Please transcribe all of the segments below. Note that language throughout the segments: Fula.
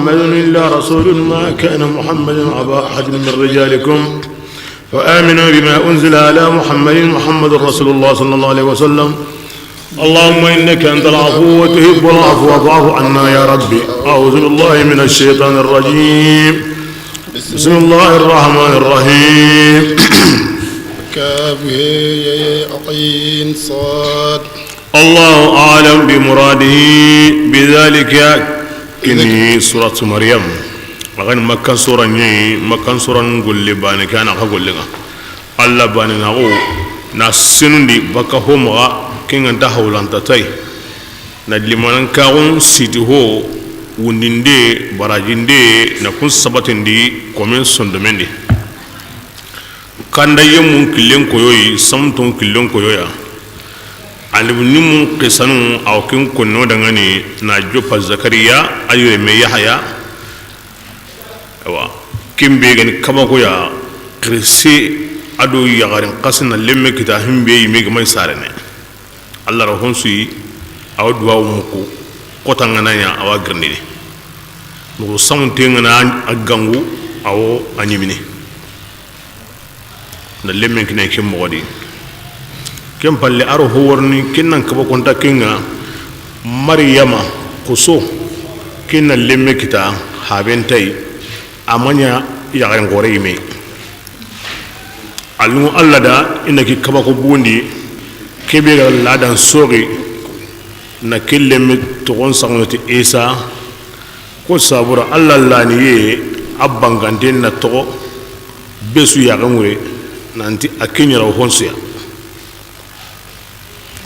محمد إلا رسول ما كان محمد أبا أحد من رجالكم فآمنوا بما أنزل على محمد رسول الله صلى الله عليه وسلم اللهم إنك أنت العفو وتحب العفو فاعف عنا يا ربي أعوذ بالله من الشيطان الرجيم بسم الله الرحمن الرحيم كاف عين صاد الله أعلم بمراده بذلك كني سورة مريم مغان مكان سورة نقول لباني كان أقول لك الله باني نقول ناسندي بكهم كين أنت هولان تاي نجلمان كاون سيتهو وندي براجندي نكون سبتندي كومين سندمندي كان يوم كلين كويوي سمتون كلين كويويا alibnimu qisanu aw kin kunno dangani na jopa zakariya ayo me yahya wa kim be gani kaba ko ya krisi ado yagarin qasna lemme kita himbe yimi ga mai sarene allah rahon suyi aw duwa muku kotangana ya awa girni no samunte ngana agangu aw anyimini na lemme kina kim modi kem palle aro horni kinnan kaba konta kinga maryama kuso kinna lemme kita habentai amanya ya ran gore yime alnu alla da inaki kaba ko bundi kebe ga ladan sori na killemme to gon sanoti isa ko sabura alla laniye abangande na to besu ya gamure nanti akinya ro honsiya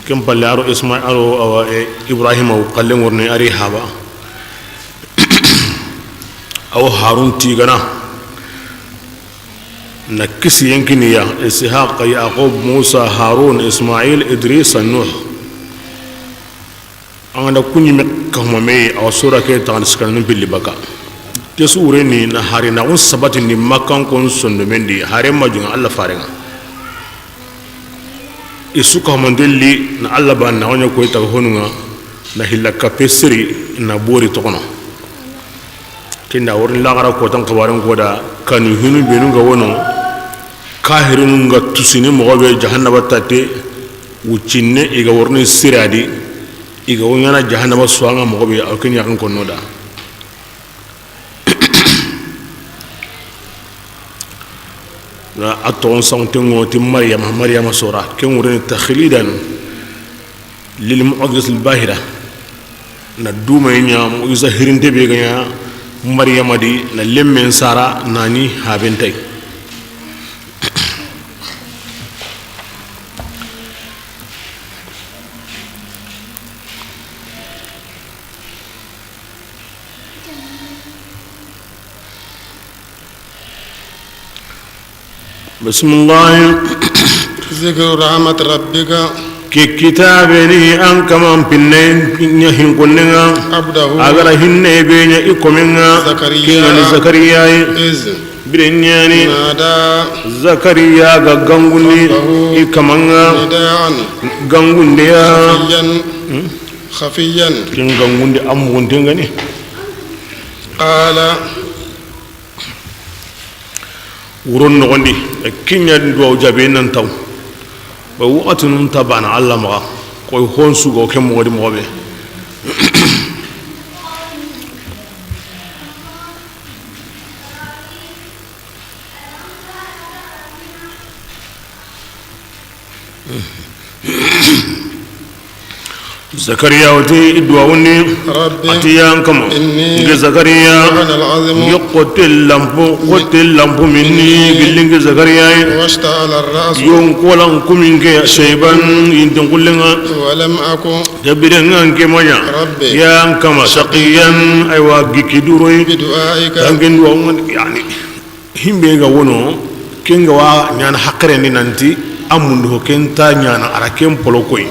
كم بالله إسماعيل أو إبراهيم أو قلم ورني أري هابا أو هارون تيغنا نكسي يمكن يا إسحاق يعقوب موسى هارون إسماعيل إدريس نوح أنا كوني مكهم مي أو سورة كي تانسكن باللي بكا تسورني نهاري نعون سبت إني مكان كون سندمندي هاري ما جون الله فارغ isuka mandeli na Allah ba na wanya ko ita honunga na hilaka pesiri na bori tokono kinda worin lagara ko tan kabaran goda kan hinu benu ga wono kahirun ga tusini mo be jahannaba tate wucinne iga worni siradi iga wonyana jahannaba suanga mo be alkin yakan ko noda أتون سانتينغو تي مريم سورة كنورين تخليدا للمعجزة الباهرة ندوما ينيا معجزة هيرين تبيغا مريم دي نلمن سارة ناني هابنتي بسم الله ذكر رحمة ربك ككتابني أن كمان بنين يهين كلنا عبده أجر هن بين إكمنا كنا زكريا إذ برينياني نادى زكريا غانغوني إكمنا غانغوني خفيا كن غانغوني أمون تنغني قال wuron nogondi kinya do jabe nan taw ba waqtu nun tabana Allah ma ko hon su go kem wodi mo be زكريا وتي دواوني اتيان كما زكريا يقتل لامبو مني بلين زكريا واشتعل الراس يوم كولان كومينك شيبان ينتن كلنا ولم اكن جبرن كما يا كما شقيا ايوا غيكدوروي بدعائك كان يعني himbe ga wono kenga wa nyana hakare ni nanti amundu ho kenta nyana arakem polokoy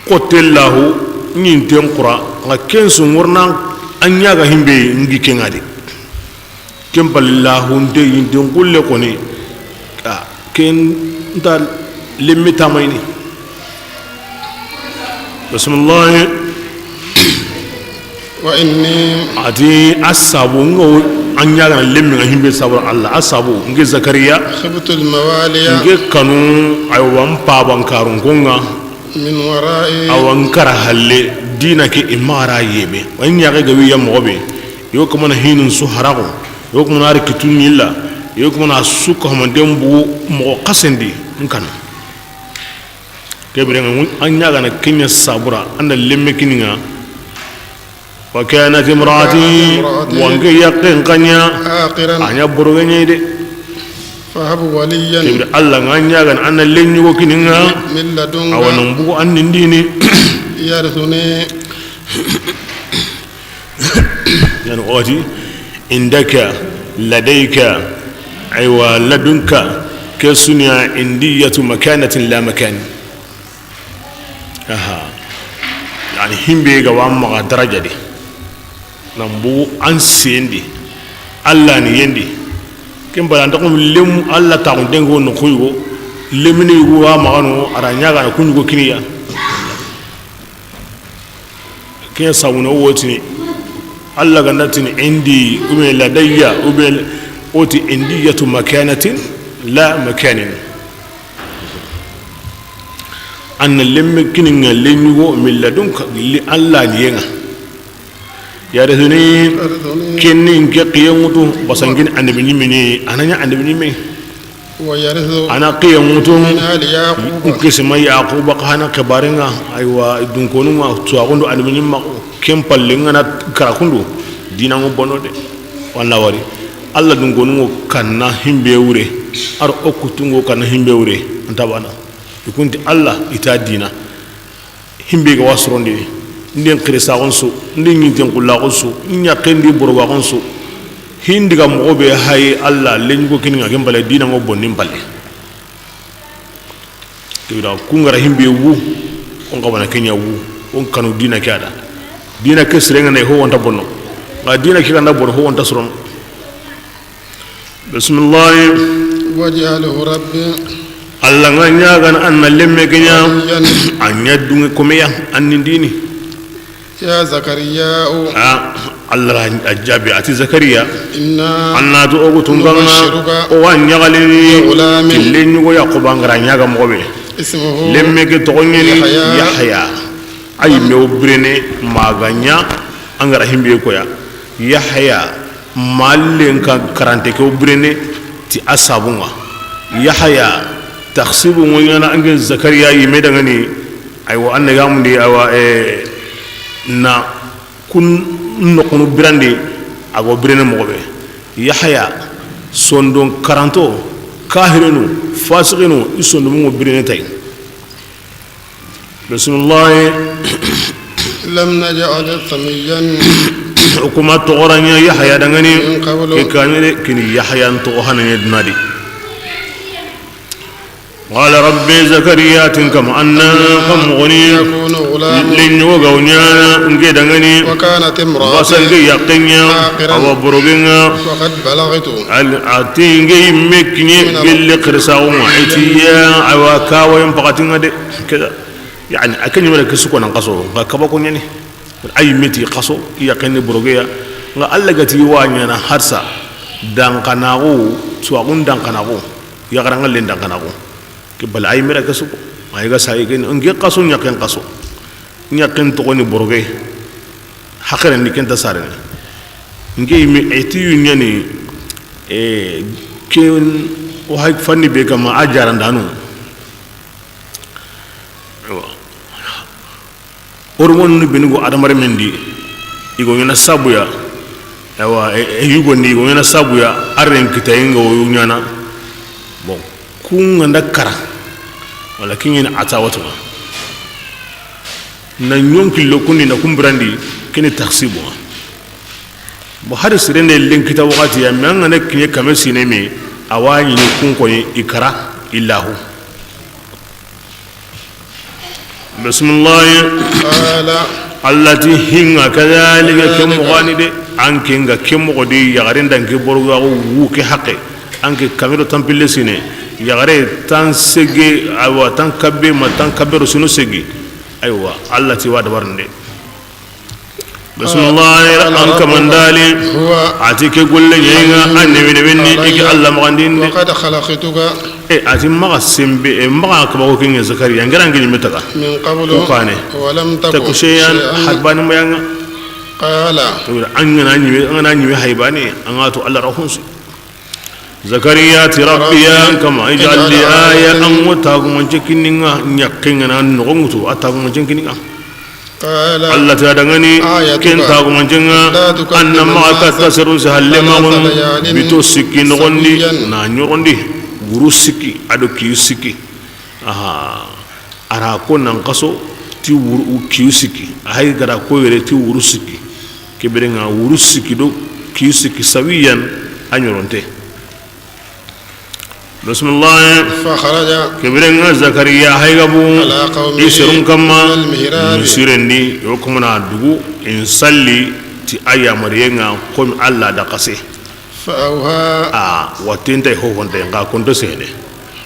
ko tellahu nyin ten qura nga kensu ngorna anya ga himbe ngi kengadi kemballahu nde yinde ngulle ko ni ken dal limita mayni bismillah وإني ati asabu ngo anya ga lemmi ga himbe sabu Allah asabu nge zakariya خبت الموالي nge kanu ay wan pa bankarun gonga من ورائي awan kara halle dina ke imara yebe wan ya ga wi yam gobe yo ko mana hinun su harago yo ko mana rikitun illa yo ko mana su ko man dembu mo qasendi nkan kebre ngun anya ga na kinya sabura anda lemme kininga wa kanat imraati wange yaqin qanya آخرا anya buruganye de فهب وليا kebre Allah nganya ga anna lenyu ko kininga من لدنك awanan bugo anni ndini يرثني يعني أوتي عندك لديك أيوة لدنك كسنيا عندية مكانة لا مكان يعني هم بيجا وام درجة دي نبو أنسيندي الله نيندي كم بلانتكم لم الله تعون دينغو نخويو لمني هو مغانو أرانيا كنجو كنيا كي ساونو وتني الله غنتني عندي ومن لدي ومن أوتي عندية مكانة لا مكان أن لم كنين لنيو من لدنك الله لينا يا رسولي كنين كقيامته بسنجين أنا بني مني أنا بني مني ويرث أنا قيامته من آل يعقوب كسم يعقوب قهنا كبارنا أيوة دونكونو ما تواغندو أنا بني ما كم باللينا كراكندو دينا مو بنود والله واري الله دونكونو كنا هيمبي وري أر أكتونغو كنا هيمبي وري أنت بانا يكون الله يتادينا هيمبي كواسروندي ندين كريسا ونسو ندين ينتين كلا ونسو نياكندي بروغا ونسو hindiga mo be hay Allah lengo kini ngam bale dina ngo bonim bale tira kungara himbe wu on kabana kenya wu on kanu dina kada dina ke serenga ne ho wonta bonno ga dina ki kanda bonno ho wonta suron bismillah واجعله ربي Allah nganya gan anna lemme kenya anya dunga komeya anni dini يا زكريا Allah ajabi ati zakariya إنا anna to ogo tunganga o wanya galini غلام lenyu go yakuba ngara nyaga mobe اسمه lemme ke togonyeli yahya ay mew brene maganya angara himbe ko ya yahya mallen ka karante ko brene ti asabunga yahya takhsibu ngona angel zakariya yime daga ni aywa anna gamundi awa na kun nokunu brande ago brene mobe yahya sondon karanto kahirenu fasikinu isondo mo brene tay bismillah لم نجعل سميا kuma togoranya yahya dangani من قبل ke kanere kini yahya to hanane dunadi قال ربي زكريا تنكم أن كم غني يكون غلام لن وغونيا نجي دغني وكانت امرأتي وسنجي يقينيا أو بروغينا وقد بلغت أتينجي مكني قل قرساو معتيا أو كاو ينفقتنا كذا يعني أكن يملك سكون قصو كبكون يعني أي متي قصو يقين بروغيا nga alla gati wanya na harsa dan kanago tuagun dan kanago ya garanga len dan kanago ke bal ay mera kasu ay ga sai gen ngi qasu nyaken qasu nyaken to ni borge hakere ni ken tasare ngi mi eti yunyani ken o hay fanni be kama ajaran danu hormon ni binigo adamare mendi igo ngena sabuya ewa yugo ni igo ngena sabuya arren kitayengo yunyana bon kunga ndakara wala kinyen atawatu na nyonki lokuni na kumbrandi kini taksibu bo har sirende linkita wakati ya manga ne kinye kamesi ne me awani ni kunko ikara illahu bismillah allati hinga kadhalika kam ghanide anke nga kem godi yagarinda ngi borgo wu ke haqqe anke kamero tampille sine yagare tan sege awa tan kabbe ma tan kabero sunu segi aywa Allah ti wada warnde bismillah an kamandali هو ati ke golle yenga annabi ne benni iki Allah magandinde وقد خلقتك ati maga sembe maga kaba ko kinga zakariya ngara ngini metaka من قبل وقاني. ولم تكن takusheyan hadbani mayanga قال angana nyiwe haybani angatu Allah rahunsu zakariya ti rabbiya kama ij'al li aya an watagu manjikininga nyakinga nan ngongutu atagu manjikininga قال Allah ta dangani ken tagu manjinga anna ma ka tasirun sahallema gon bito sikki nogondi na nyorondi guru sikki ado ki sikki aha ara ko nan kaso ti wuru ki sikki ay gara ko yere ti wuru sikki keberenga wuru sikki do ki sikki sawiyan anyoronte bismillah فخرج keberenga zakariya haygabu على قومه isirun kama من المهراب sirendi yokumuna dugu in salli ti aya mariyenga kom Allah da kase فأوها watinte ho honde nga konto sene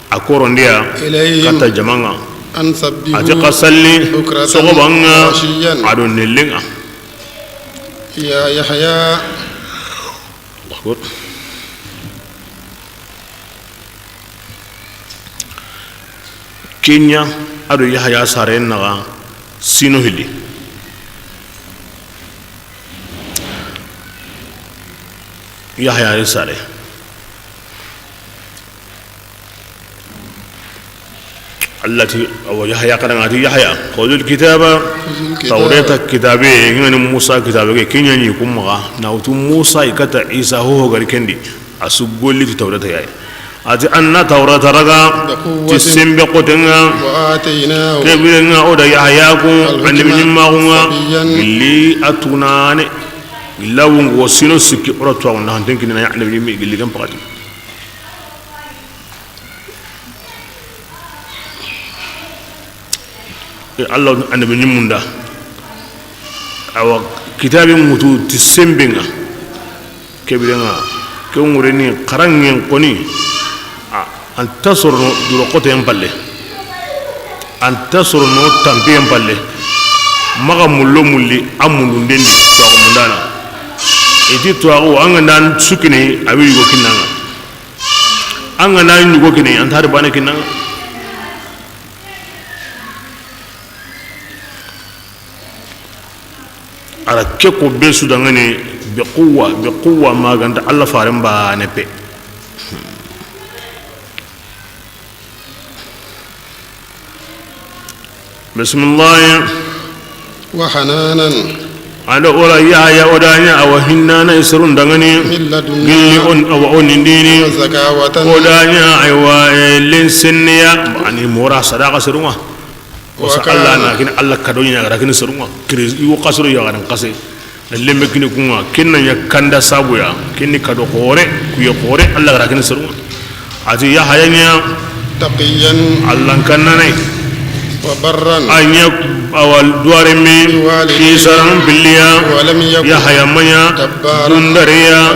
akoro ndia إليهم kata jamanga أن ati سبحوا qasalli بكرة sogobanga وعشيا ado nelenga يا يحيى Kenya ado yahya saren naga sino hili yahya sare التي أو يحيى قرن يحيى خذ الكتاب توراة كتابه يعني موسى كتابه كينيا يكون مغا ناوتو موسى يكتا عيسى هو غير كندي أسوغول لي توراة يا أتي أن توراة رجا تسمى بقتنا وآتيناه كبرنا أودا يحياكم عند من ما هو اللي أتوناني لو وسينو سكي أرتوا ونهانتين كنا يعني بني اللي كم بقتي Allah annabi nyimunda awa kitabi mutu tisembenga kebirenga ke ngureni qarangen koni antasur duro qote empalle antasur no tampi empalle maga mullo mulli amundu ndendi to mundana eti to ago anga nan sukine abi yugo kinanga anga nan yugo kine antar bana kinanga ala keko be sudangane be quwwa maganda Allah faran ba nepe bismillah wa hananan ada ora ya odanya awahinna na isrun dangane gilli on awa on ndini zakawatan odanya aywa linsinniya ani mora sadaqa sirunga Allah na kin Allah kadonya gara kin surunga kriz yu qasru ya garan qase lembe kin kunga kinna ya kanda sabuya kinni kado hore ku ya hore Allah gara kin surunga ati ya hayanya taqiyan Allah kannane wa barran anya awal duare me kisaran billiya ya hayamanya dundariya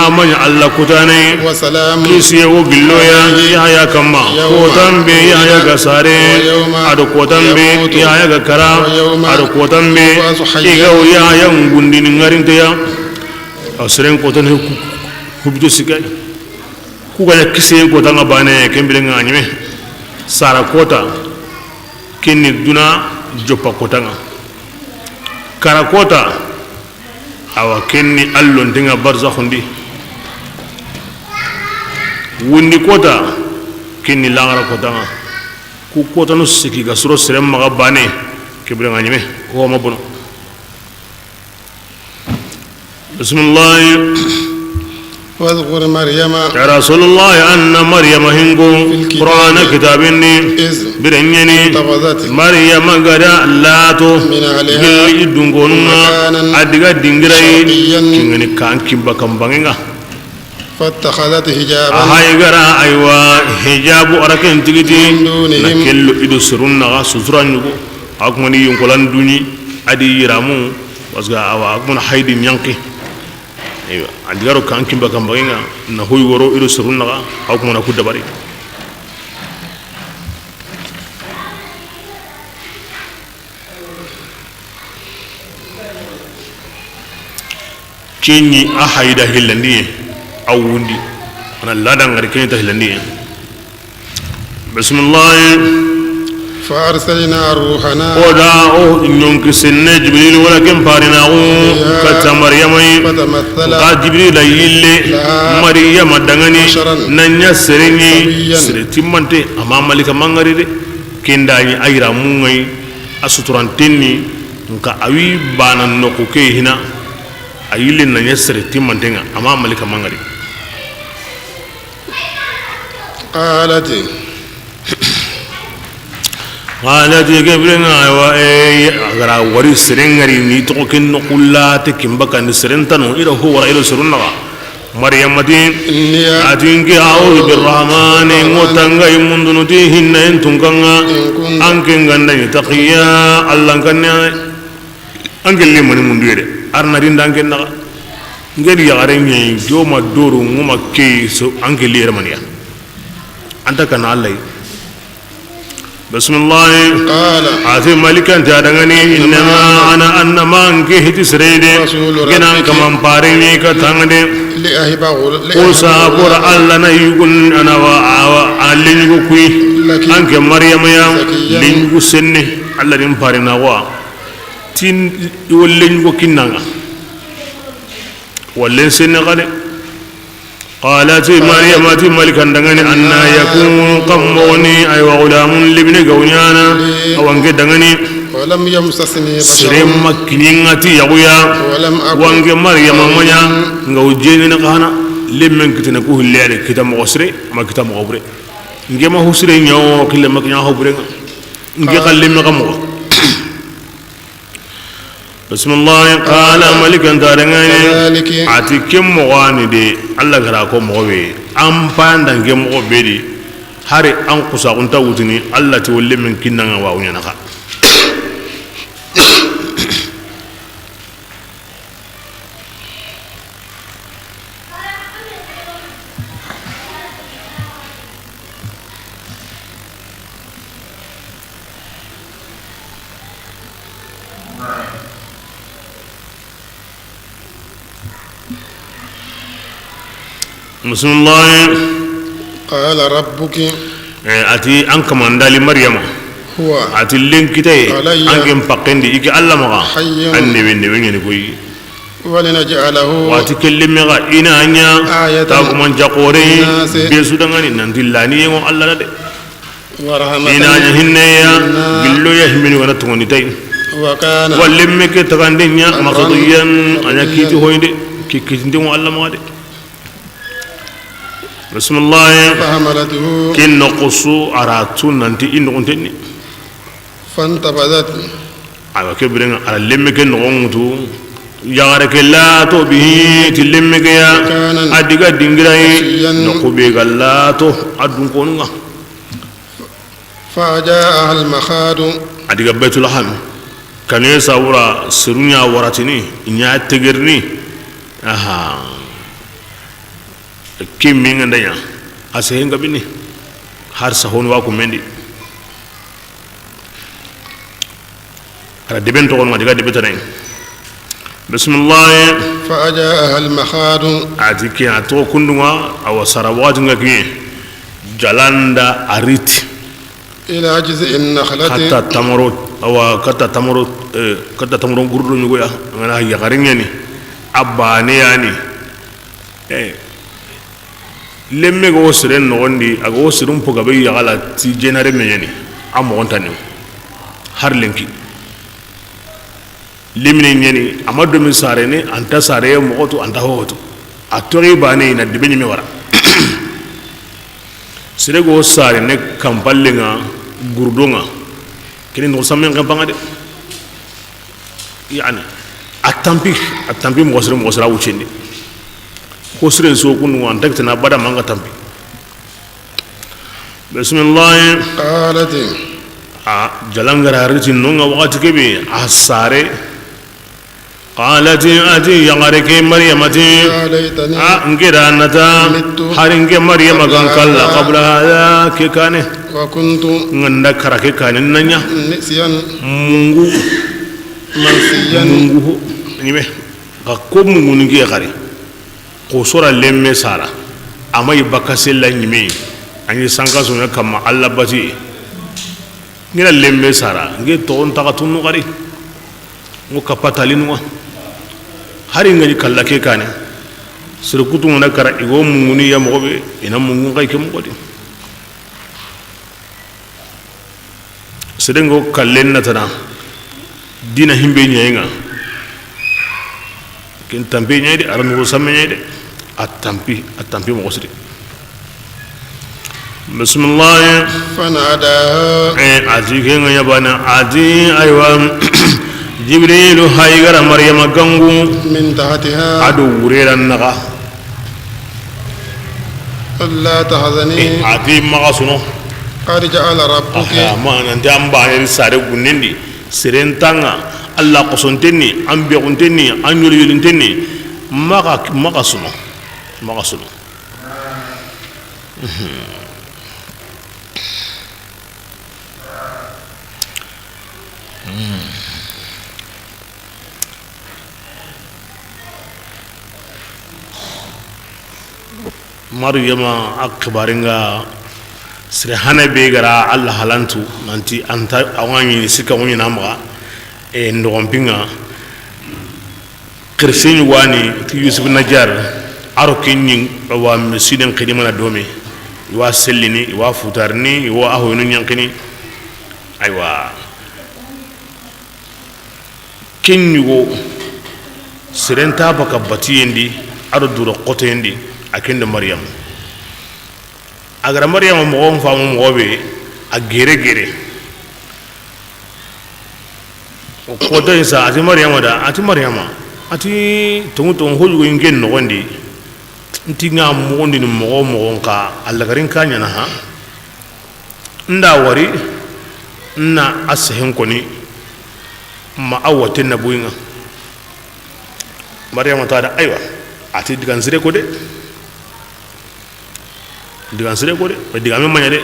amanya Allah kutane wa salam kisiye wo gilloya ya haya kama kotambe ya haya gasare ado kotambe ya haya gakara ado kotambe iga ya haya ngundini ngarinte ya asren kotane hubjo sikai kuga ya kisiye kotanga bane kembele nganyime sara kota kinni duna jopa kotanga karakota awa kinni allon dinga barzakhundi wundi kota kinni langara kotanga ku kota no siki ga suro serem maga bane kibra nganyime ko ma bono bismillah واذكر مريم يا رسول الله أن مريم هنغو قرآن كتابني برنيني مريم غدا لاتو جل يدنغوننا أدغا دنگري كنغني كان كيمبا كمبانغا فاتخذت حجابا هاي غرا أيوا حجاب أركن تيجي نكلو إدو سرنا سوزران يغو أكمني ينقلان دوني أدي يرامو واسغا أوا أكمن حيدي نيانكي ايوه عنديرو كان كيمبا كامباغينا نهوي ورو إلو سرنا أو كمان أكو دباري kenyi a hayda hillandi a wundi ana ladan ngari kenyi ta hillandi bismillah فأرسلنا روحنا ودا إنك سنة جبريل ولكن فارناه كتا مريم جبريل يلي مريم دعني ننيا سرني سرتي منتي أمام ملك مانغري كنداني أيرا مونغي أسطرانتني نكا أوي بانا نوكوكي هنا أيلي ننيا سرتي منتي أمام ملك مانغري قالت قالت جبرنا أجرا وري سرنغري نيتوكين نقولات كيمبكا نسرنتانو إلى هو إلى سرنا مريم مدين أتينك أعوذ بالرحمن وتنغا يمندنتي هن إنتونغا أنكن غندني تقيا الله كنا أنكن لي من مندوير أرنا دين دانكن نغا غير يغارني جوما دورو موما كيسو أنكن لي رمانيا أنت كان الله بسم الله قال عاتي ملكا تادغني إنما أنا أنكي هتي سريدي جنان كمان باريني كتانغدي قوسا قرأ الله نيقول أنا وعلينيكو كوي أنك مريم يا لينيكو سني الله نيم بارينا وا تين يولينيكو كنانا ولين سني غالي قالت مريم ملكا دغني أن يكون قموني أي غلام لابن غونيانا أو أنك دغني ولم يمسسني بشر سرم مكنينتي يغويا وانك مريم منيا غوجيني نقانا لمن كتنكو الليل كتام غسري ما كتام غبري نجي ما حسري نيو كل ما كنيا غبري نجي قال لي مقامو بسم الله قال ملكا دارنغاني اتيكم مغاني دي الله غراكو موي ام باندان gem o bedi hari an kusa unta wutini Allah ti wolle men kinanga wa unya naka بسم الله قال ربك ati an kamanda li maryama هو ati linkite an gem pakkendi iki Allah maga anne wende wengene koy ولنجعله wati kellimega ina anya ta kuma jakore be su dangani nan dillani ngo Allah de ورحمة ina nya hinne ya billo ya himini wana tungoni tay وكان wallimmeke tagandenya maqdiyan anya kiti hoyde kikiti ngo Allah maga de بسم الله فحملته كن نقصو أراتون ننتي إن نقطني فانتبذت أيوة كبرنا على اللمك نقومتو يارك لا تو به تلمك يا أديك دينغراي نقبيك لا تو أدون كونغا فجاءها المخاض أديك بيت الحم كان يساورا سرنيا وراتني إنيا تجرني أها kim mi nganda ya asenga bini har sahon wa ko mendi ara deben to on ma diga debeta nay bismillah fa ajaaha al makhad atiki ato kundunga aw sarawat ngaki jalanda ariti ila jiz'in nakhlati hatta tamarut aw kata tamarut gurdu nyugo ya ngana ya garingeni abane yani lemme go siren no gondi ago sirum po gabe ya gala ti jenare menyani am wontani har lenki limne nyani amado mi sare ne anta sare mo oto anta hoto atori bane na dibeni mi wara sire go sare ne kampalenga gurdonga kini no samen kampanga de yani atampi mo sira wuchindi ko siren so kunu an takta na bada manga tambi bismillah qalat jalangara riti nunga wakati kebe asare qalat ati yangareke maryamati ngira nata haringe maryama kan kala qabla hada ke kane wa kuntu nganda karake kane nanya nisiyan mungu mansiyan mungu nibe ko mungun ge gari ko sora lemme sara amay bakasella nyime ani sanga sunu kama alla bati ngira lemme sara nge ton tagatunu gari ngo kapatalinu hari ngani kallake kane surkutu ngana kara igo munguni ya mobe ina mungun kai ke mugodi sedengo kallen natana dina himbe nyenga kin tampi nyede aranu samme nyede atampi mo sidi bismillah fanada aji kenga yabana aji aywa jibril haygara maryama gangu min tahtiha adu wureran naga alla tahzani ati magasuno qad ja'ala rabbuki ma nan jamba ne sare gunnendi sirentanga Allah qosontenni ambe guntenni anyul yulintenni magasuno Maryama akbaringa sire hana be gara Allah halantu nanti anta awani sika woni namga e ndompinga kirsin wani ti Yusuf Najar aro kinni wa misiden qidima na domi wa sellini wa futarni wa ahoyno nyankini aywa kinni go sirenta baka batiyendi aro duro qotendi akende Maryam agara Maryam mo famu mo be a gere ko to isa ati Maryam ati tongu holu ngen no gondi ntinga mo gondi no mo ka Allah garin kanya na ha nda wari na ashen ko ni ma awatin na buinga Maryam ta da aiwa ati digan sire ko de digame manya de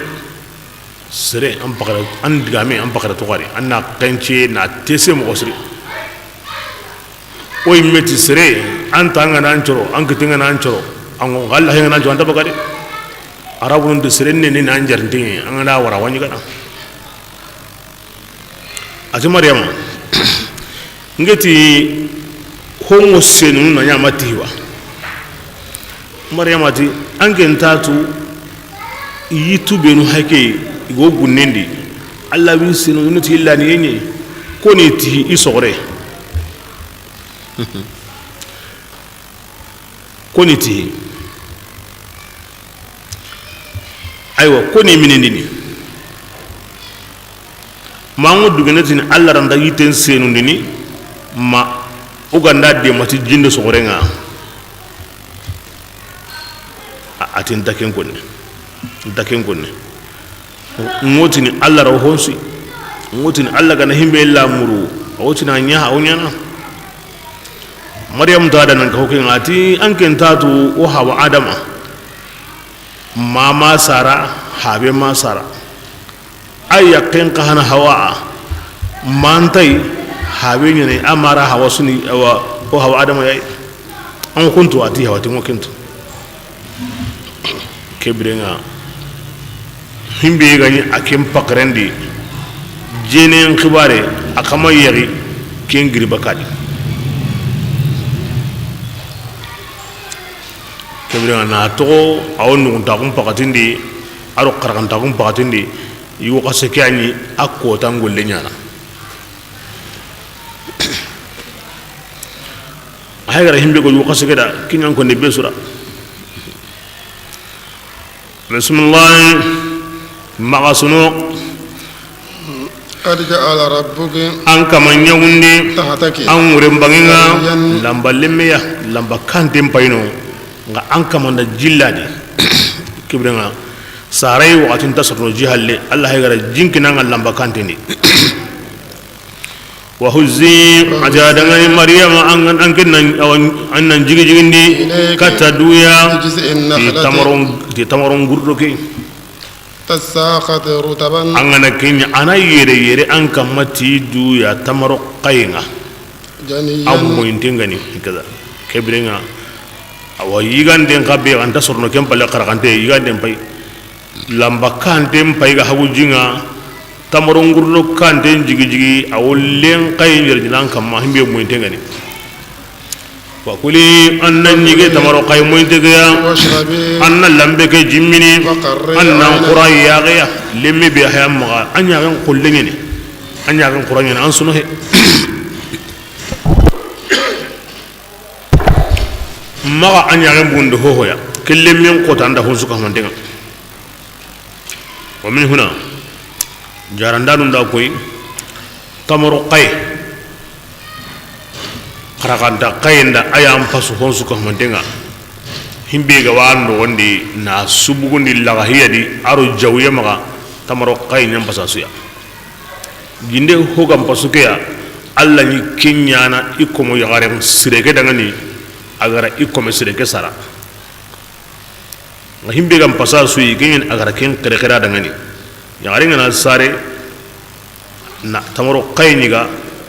sere am pakara an digame am pakara to gari an na kanche na tese mo osri o imeti sere an tanga nan choro an kitinga nan choro an galla henga nan jonta bagade arabun de sere ne nan jarnti an na wara wani gada ati Maryam ngeti homo senu na nyamatiwa Maryam ati an gentatu yitu benu hake go gunnendi Allah wi sinu nuti illa ni yenye ko ne ti isore ko ne ti aywa ko ne minindi ni mangu duganati ni Allah randa yiten senu ndini ma uganda de mati jinde sore nga atin taken konne ngotini Allah raw honsi ngotini Allah gana himbe lamuru otina nya awnyana Maryam ta da nan ka hokin ati an ken tatu o hawa adama mama sara habe ma sara ayya ken ka hana hawa mantai habe ne amara hawa suni o hawa adama yayi an kuntu ati hawa tin wakintu kebrenga himbe gani akem pakrendi jenen khibare akama yeri ken griba kadi kebrenga na to awon nta kum pakatindi aro karanta kum pakatindi yu kasekani akko tangolle nyana hayra himbe go yu kasekeda kinyan ko ne besura bismillah magasunu qad ja'ala rabbuki an kaman yawundi tahtaki an wurin banginga lamba lemmeya lamba kantin paino nga an kaman da jilladi kibrenga sarai waqatin tasarru jihalle Allah ya gara jinkina nga lamba kantini wa huzzi ajadanga Maryam an kinnan annan jigindi kataduya di tamaron gurdoke tasaqat rutaban angana kinya ana yere an kamati du ya tamaro qayinga جنيا amu intengani kaza kebrenga awa yiganden kabe anta sorno kem pala karakante yiganden pay lamba kante pay ga hawujinga tamarongurlo kante jigi awlen kay yerjinan kam himbe mu intengani wa kuli anna nyige tamaro kay mu intega واشربي anna lambe ke jimmini anna quraya ya lemmi bi hayamma anya gan kullengeni anya gan qur'an an suno he maga anyaren bundu hohoya kelle min kota anda hon suka mandenga wa min huna jarandanu nda koy tamaru qay karakanta qayenda ayam pasu hon suka mandenga himbe ga wando wandi na subugundi laga hiyadi aro jawiya maga tamaru qay nyam pasasuya ginde hogam pasukeya alla ni kinyana ikomo yagare sirege dangani agara ikome sire ke sara himbe gam pasa suyi ginen agara ken kere kera dangani yari ngana sare na tamaro qayniga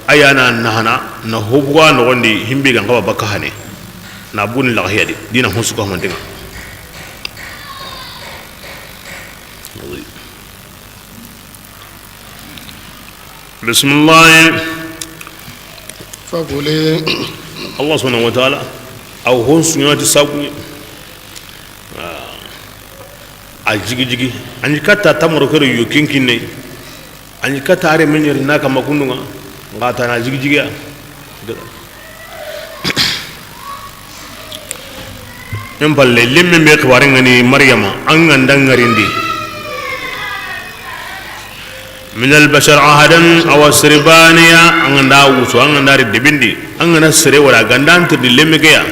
ayana nahana na hobwa no gondi himbe gam kaba bakka hane na bun la hiyadi dina husu ko mandenga bismillah فقولي Allah subhanahu wa ta'ala aw hon sunyati sabu a jigi anyi kata tamaro kero yo kinkinne anyi kata are menyer naka makundunga ngata na jigi ya empalle lemme me khware ngani maryama an ngandang ngarindi min al-bashar ahadan aw siribaniya an nganda wuso an ngandari debindi an ngana sere wala gandan tirdi lemme ya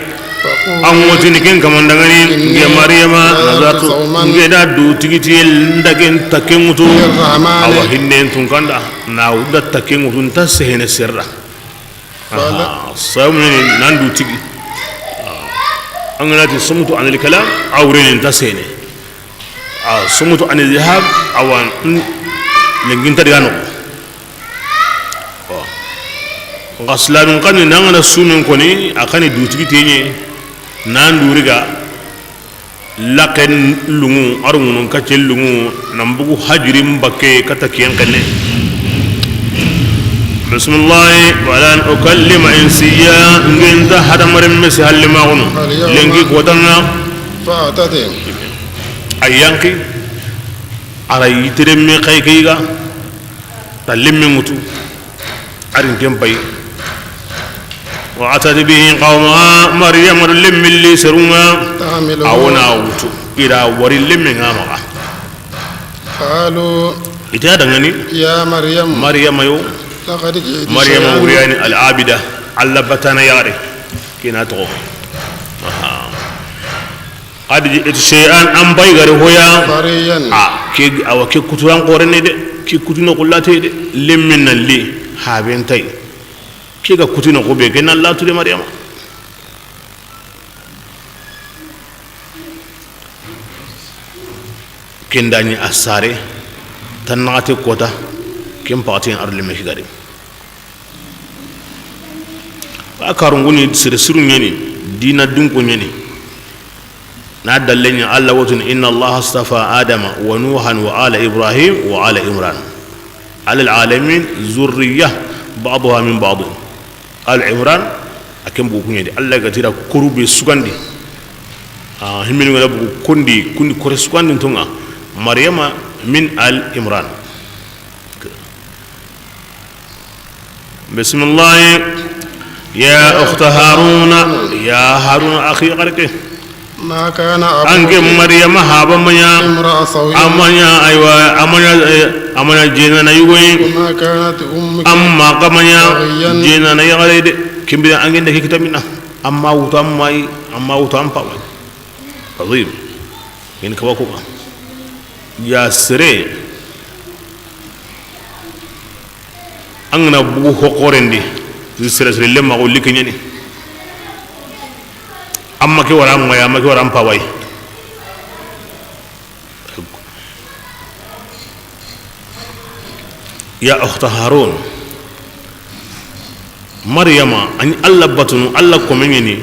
an wotini ken kamandangani nge maryama nazatu nge da du tigiti ndagen takengutu awa hinnen tun kanda na udda takengutu nta sehene serra samuni nan du tigi an ngana ti sumutu anil kalam awrin nta sehene sumutu anil dhahab awan lengin tadgano ngaslanun kan nangana sumen koni akani du tigiti nye nan duriga laken lungu arungun kacel lungu nambugu hajirim bakke kata kiyan kanne bismillah wala ukallima insiya nginta hadamarim mesi halima gunu lengi kodanga فاعتدي ayanki ara yitere me kaykiga talimme mutu arin kempay وأتت به قومها مريم لم اللي سرما أو ناوتو إلى وري لم نعمها قالوا إتادعني يا مريم يو لقد جئت مريم ورياني العابدة علبتنا ياري كنا تغو قد جئت شيئا أم بيغر هويا فريا كي أو كي كتوان قرني دي كي كتوان قلاتي دي لم من اللي حابين تاي kiga kutino ko be gena Allah tude maryama kendani asare tanate kota kem patin arle me higari akarunguni sirun nyeni dina dunko nyeni na dallenya Allah watun inna Allah astafa adama wa nuhan wa ala ibrahim wa ala imran ala alamin zurriyah ba'daha min ba'd al imran akem bu kunye de Allah gatira kurube sugandi himmi ngala bu kundi kore sugandi tonga maryama min al imran bismillah ya ukhta haruna ya haruna akhi qarke ما كان أنك مريم هابا ميا أمانيا أيوة أمانيا جينا نيوي وما كانت أمك أما كمانيا جينا نيغالي كم بيا أنك نكي كتامنا أما وتام ماي أما وتام باوي عظيم إن كواكوكا يا سري أننا بو هقورندي سري سري لما أقول لك نيني amma ke waram maya amma ke waram pawai ya ukhta harun maryama ani alla batunu alla komengeni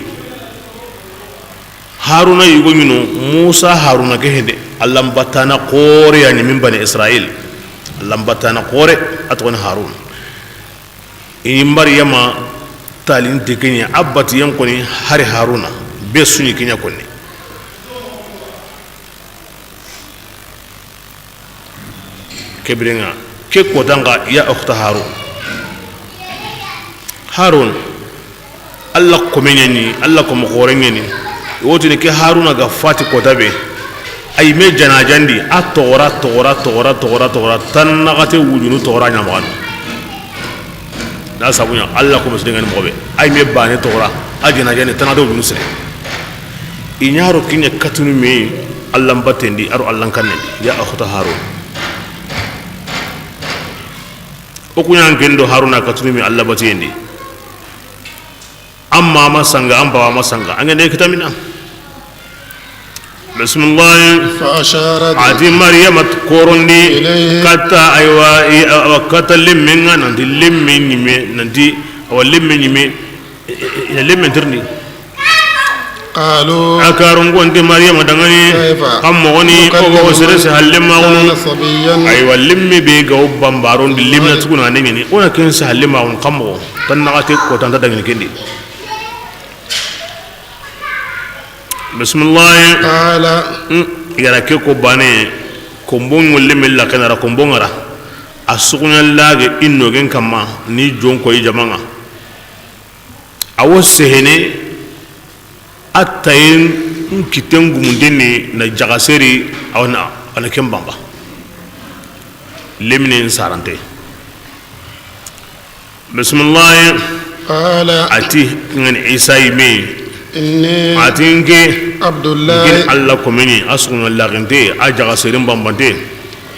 haruna yugo nyino musa haruna ke hede alla batana qore yani min bani israil alla batana qore atwan harun ini maryama talin tikenya abati yankoni hari haruna be sunyi kinya konni kebrenga ke kodanga ya ukhta harun alla komenyani alla ko mogorenyani wotini ke haruna ga fati kotabe ay me janajandi atora tan nagate wujunu tora nyamano da sabunya alla ko musdengan mobe ay me bane tora ajina jani tanado wujunu sere inyaro kinya katunu me alla mbatendi aro alla kanne ya ukhta harun okunya ngendo haruna katunu me alla batendi amma masanga amba masanga angene kitamina bismillah fa asharat ati maryam korondi kata aywa kata limmenga nandi limmen nime nandi aw limmen nime ina limmen tirni qalu akarun gonti maryam dangani kammo woni ko sere se halima wono aywa limmi be ga bambaron limna tukuna nengeni ona ken se halima won kammo tan nagate ko tan dangani kendi bismillah qala igara ke ko bane kombon wolle mella kanara kombongara asukunya lage inno gen kama ni jonko yi jamanga awo sehene atayin kitengu mundeni na jagaseri awna ana kembamba lemne sarante bismillah qala ati ngani isa yimi inni atinke abdullah gin alla komeni asuna laginte ajaga serim bambante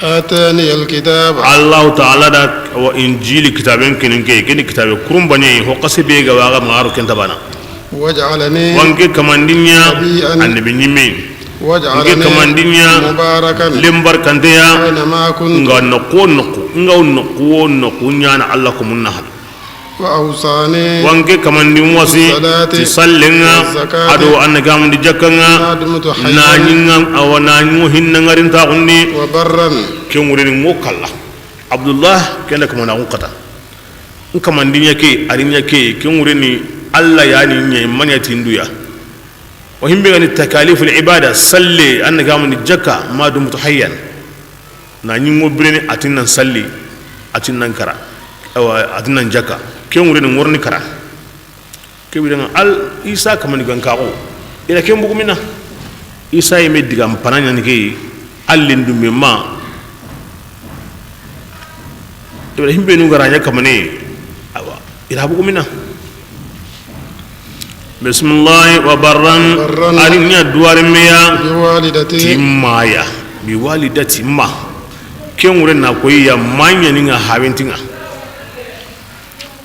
atani alkitab allah ta'ala da wa injili kitaben kininke kini kitabe kurum bane ho qasibe ga waga maru kenta bana waj'alani wange kamandinya annabi nyime wange kamandinya mubarakan limbar kanteya aina ma kuntu nga nokko nyana allah ko munna wa awsani wange kamandin wasi ti sallenga ado annagam di jakanga na nyinga awana nyu hinna ngarin ta kunni wa barran ken wurin mokalla abdullah kenda kamana ukata kamandin yake arin yake ken wurin allah yani nyai manyati nduya wa himbe ngani takaliful ibada salli annagam di jakka ma dum hayyan na nyingo birene atinnan salli atinnan kara atinnan jakka ken wurin ngorni kara ke bidan al isa kamani gankako ila ken bugumina isa yeme digam pananya ni ke allindu memma to himbe nu garanya kamane awa ila bugumina bismillah wa barran arinya duwar meya biwalidati timaya biwalidati ma ken wurin na koyi ya manya ninga hawintinga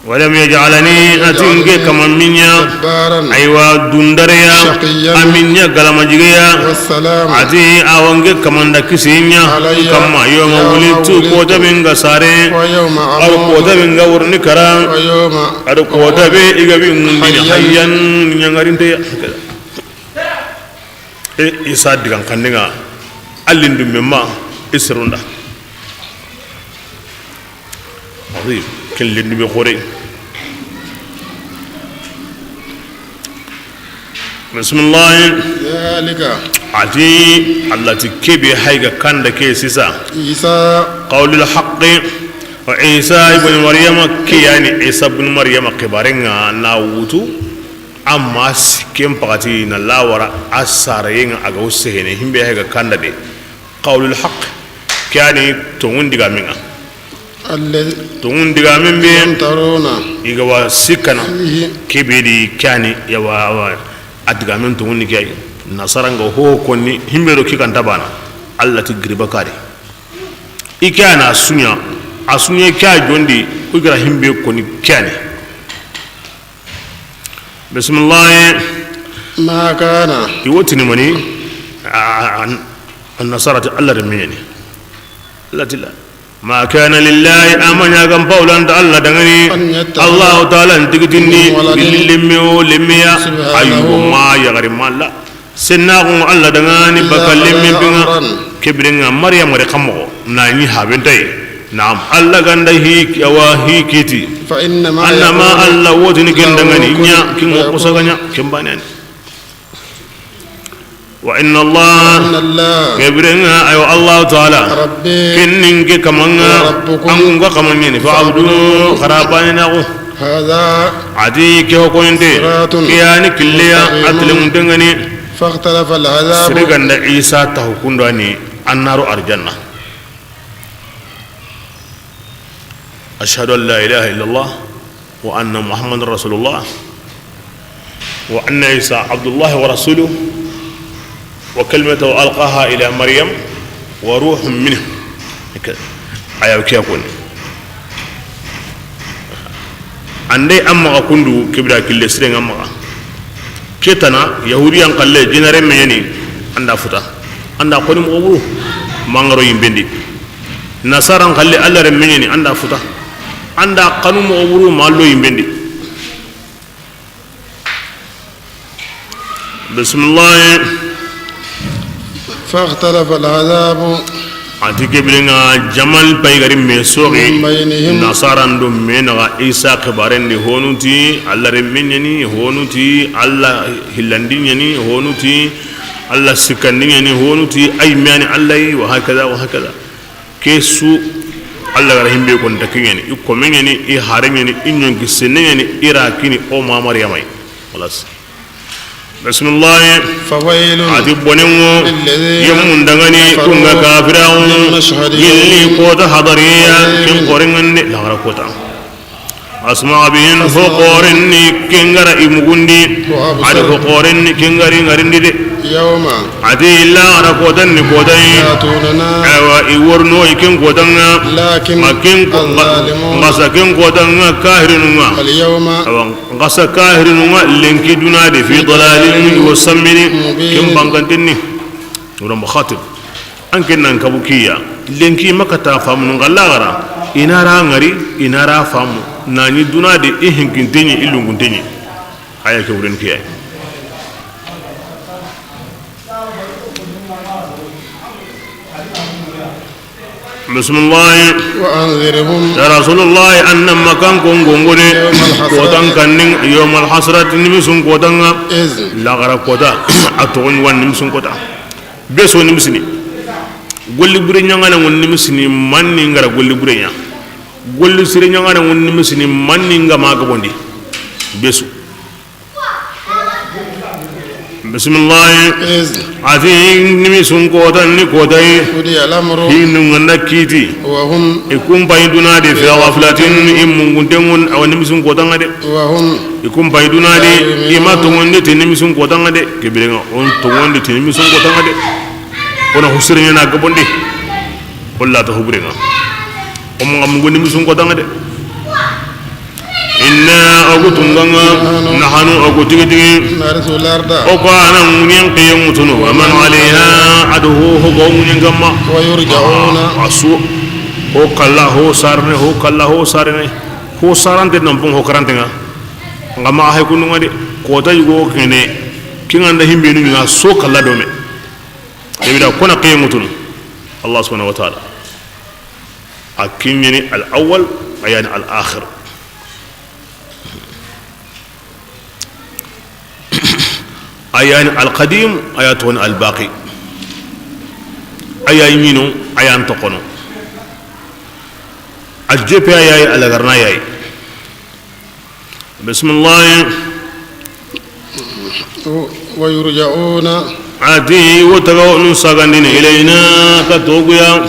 ولم يجعلني أتنك كما منيا أيوا دندريا أمينيا غلامجيا أتي أوانك كما دكسينيا كما يوم ولدت كوتا بينغا ساري أو كوتا بينغا ورنكرا أو كوتا بينغا بينغا حيا نيانغارين تيا إسا ديغان كانديغا ألين دمما إسروندا عظيم كن لندي بخوري بسم الله ذلك عتي التي كبي حيغا كان دكي سيسا عيسى قول الحق وعيسى ابن مريم كياني عيسى ابن مريم كبارنا ناوتو اما سكيم بغاتي نلا ورا اسارين اغو سهني همبي حيغا كان ددي قول الحق كياني تون ديغا ميغا tun diga min be iga wa sikana kibedi kani ya wa adiga min tun ni kay nasaranga ho konni himbero kikan tabana allah ti griba kare ikana asunya kya jondi ugra himbe konni kani bismillah ma kana iwotini mani an nasarati allah remeni latila ما كان لله أمن يقم قولا الله دغني الله تعالى انتقتني للميو لميا أيوه ما يغرم الله سناغم الله دغاني بكلم بنا كبرنا مريم ورقمه ناني هابنتي نعم الله غنده هيك أواهي كيتي فإنما الله وزن كندغني نيا كم وقصغني كم بانين وإن الله كبرنا أيو الله تعالى كننك كمانا أنك كمانين فعبدوا خراباننا هذا عديك وكوينتي كياني كليا أتلم دنغني فاختلف العذاب سرقان عيسى تهكون داني النار أرجنة أشهد أن لا إله إلا الله وأن محمد رسول الله وأن عيسى عبد الله ورسوله وكلمته ألقاها إلى مريم وروح منه أيوة كيكون عندي أما كندو كبرى كل سرين أما كتنا يهودي أنقل لي جنري ميني عند فتا عند قدم أبوه مانغرو ينبندي نصارى أنقل لي الله رميني عند فتا عند قانون أبوه مالو ينبندي بسم الله فاختلف العذاب ati kebilenga jamal paygari mesogi nasarandu menaga isa khibarendi honuti alla remmenyani honuti alla hillandinyani honuti alla sikandinyani honuti aymani allai wa hakada kesu alla gara himbe kon takinyani ikomenyani I harenyani inyongi senenyani irakini o ma maryamai خلاص بسم الله فويل عتبونيو يمون دغني كونغا كافراو يلي كوتا حضريا كم قرنن لا ركوتا اسمع بين فقورني كنغرا يمغوندي على فقورني كنغري غرندي يوم عدي لا ركوتن كوداي ايوا يورنو يكن كودنا لكن مكن مسكن كودنا كاهرنوا اليوم غسا كاهرنوا لنكي دونادي في ضلال وسمني كم بانغنتني ورم خاطب anken nan kabukiya lenki makata famu ngallagara inara ngari inara famu nani dunade ihinkintenyi ilunguntenyi aya ke wuren kiya بسم الله وأنذرهم يا رسول الله أن مكان كونغونغوري كوتان كنين يوم الحسرة نمسون كوتان لا غرا كوتا أتوين وان نمسون كوتا بيسو نمسني golli bure nyangana won nimisini manni ngara golli bure nya golli sire nyangana won nimisini manni ngama gabondi besu bismillah ati nimisun ko tan ni ko tay hinu ngana kiti wa hum ikum bayduna de fi ghaflatin imungundengun aw nimisun ko tan de wa hum ikum bayduna de imatu wonde te nimisun ko tan de kebirenga on to wonde te nimisun ko tan de ona husirnya na gabondi walla ta hubrena o mo ngam ngoni misun ko danga de inna agutunganga nahanu agutigi narsularda o ko anan nyen qiyamutunu wa man alaiha aduhu hukum nyangama wa yurja'una asu ho kala ho sarne ho sarante nampung ho karantenga ngama hay kununga de ko tay go kene kinganda himbe nu nga so kala dome يبدأ كنا قيمتنا الله سبحانه وتعالى أكيني الأول يعني الآخر أيان القديم أياتون الباقي أيامينو أيان تقنو الجيب أياي على غرناي بسم الله ويرجعون عدي وتقون سغندين إلينا كتوغيا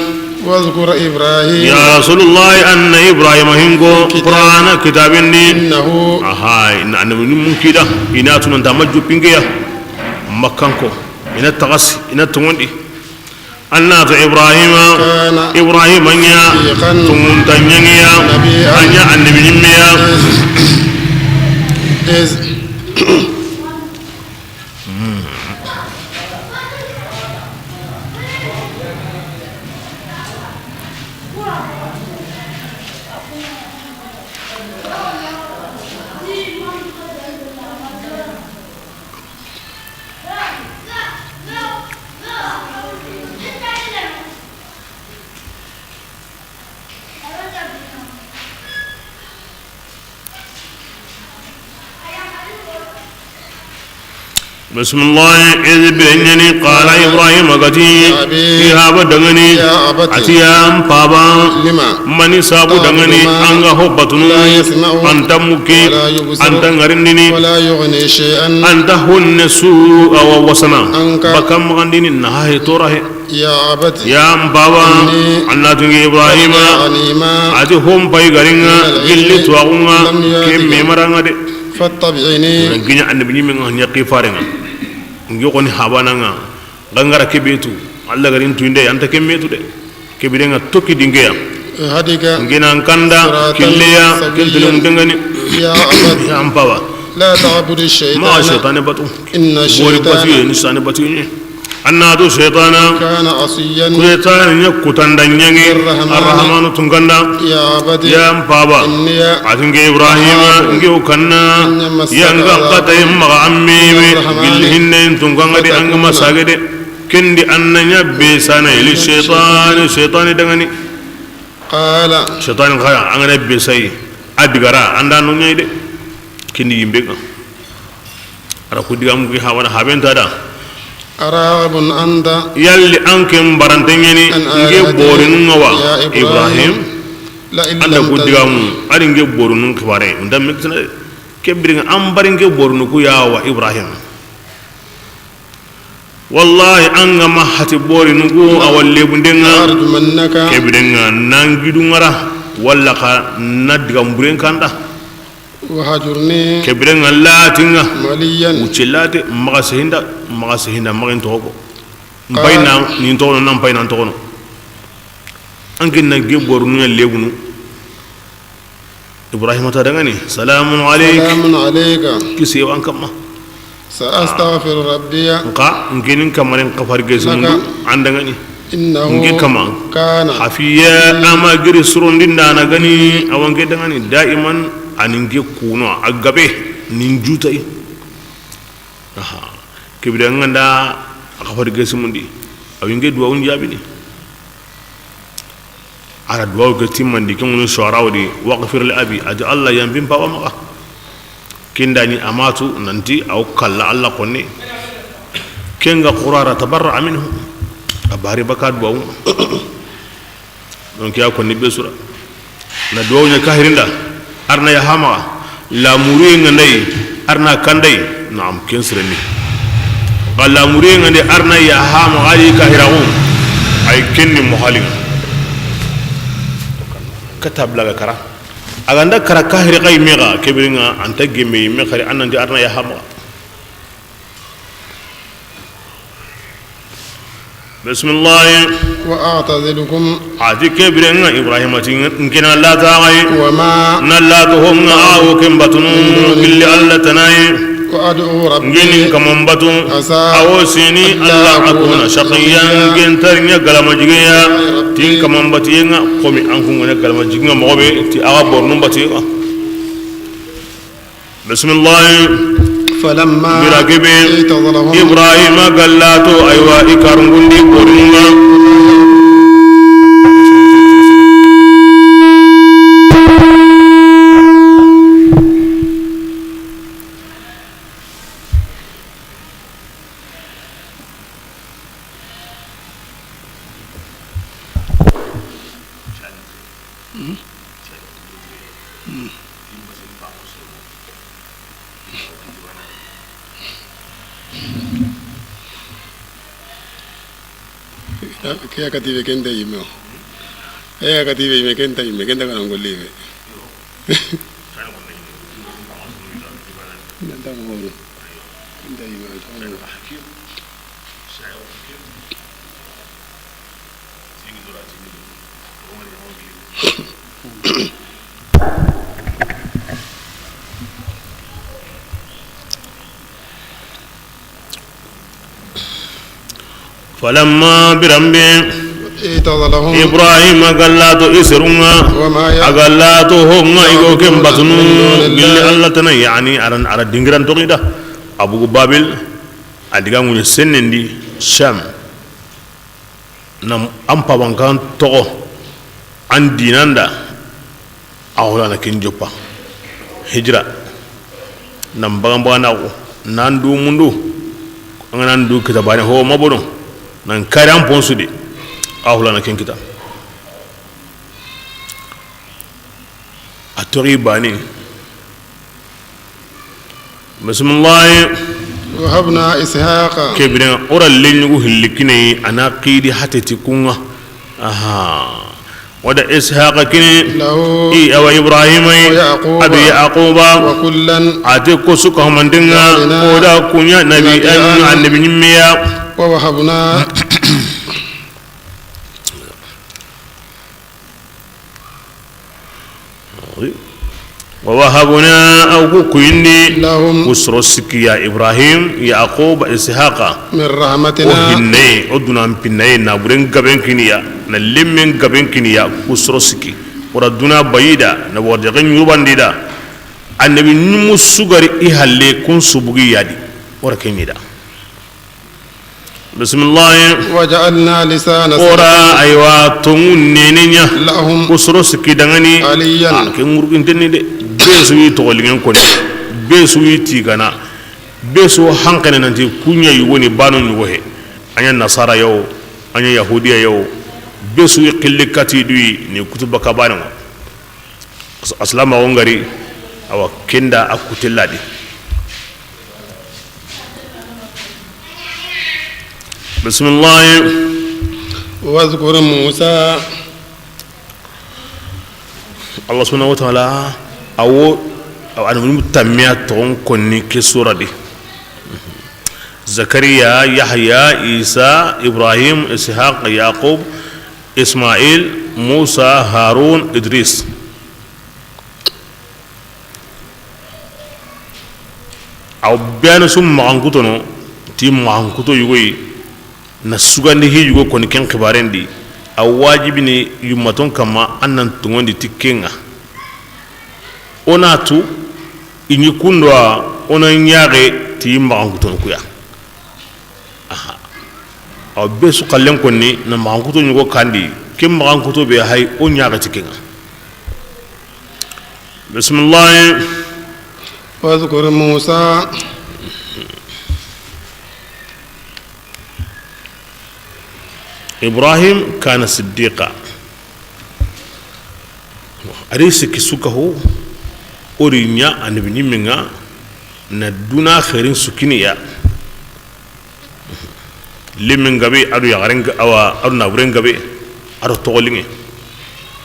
واذكر إبراهيم يا رسول الله أن إبراهيم هنغو قرآن كتابني إنه هاي إن ممكن إن أتمنى تمجد بينجيا مكانكو إن التغسي إن التوندي أن إبراهيم أنيا تمون تنيا أنيا النبي نميا بسم الله إذ بينني قال إبراهيم قتي يا بدغني أتيام بابا من سابو دغني أنغا هبطنو أنت مكي أنت غرندني ولا يغني شيئا أنت هن سوء ووسنا بكم غندني نهاية توراه يا أبت يا بابا أنا تنجي إبراهيم أتي هم باي غرينا اللي تواغونا كم ميمرانا دي فاتبعيني نجينا النبي من يقي فارنا ngi ko ni habana nga ngara kebetu alla garin tuinde anta kemetu de kebire nga tokki dingeya hadika ngina kanda killeya kentulum dengani ya abad ya ampawa la ta'budu ma shaytana shaytan batu inna bori batu shaytana ni sane batu ni anna do shaytana kana asiyan kuyeta nya kutanda nyange arrahmanu tunganda ya abad ya ampawa atinge ibrahim ngi ukanna yanga qata yamma ammi gilhinne tunganga di angama sagede kendi annanya besana ili shaytan dangani qala shaytan khaya angane besai adigara anda no nyide kendi yimbe ara ko digam gi hawana habenta da arabun anta yalli ankem barantengeni nge borinu ngawa ibrahim la illa anda ko digam ari nge borinu khibare ndam mekna kebringa ambari nge borinu ku yawa ibrahim wallahi anga ma hati borinu ku awalle bundenga arjumannaka kebringa nangidu ngara walla ka nadigam buren kanda wahajurni kebrenga latinga maliyan uchelate magasehinda magin toko mbayna ni tono nam bayna tono angin na geboru nu legunu ibrahim ta daga ni salamun alayka kisi wan kamma sa astaghfiru rabbiya ka nginin kamarin kafar gesumundu andanga ni innahu ngi kama kana hafiya ama giri surundinda na gani awange daga ni daiman aninge kuno agabe ninjutai aha kibida nganda akafar gesumundi awinge duwa unjabi ni ara duwa gatimandi kunu sharawdi waghfir li abi aja allah yambim bawa maka kindani amatu nanti aw kalla allah konni kenga qurara tabarra minhu abari bakad duwa donc ya konni besura na duwa nya kahirinda arna ya hama la muri ngandai arna kandai naam kensreni balla muri ngande arna ya hama ali kahirahu ay kenni muhalin katab laga kara aganda kara kahiri kay mega kebiringa anta gemme me khari anandi arna ya hama bismillah wa a'tazilukum ati kebiringa ibrahim atin ngina la ta'ay wa ma nallatuhum a'u kimbatun billi allatanayi wa ad'u rabbi ngini kamambatu awosini allah akuna shaqiyan gentarnya galama jigeya tin kamambatu yenga komi anku ngene galama jigenga mobe ti aga bornum batiga bismillah falamma biragibe itadalahum ibrahim gallatu aywa ikarungundi bornuma kaya katibe kenda yime katibe yime kenda kana ngolive nanda ngoro kenda yime hakim shaykh hakim فلما برمبي اعتزلهم إبراهيم قالاتو إسرنا أقالاتو هم إيقوكم بطنو قل الله تنا يعني على دينغران تغيدا أبو بابل أدقى من السنين دي شام نم أمبا بانكان توغو عن دينان دا أولانا كنجوبا هجرة نم بغان بغاناو ناندو مندو ناندو كتاباني هو مبونو نان كاريان بونسو دي أولانا كن كتاب أتوري باني بسم الله وهبنا إسحاق كبرنا أورا اللين يقول لكني أنا قيدي حتى تكون ودا إسحاق كني إي أو إبراهيم أبي يعقوب وكلا أتيكو سكهم من دنا ودا كونيا نبي عن نبي نميا ووهبنا ووهبنا أو كويني لهم وسرسك يا إبراهيم يعقوب إسحاق من رحمتنا وهني أدنى بني نابرين قبين كنيا نلمين قبين كنيا وسرسك وردنا بعيدا نوردقين يوبان ديدا النبي نمسوغر إهالي كون سبوغي يادي وركيني دا بسم الله وجعلنا لسان ورا أيوا تمون نينيا لهم وسرسك دغني عليا كموركين تني دي besuyi togolingen koni besuyi tigana besu hankane nanti kunya yuwoni banu nyuwohe anya nasara yo anya yahudiya yo besuyi qillikati dui ni kutuba kabano aslama wongari awa kenda akutelladi bismillah واذكر موسى الله سبحانه وتعالى awo anu tammiya ton konni ke sura di zakariya yahya isa ibrahim ishaq yaqub ismail musa harun idris aw biyana sum maankuto no ti maankuto yugoyi na sugandi hi yugo konni ken khibarendi aw wajibini yumaton kama annan tungondi tikenga onatu inyi kundwa ona nyaare ti maanguto kuya aha aw besu kallen konni na maanguto nyugo kandi kim maanguto be hay o nyaare tikenga bismillah واذكر موسى إبراهيم كان صديقا أريسك سكه أورينيا أن بني منا ندونا خيرين سكينيا لمن غبي أدو يغرين أو أدو نابرين غبي أدو تغليني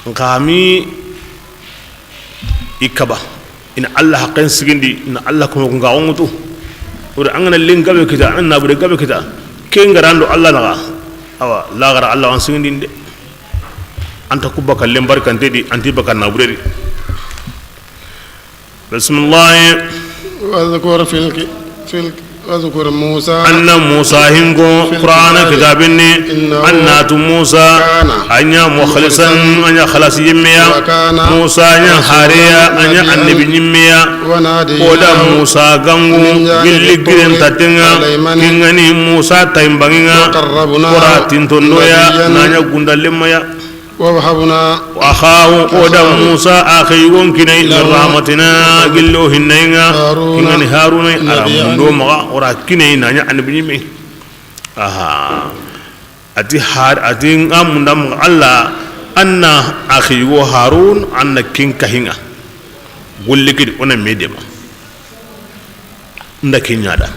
نقامي إكبا إن الله حقين سكيندي إن الله كم يكونغاونتو ور أنغنا لين غبي كذا أن نابرين غبي كذا كين غراندو الله نغا أو لا غرا الله عن سكيندي أنت كوبا كلم بارك أنتي أنتي بكر نابرين بسم الله واذكر واذكر موسى أن موسى هنگو قرآن كتابني أن موسى أن مخلصا أن خلاص يميا موسى أن حاريا أن النبي يميا ودا موسى غنغو جل جرين تاتنغا كنغني موسى تايمبانغا وراتين تندويا نانيا غندالميا ووهبنا وأخاه ودا موسى أخي وانكني من رحمتنا قلو هنينا كنغني هارون أرامندو مغا وراكني نانيا عن بنيمي أتي هار أتي أمنا الله أن أخي وهارون أن كين كهينا قل لك أنا ميدما نكين يادا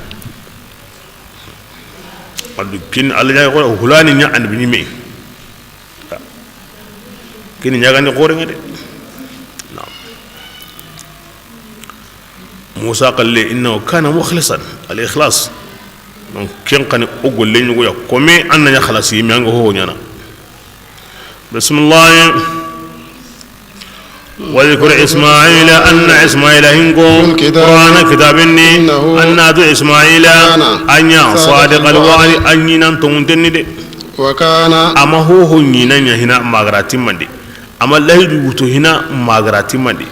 كين الله يقول هلاني نيا عن بنيمي kini nyagani gore ngade naam Musa qalle innahu kana mukhlisan al ikhlas donc ken qani ogol leñu go yakome anna khalas yimi nga ho nyana bismillah وذكر إسماعيل أن إسماعيل هنكو قرآن كتابني أن أدو إسماعيل أن صادق الوعد أن ينتم تندي وكان أما هو نينا هنا مغراتي مندي أما لا يدوتو هنا مغراتي مندي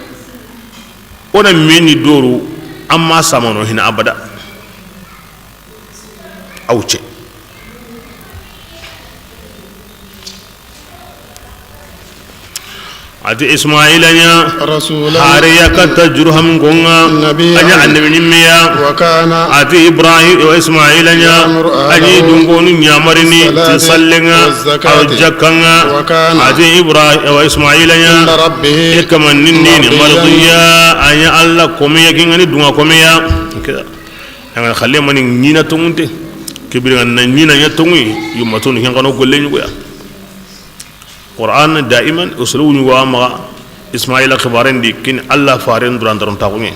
ونا مني دورو أما سامانو هنا أبدا أوتشي ati ismaila nya رسولا hariya kata jurham gonga anya annabi nimya وكان ati ibrahim wa ismaila nya ani dungonu nyamarini tisallenga aw jakanga ati ibrahim wa ismaila nya ربه ikaman ninni mardiya anya alla komiya kingani dunga komiya kida anga khalle mani nina tungunte kibira na nina nya tungi yumatun hingano gollenyu ya Quran daiman uslubu wa ma Ismail khibaran di kin Allah farin duran daron taquni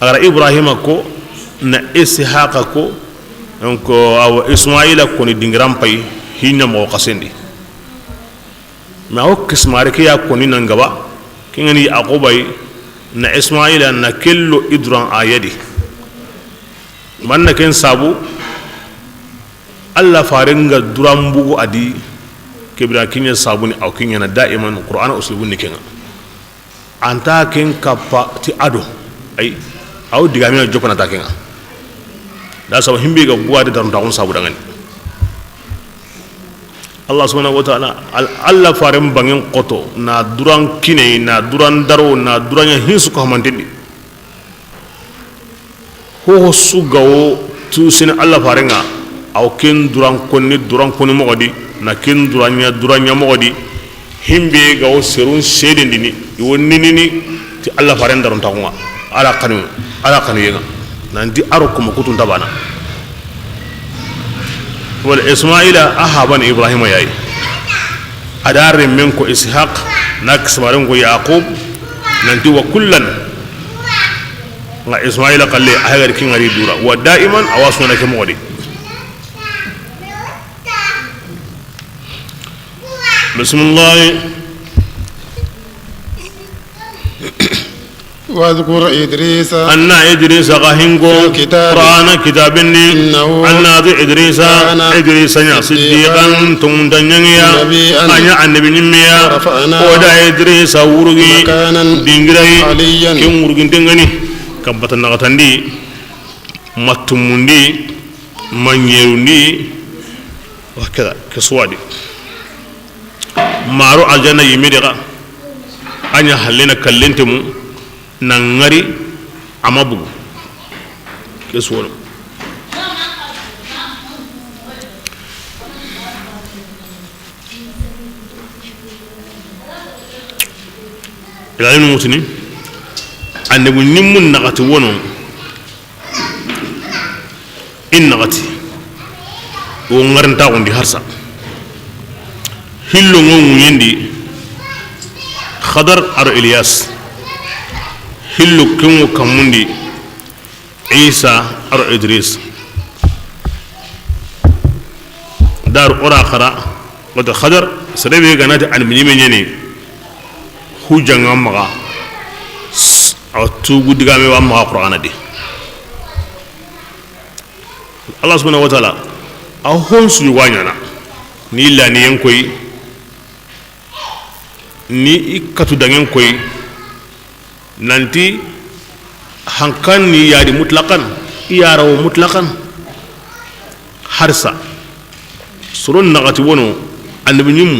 agar Ibrahim ko na Ishaq ko onko aw Ismail ko ni dingram pay hinna mo qasendi ma o kismare ke ya ko ni nangaba kingani aqubay na Ismail na kello idran ayadi man na ken sabu Allah farin ga duran bugu adi kibra kinya sabuni au kinya na daiman qur'ana uslubun nikenga anta ken kappa ti ado ay au digami jopana ta kenga da sabu himbe ga buwa da daron sabu dangan Allah subhanahu wa ta'ala Allah faram bangin qoto na duran kine na duran daro na duranya hinsu ko hamantindi ho su gawo tu sin Allah farenga au ken duran konni mogodi na kin duranya mogodi himbe ga o serun sedendini wonnini ti Allah faran daron takunga ala kanu yenga nanti aro ko makutun tabana wal ismaila ahaban ibrahim yayi adare men ko ishaq nak samaran ko yaqub nanti wa kullan nga ismaila qalle ahagar kin ari dura wa daiman awasuna ke mogodi بسم الله واذكر إدريس أن إدريس غهنكو قرآن كتابني أن إدريس يا صديقا تمتنيا أن النبي نميا ودا إدريس ورغي دينغري كم ورغي تنغني كبتنا غتندي متمندي منيرندي وكذا كسوادي maro aljanna yimidira anya halena kallentemu nangari amabugu keswono ilalim mutini ande bu nimmun nagati wono in nagati wo ngarnta on di harsa hillo ngongu yendi khadar ar ilyas hillo kungu kamundi isa ar idris dar ora khara wada khadar sadebe ganati an minime nyeni hujanga maga aw tugu digame wa maga qur'ana di Allah subhanahu wa ta'ala aw honsu wanyana ni la ni yankoy ni ikatu dangen koy nanti hankan ni yadi mutlaqan iyarawo mutlaqan harsa surun nagati wono annabi nyum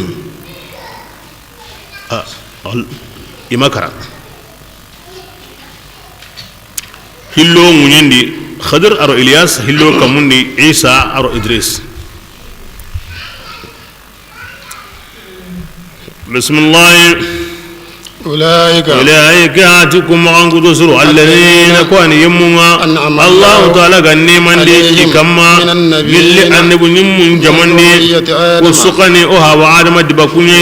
imakara hillo munyendi khadir aro ilyas hillo kamundi isa aro idris بسم الله أولئك آتكم عنك تسروا الذين كانوا يمونا الله تعالى غني من دي كما للي أنبو نمون جمان دي وسقني أوها وعادم دبكوني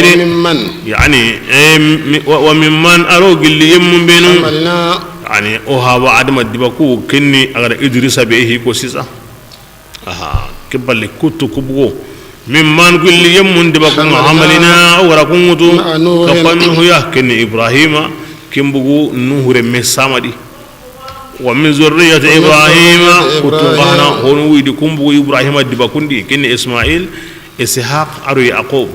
يعني وممن أروق اللي يمون بينهم يعني أوها وعادم دبكو كني أغر إدريس بيه كوسيسا كبالي كتو كبغو ممن كل يوم دبكم عملنا وركمتو كفنه يحكي إبراهيم كم بقو نهر مسامدي ومن ذرية إبراهيم كتبنا هنوي دكم بقو إبراهيم دبكون دي كن إسماعيل ishaq aru yaqub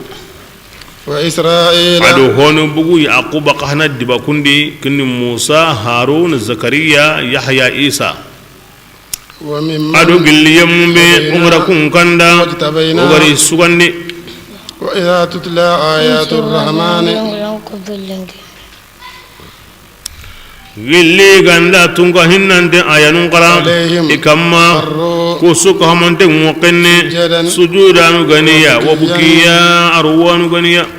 وإسرائيل ado hono bugu yaqub qahna dibakundi kini musa harun zakariya yahya isa وممن ado gilliyam be umrakum kanda ogari sugandi وإذا تتلى آيات الرحمن gilli ganda tunga hinnande ayanun qara ikamma kusuka hamante muqinni sujudan ganiya wa bukiya arwan ganiya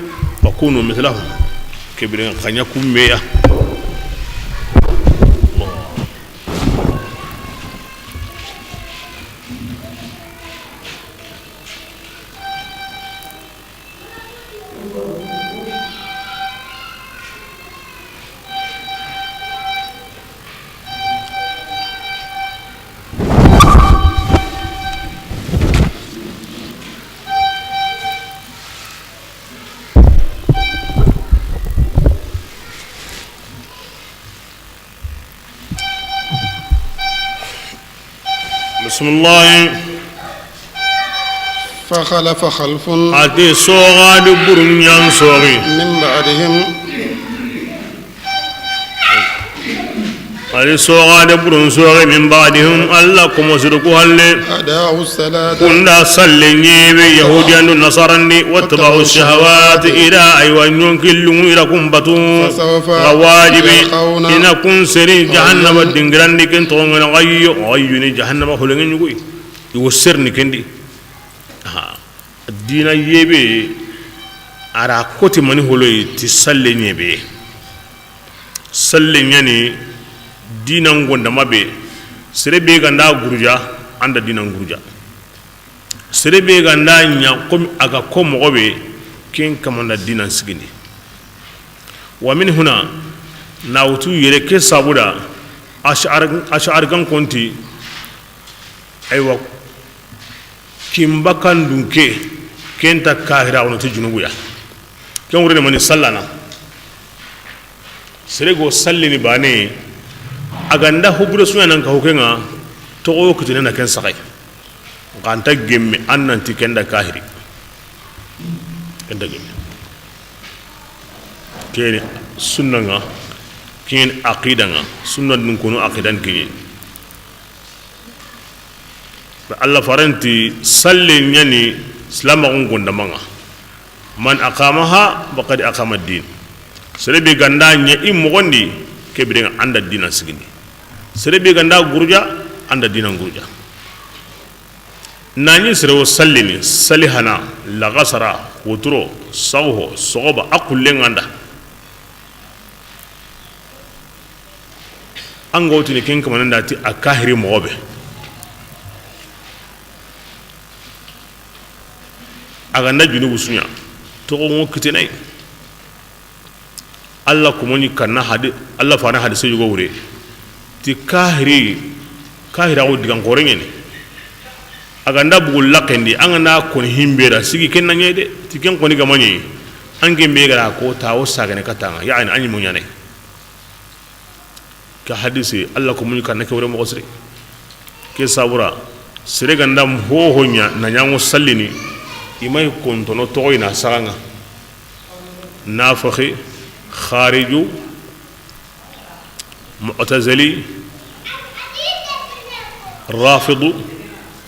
fakunu mithlahu kibrin khanya kummeya بسم الله فخلف خلف ati soga de burun yan sogi من بعدهم ati soga de burun sogi min ba'dihim alla kuma surku halle أداء الصلاة kunda salle nyebe yahudiyan dun nasarandi wattaba'u shahawati ila aywanun killu ila kumbatu wajibi ina kun seri jahannama dingrandi ken to ngana ayyu ni jahannama hulengen nyugui iwosserni kendi ha dina yebe ara koti mani holoyi ti salle nyebe salle nyani dina ngonda mabe serebe ganda guruja anda dina guruja serebe ganda nya kom aga ko mogobe ken kamanda dina sigini wa min huna nawtu yere ke sabuda ash'ar gan konti aywa kimbakan dunke kenta kahira wono ti junubuya ken wurene mani sallana serego sallini bane aganda hubure suya nan ka hokenga to o kitine na ken sakai ganta gemme annanti kenda kahiri kenda gemme kene sunna nga ken aqida nga sunna dun kono aqidan kini ba Allah faranti salle nyani salama ngonda manga man aqamaha faqad aqama ad-din serebe ganda nya immo gondi kebire anda dina sigini serebe ganda gurja anda dina gurja nani sere sallini salihana la gasara wuturo sawho soba akulle nganda angoti ni ken kamana ndati akahiri mobe aganda junubu sunya to ngo kitenai Allah kumoni kanna hadi Allah fana hadi se yugo wure ti kahira o digan korengeni aganda bugul lakendi angana kon himbera sigi ken nanyede ti ken koni gamani ange mbegara ko tawo sagane katanga yani anyi munyane ka hadisi Allah kumoni kanna ke wure mo gosri ke sabura sire gandam ho honya nanyango sallini imay kontono toyina saganga nafakhi khariju mu'tazili rafidu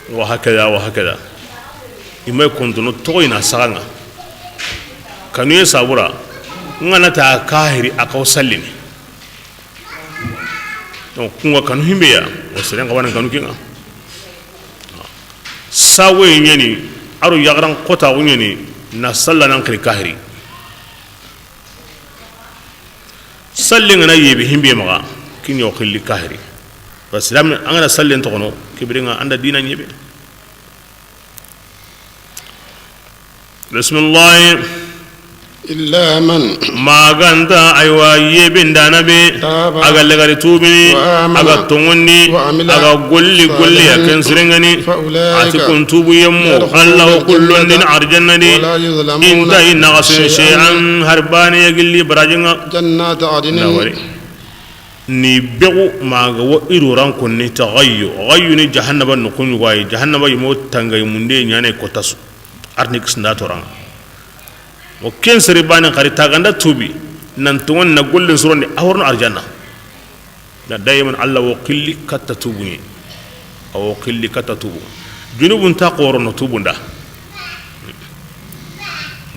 وهكذا إما يكون توينا سرنا كانوا يسابورا ngana ta kahiri akawsallini donc kunga kanu himbeya wasalen kawana kanu kinga sawe nyeni aru yagran kota nyeni na sallanan kri kahiri sallinga na yebi himbe maga kinyo khilli kahiri waslam angana sallen to kono kibringa anda dina nyebe bismillah illa man maganta aywa yebin da nabe aga lagari tubi aga tongonni aga golli akan sirengani ati kun tubu yammu allah kullun din arjannati inta inna qasin shay'an harbani yagilli barajinga jannat adnin ni begu maga wa iruran kunni taghayyu ni jahannaba no kun wayi jahannaba yimo tangay munde nyane ko tasu arnik sna torang o ken sere bani qari taganda tubi nan tuwan na gollin suroni awrno arjanna da dayman Allah wo qilli katta tubuni aw qilli katta tubu junubun ta qorono tubunda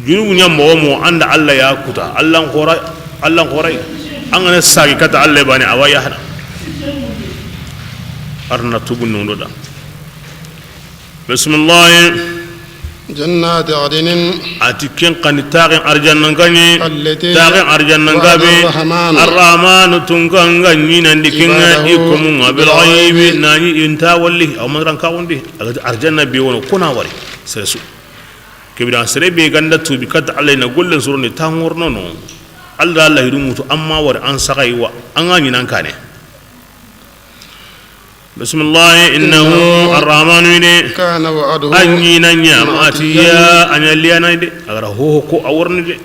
junubu nyammo mo anda Allah ya kuta Allah qoray an ne sagi kata Allah bani awaya hada arna tubun no da bismillah جنات عدن atiken qani taqin arjannan gani taqin arjannan gabe arrahman tunkan ganni nan dikinga ikumun bil ghaibi nani inta walli aw man ranka wondi arjanna bi wono kuna wari sesu kibira sere be ganda tubi kata Allah na gollen surni ta ngorno no Allah Allah yirumutu amma war an sagai wa an ganyi nan kane bismillah innahu arrahman ne كان وعده anyi nan ya matiya anyaliya nan de agara ho ko aworni de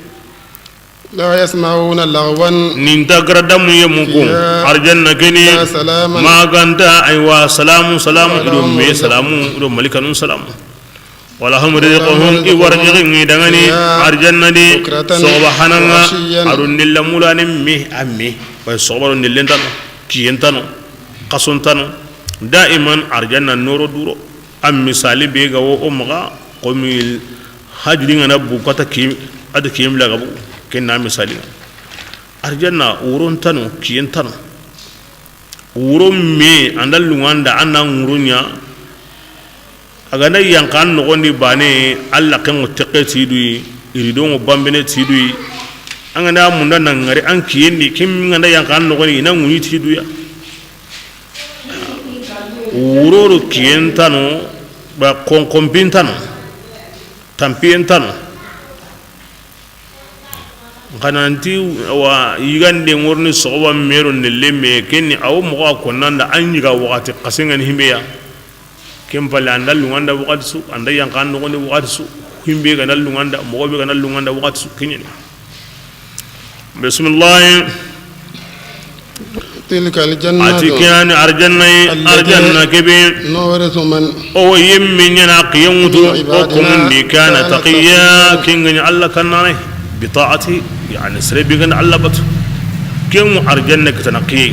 لا يسمعون لغوا nin tagrada mu yemugo arjanna gene يا سلاما maganta aywa salamu ido me salamu ido malikanun salamu wala hum rizquhum iwarjigin dangani arjanna de subhananga arun nillamulani mi amme wa sobaron nillentan kiyentano qasuntano daiman arjanna noro duro am misali be gawo umga qomil hajringa nabu kata kim ada kim la gabu kenna misali arjanna uron tano kiyentano uron me andal luwanda anan urunya aga na yankan no gondi bane alla kan mutaqe tidui iridon bambene tidui anga na munda nan ngari an kiyendi kim nganda yankan no gondi nan nguni tiduya uroro kiyentano ba konkompintano tampiyentano kananti wa yigande ngorni soba mero nelleme kenni aw mo ko nanda anyiga wakati qasengan himbeya kempala andal lunganda wakati su anda yang kan ngoni wakati su himbe ganal lunganda mo be ganal lunganda wakati su kinyeni bismillah تلك الجنة atikan arjanna kebe نورث من o yemmin yana qiyamutu o kundi kana taqiya kingani alla kanane bitaati yani srebi gan alla batu kemu arjanna katanaqi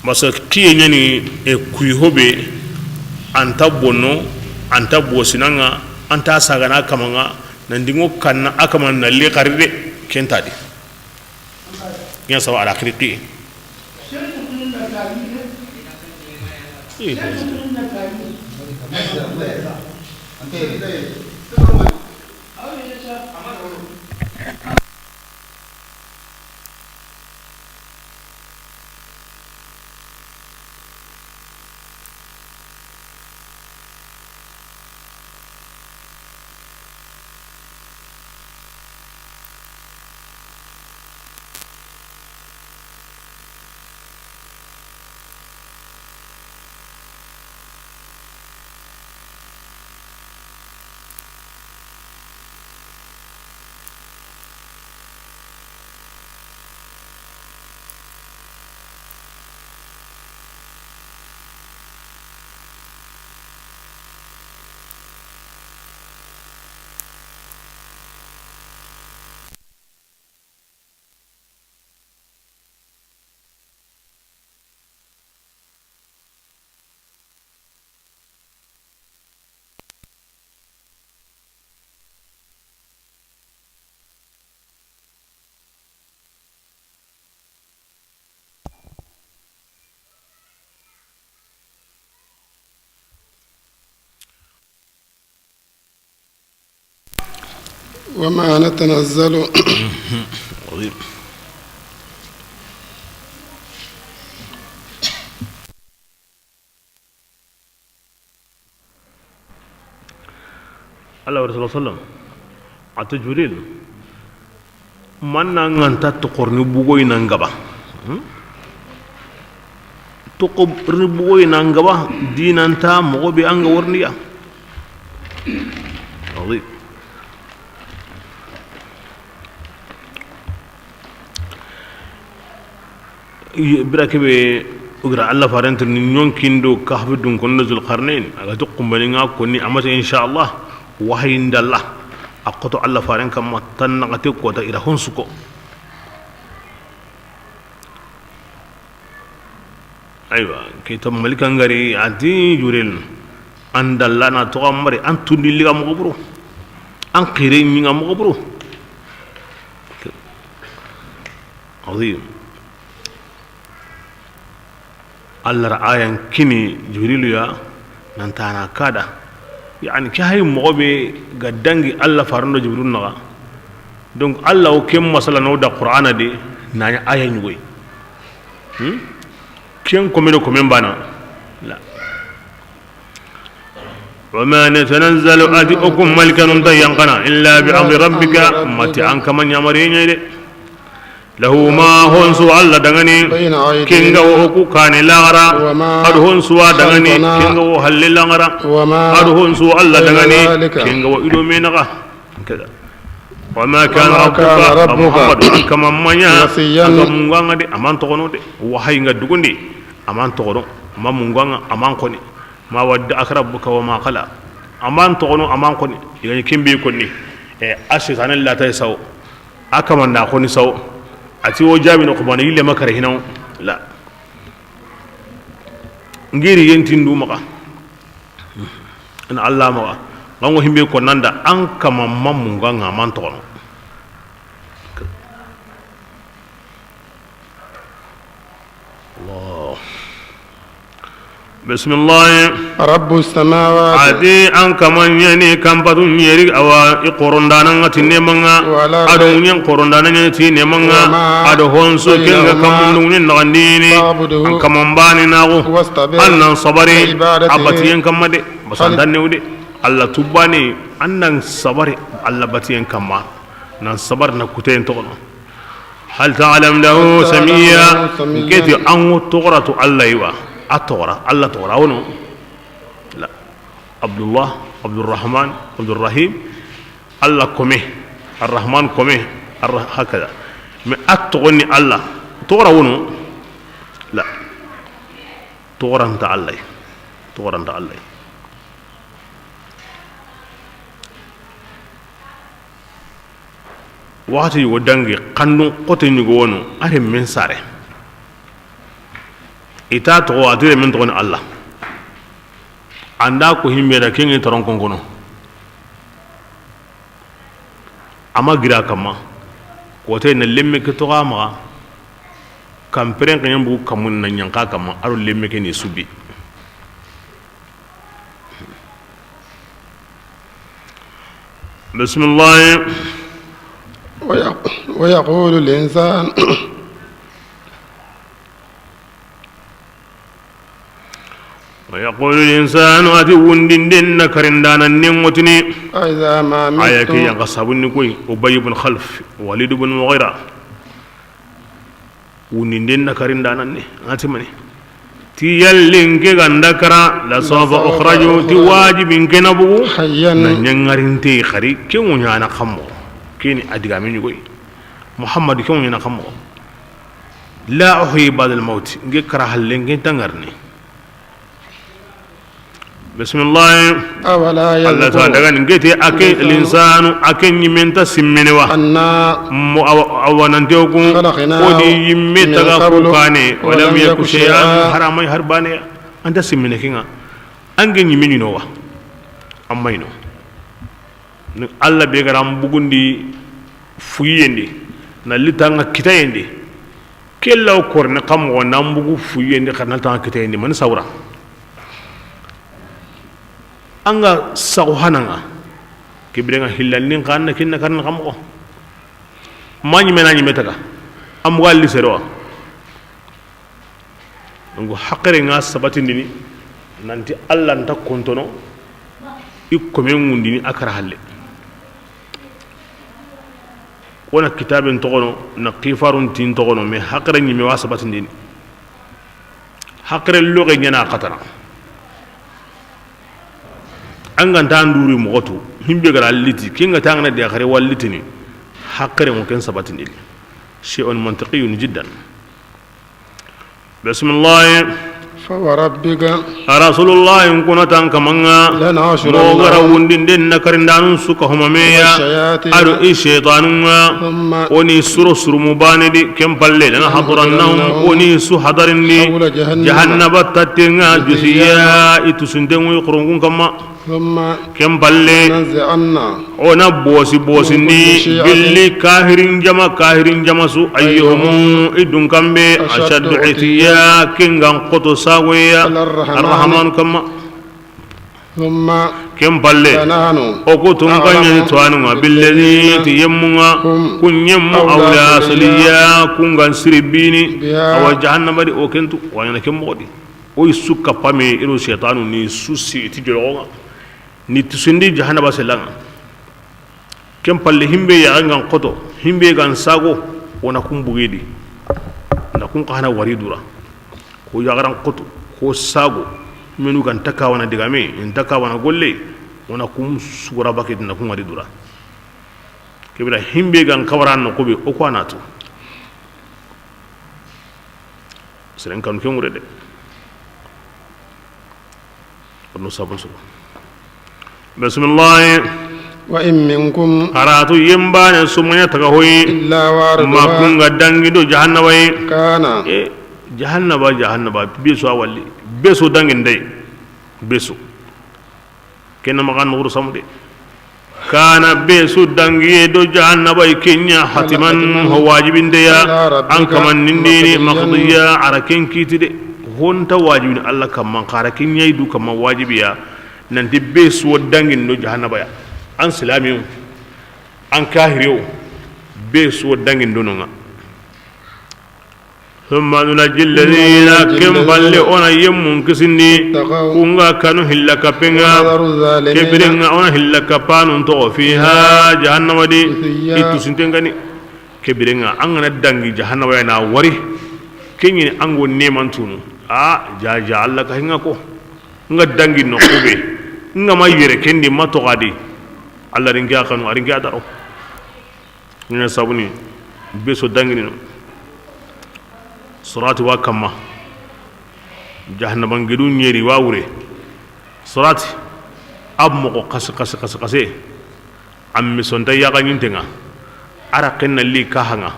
masa kiye nyani e kuy hobe anta bonno anta bosinanga anta sagana kamanga nandingo kanna akaman na li qaride kentadi ya sawa ala kriti وما نتنزل عظيم الله ورسول الله صلى الله عليه وسلم أتجبريل من نانتا تقرني بوغوي نانغبا تقرني بوغوي نانغبا دينانتا مغوبي أنغا ورنيا عظيم براكبي ugra Allah farent ni nyonkindo kahbudun kondo zul qarnain aga tukum baninga konni amata inshallah wahayin dalla aqto Allah faren kam tan ngati ko ta ira honsuko aywa kitam malikan gari adi jurel andalla na to amare an tundili ga mo bro an qire mi ga mo bro azim Allah ayan kini jibrilu ya nantana kada yani kai mo be gaddangi Allah farando jibrilu naga donc Allah o kem masala no da qur'ana de na ayan goy كين كوميدو كومين بانا لا وما نتنزل أدئكم ملكا ينقنا إلا بأمر ربك متي عنك من يمرين له ما هون سوى الله دغني كينغا وحكو كان لاغرا أدهون سوى دغني كينغا وحل لاغرا أدهون سوى الله دغني كينغا وإدو مينغا كذا وما كان ربك محمد كما منيا كما مونغا دي امان تغنو دي وحي nga dugundi aman togono ma munganga aman koni ma wadda akrabuka wa ma qala aman togono aman koni yani kimbe konni e ashitana la tay saw akama na koni saw ati o jabi no ko bana yille makare hinaw la ngiri yentindu maka en Allah maka bango himbe ko nanda an kama mamunganga aman togono بسم الله رب السماوات عدي أنك من يعني كم بدون يري أو يقرن دانا تنيمنا أدون يقرن دانا تنيمنا أدون سكين كم دون نغنيني أنك من باني ناغو أن صبري أبتين كم دي بس عندنا ودي الله تباني أن صبري الله بتين كم ما نصبر نكتين تغنى هل تعلم له سميا كيف أنو تغرة الله يوا أتورا الله تورا ونو لا عبد الله عبد الرحمن عبد الرحيم الله كمه الرحمن كمه هكذا ما أتغني الله تورا ونو لا تورا أنت الله تورا أنت الله وقتي ودانجي قانون قتني جوانو أهم من ساره ita to atire men to Allah anda ko himbe da ken taron konkono ama gira kama ko te na lemme ke to ama kam peren kan yambu kamun na nyanka kama aro lemme ke ni subi bismillah ويقول الإنسان ويقول الإنسان أتي وندين كرندانا النموتني إذا ما مت آية كي ينقصبني كوي أبي بن خلف وليد بن مغيرة وندين كرندانا أتي مني تيالين كي غندكرا لسوف أخرجوا تواجب كنبو حيا ننغرنتي خري كي ونيانا خمو كيني أدغامي كوي محمد كي ونيانا خمو لا أحيي بعد الموت كي كره اللين كي تنغرني بسم الله أولا يذكر الله تعالى قال نجتي أكين الإنسان أكين يمنت سمنوا أنا أو ننتيوكم ودي يمتغا فوقاني ولم يكن شيئا حرامي هرباني أنت سمنكينا أنجي يميني نوا أما ينو الله بيغرام بغندي فويندي نالتانا كتايندي كلا وكورن قام ونامبغو فويندي خنالتانا كتايندي من سورا anga sago hananga kibrenga hillalin kanna kinna kan kamko mani menani metaka am walli sero ngo hakere nga sabati ndini nanti alla nta kontono ikko men ngundini akara halle wona kitaben togono na qifarun tin togono me hakere ni me wasabati ndini hakere loge nyana qatara anga ndanduri mogoto himbe gara liti kinga tangna de khare walitini hakare mo ken sabatini shay'un mantiqiyun jiddan bismillah فوربك rasulullah kunatan kamanga لنحشرنهم mogara wundin den nakarindanun suka humameya والشياطين ado shaytanunga ثم oni suru mubanidi kempalle lana hadurannahum oni su hadarinni حول jahannaba tatenga jusiya itu sundengu qurungun kama ثم kempalle ننزعن ona bosi ni billi kahirin jama su ayyuhum idun kambe ashaddu itiya kingan qoto sagoya arrahman kama ثم kempalle نحن okutun kanya tuanunga billadhi tiyammunga kunyammu awla saliya kungan siribini awa jahannama di okentu wayana kemmodi oy sukka pame iro shaytanu ni susi tijolonga ni tusundi jahannama selanga kempalle himbe ya ngan qoto himbe gan sago wona kumbugedi na kun kana waridura ko yagaran qoto ko sago menu kan takawana digame in takawana golle wona kum sugura bakit na kun waridura kebira himbe gan kawaran no kobe o kwanatu seren kan kemure de no sabon so bismillah وإن منكم aratu yembana sumanya tagahoyi إلا واردها makunga dangido jahannaba كان jahannaba beso awalli beso dangin dai beso kenna magan nuru samude kana beso dangiye do jahannaba kenya hatiman ho wajibin de ya an kaman nindini maqdiya araken kitide honta wajibin Allah kamman qarakin yayi du kamman wajibiya nan di beso dangin do jahannaba ya an silamiyo an kahiriyo beso dangin do nonga ثم ننجي الذين كم بل أنا يمون كسني كونغا كانوا هلك بينغا كبرنا أنا هلك بانون تو فيها جهنم دي إتوسنتنغني كبرنا أنا دانغي جهنم وينا وري كيني أنغو نيمان تونو جا الله كهينغا كو nga dangi no kube nga ma yere kendi ma to gadi Allah ringa kanu aringa daro ni sabuni beso dangi no surati wa kama jahannaban gidun yeri wa wure surati ab mo qas am mi sonta ya ganyin tenga ara kenna li kahanga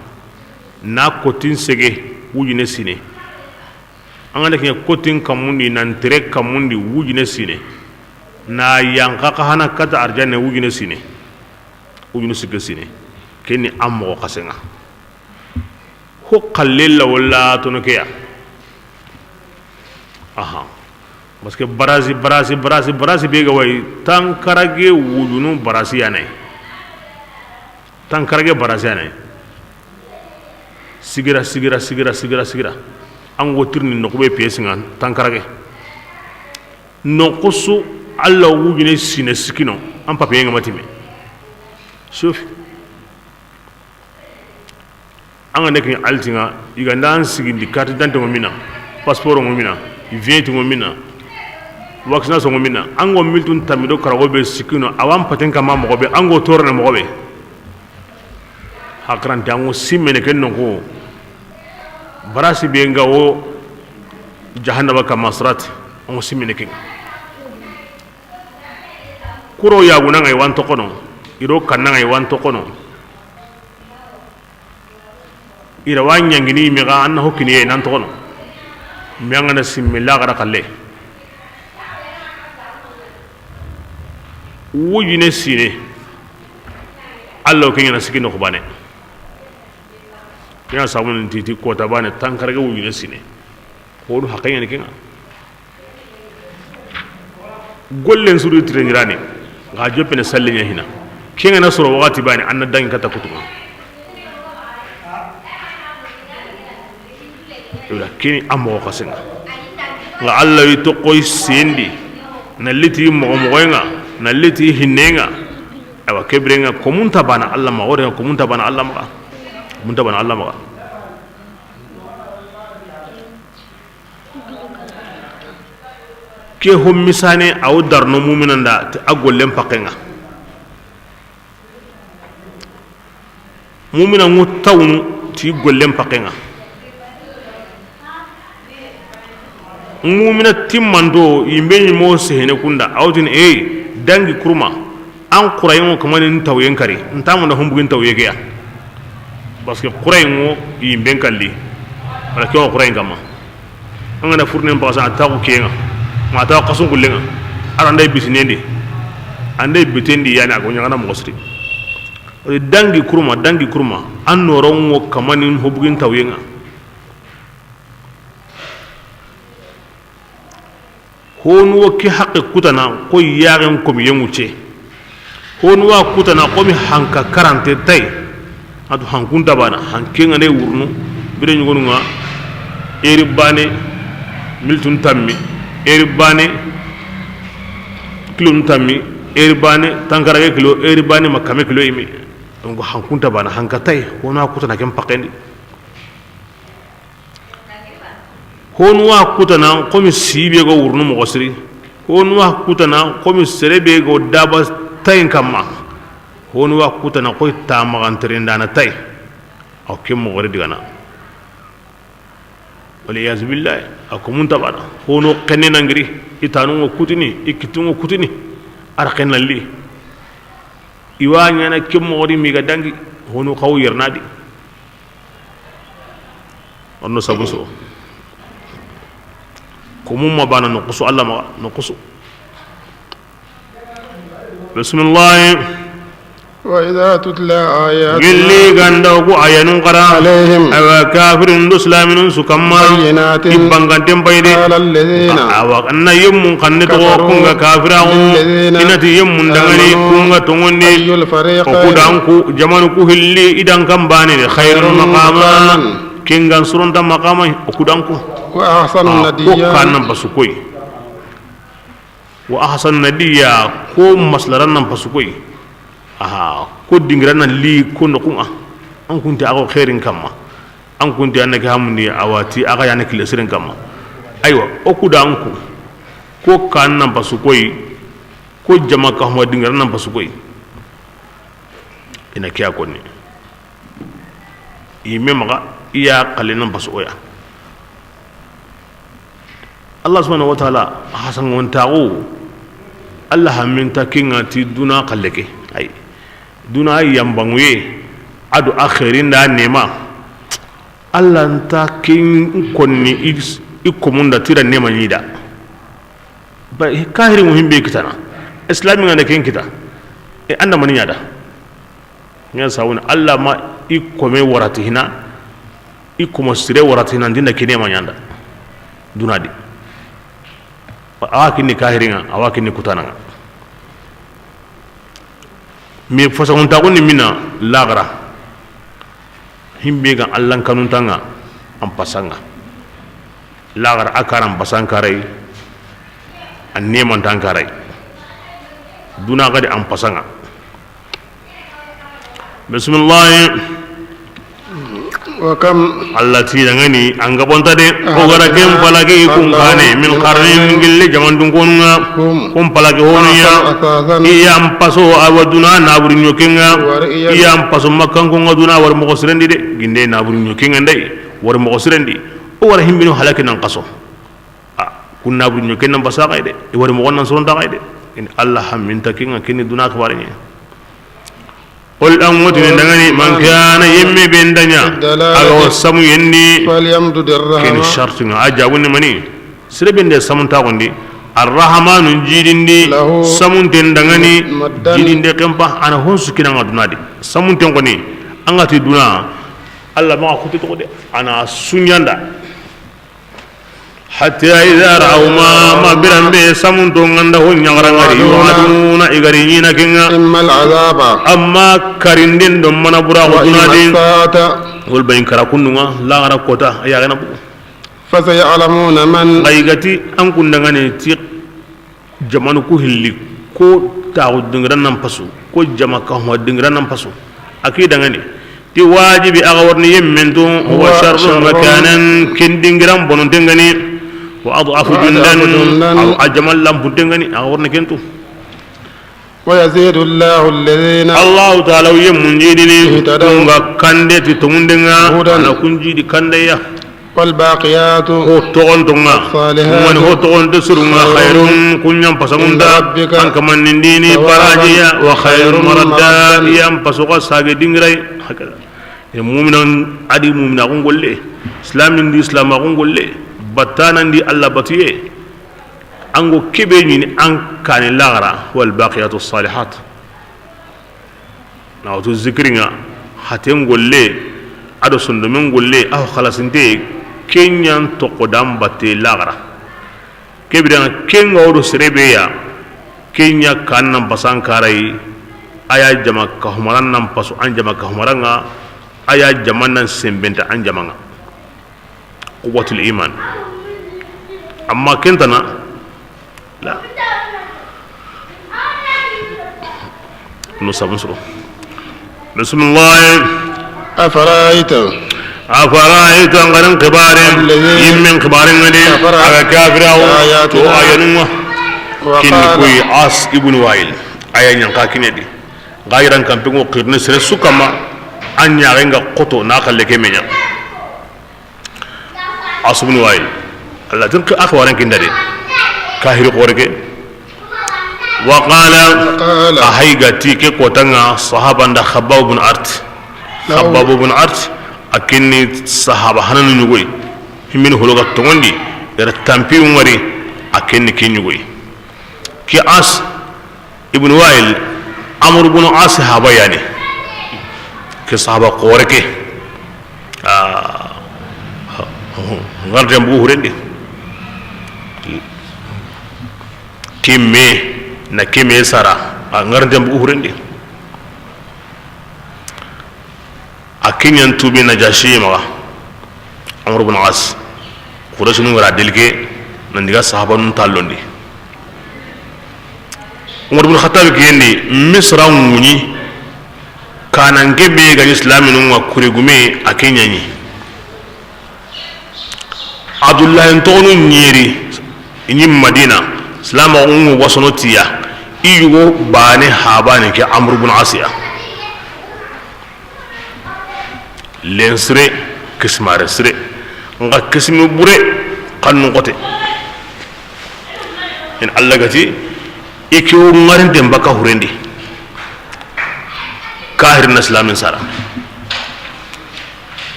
na kotin sege wujine sine anga ke kotin kamundi nan tere kamundi wujine sine na yanka kahana kata arjanne wujine sine sige sine kenni am mo qasenga ko qallilla wala tunukiya aha parce que barasi bega way tankarage wujunu barasi yanay sigira ango tirni no be pesingan tankarage no qusu alla wujune sine sikino am papiye ngamatime shuf anga nek ni altinga iganda an sigindi carte d'identité ngomina passeport ngomina vient ngomina vaccination ngomina ango miltun tamido karago be sikino awam paten kama mo be ango torne mo be hakran tango simmene ken ko barasi be ngawo jahannaba kama surat on simmene ken kuro ya guna ngai wanto kono iro kanna ngai wanto kono ira wanyangini mi ga anna hokini nan to kono mi ngana similla gara kalle wujine sine allo kenya na sikino ko bane ya samun titi ko ta bane tankar ga wujine sine ko du hakanya ni kenga gollen suru trenirani ga joppene sallenya hina kenga na soro wakati bane anna dangi kata kutuma kini amo kasenga la alla yitokoy sendi na liti mo moyenga na liti hinenga awa kebrenga komunta bana alla ma ore komunta bana alla ma ke hom misane aw darno mu'minanda te agollem pakenga mu'mina ngutawnu ti gollem pakenga mu'mina timmando yimbe ni mo sehene kunda awtin dangi kurma an qurayin ko man tawyen kare ntamu da humbugin tawye ya parce que qurayin yimbe kalli wala ko qurayin kama an na furnen ba sa ta ko kenga ma ta qasun kullenga arande bisinendi ande bitendi yani ago nyana mo sri dangi kurma an noron wo kamanin hubugin tawyenga honu wo ki haqqi kutana ko yaren ko mi yemuce honu wa kutana ko mi hanka karante tay adu hankunta bana hankenga ne wurnu bire nyugonu nga eri bane miltun tammi eri bane kilon tammi eri bane tankarage kilo eri bane makame kilo imi donc hankunta bana hankatay honu wa kutana kem pakendi honu wa kutana komi sibe go wurnu mo gosri honu wa kutana komi serebe go daba tayin kamma honu wa kutana koy tama gantrenda na tay aw kem mo gori digana wali yaz billahi akumun tabana honu qenena ngiri itanu kutini ikitu kutini arqena li iwanya na kem mo gori mi ga dangi honu xaw yernadi onno sabuso كموما بانا نقصو الله ما نقصو بسم الله وإذا تتلى آياتنا قلي غندوكو آيانون قرا عليهم أوا كافر سلامين سكما بينات إبان غندم بيدي قال الذين أوا أن يمون قندتو كونغا كافرون إنتي يمون دغني كونغا تونغني أي الفريقين وكودانكو جمانكو هلي إدان كمباني خير مقاما كينغان سرونتا مقاما وكودانكو وأحسن النديا كان بسكوي وأحسن النديا كو مسلران بسكوي كو دينغرانا لي كو نقوم أن كنت أغو خيرين كما أن كنت أنك همني أواتي أغا يانك لسرين كما أيوة أكو دانكو كو كان بسكوي كو جما كهما دينغرانا بسكوي إنا كيا كوني إيمي مغا إيا قلنا بسكويا Allah subhanahu wa ta'ala hasan wontago Allah haminta kinga ti duna kalleke ay duna yambanguye adu akhirin da nema Allah nta kin konni ikomunda tira nema nyida ba kahiri muhimbe kitana islami ngane kin kita anda mani nyada nya sawuna Allah ma ikome waratihina ikomo sire waratihina ndinda kinema nyanda dunadi awakini kahiringa awakini kutananga mi fasagon tagoni mina lagra himbe ga allan kanun tanga am pasanga lagra akaram pasankarai an neman tankarai duna gadi am pasanga bismillah وكم التي دغني ان غبونتا دي اوغرا كيم فلاغي كون كاني من قرن غيل جمان دون كون فلاغي هونيا يام باسو اودنا نابر نيوكينغا يام باسو مكان كون غدنا ور مغسرندي دي غيندي نابر نيوكينغا داي ور مغسرندي او ور هيمبينو هلاكي نان قاسو كون نابر نيوكين نان باسا قايدي ور مغون نان سرون تاقايدي ان الله هم من تكينغا كيني دونا كبارني قل أموت ندعني من كان يمي بندنيا أغو السمو يندي فليمدد الرحمة كين الشرط أجابوني مني سربين دي سمون تاقون دي الرحمن جيدين دي سمون تندعني جيدين دي كمبا أنا هون سكينا غدنا دي سمون تنقوني أنغا تدونا الله ما أخوتي تقول أنا سنيان دا حتى إذا رأوا ما برم به سمون تونغان ده نيغران غري يوعدون إغريين كينا إما العذاب أما كارندين دم منا برا غدنا دين قل بين كراكوندونا لا غرا كوتا يا غنا فسيعلمون من غيغتي أن كندغاني تي جمانو كو هلي كو تاو دنگران نام پاسو كو جما كهما دنگران نام پاسو أكيد دغاني تي واجب أغورني يمنتو هو شر مكانا كندنگران بونون دنگاني وأضعف جندا أو أجمل لم بتنغني أورنا كنتو ويزيد الله الذين الله تعالى يمن جيدني تونغا كاندي تونغا أنا كنجي دي كانديا والباقيات هو تغن تغنى من هو تغن تسرنا خير كنيا بسموندا أنك من نديني براجيا وخير مردا ينبسوغا ساقي دينغراي هكذا المؤمن عدي مؤمن أقول له إسلام دي إسلام أقول له بطانا دي الله بطيه أنغو كبيرين أن كان لاغرا والباقيات الصالحات نعوذ الذكرنا حتى نقول له أدو سندمين نقول له أو خلاص انتي كينيان تقدام بطي لاغرا كبيرين كين غورو سريبيا كينيا كان نمبسان كاراي آيا جمع كهمران نمبسو أن جمع كهمران آيا جمعنا سنبنت أن جمعنا قوة الإيمان أما كنتنا لا نصب نصر بسم الله أفرأيت غنم كبار يمن كبار غني على كافر أو تو آيانوا كن كوي عاص ابن وائل آيان ينقاكين دي غيرا كان بيقول قرن سرسو كما أن يعينغ قطو ناقل لكي منيا عاص ابن وائل الله تنك أخوارن كندري كاهر قورك وقال أهيغتي كي قوتنا صحابا خباب بن أرت خباب بن أرت أكني صحابة هنن نيغوي من هلوغا تغندي يرى تامبيو مري أكني كي نيغوي كي عاص ابن وائل عمرو بن عاص صحابة يعني كي صحابة قورك غردم بو هرندي kimme na kimme sara a ngardem bu hurende akinyan tubi na jashi ma Amr ibn As qurashu nu wara delge nan diga sahaba nun tallondi Umar ibn Khattab gendi misra nguni kana ngebe ga islamin wa kurigume akinyani Abdullah ntonu nyeri ni Madina Islam ungu wasonotiya iyugo bane habane ke Amr ibn Asiya lensre kismare sre nga kismi bure kannu qote in Allah gati ikiu ngarinde mbaka hurendi kahir na islamin sara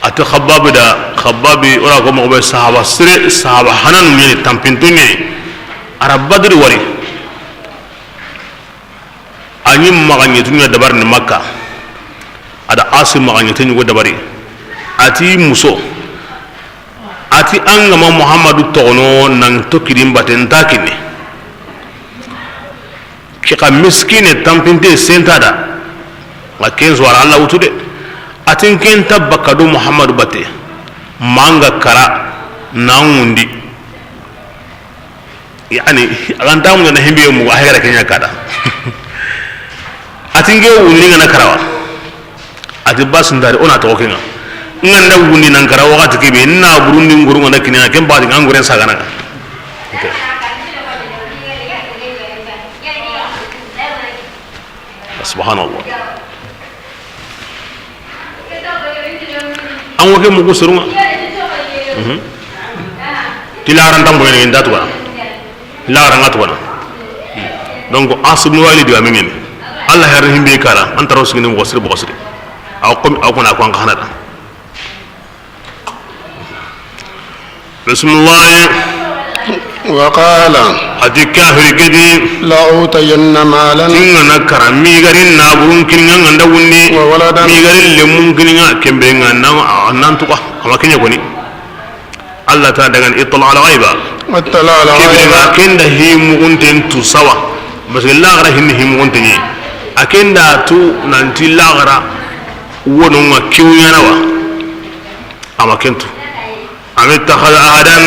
ati khababi ora ko mo be sahaba sre sahaba hanan ni tampintu ni arab badr wari anyim maganye tunya dabar ni makka ada asim maganye tunya dabari ati muso ati angama muhammadu tono nang tokirim baten takini kika miskine tampinte sentada ngakenzo wala Allah utude atin kenta bakadu muhammadu bate manga kara naundi yani agantamu na himbe mu ahira kenya kada atinge wulinga na karawa ati basundari ona to kenga nganda wundi nan karawa wakati kebe na burundi nguru ngana kinina kemba di ngure sagana okay subhanallah an wake mu kusurunga tilaran tambo ne ndatu ba laran atwana donc asubnu walidi wa mingen Allah ya rahim bi kala anta rasulina wasir bosri aw qom aw kuna ko ngana bismillah wa qala adika hirgedi la utayna malan tingana karami garin na burun kinga nganda wunni mi garin lemun kinga kembe ngana nan tuqa ama kenya koni Allah ta daga itla ala ghaiba watala ala ghaiba kenda himu unten tu sawa bas la gara himu unten akenda tu nanti la gara wono ma kiwnya nawa ama kentu amit takhadha ahadan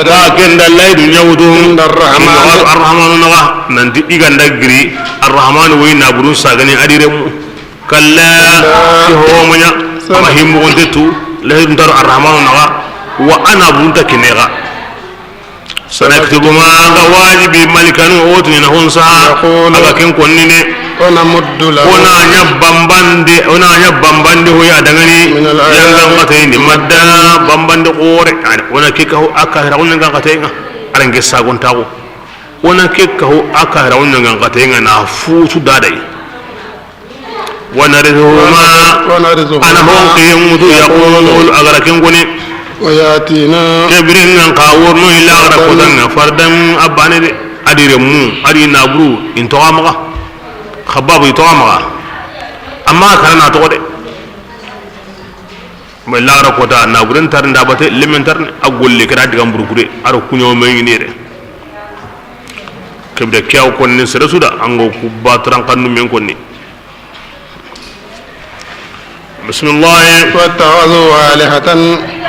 wa kenda laydu nyawdu arrahman nawa nanti iganda giri arrahman wayna burun sagani adiremu kalla ho munya ama himu untetu laydu dar arrahman nawa wa ana bunta kinega sanaktubu ma ga wajibi malikanu otu ni nahunsa aga ken konnine ونمد له ona nya bambandi ho ya dangani yangan katayni madda bambandi qore ona kikahu akahira wannan kan katayinga arange sagon tago ona kikahu akahira wannan kan katayinga na futu dadai ونرثهما أنا هونكي يموت يقول أغركين قني وياتينا كبرين قاورنو إلا أغرقودن فردم أباني أدي رمو أدي نابرو انتوامغا خباب يتوامغا أما كان ناتوغد إلا أغرقودا نابرين ترن دابتي لمن ترن أقول لك راد غمبرو كري أرو كنيو مينير كبدا كياو كوني سرسودا أنغو كباتران قنو مين كوني بسم الله واتخذوا آلهة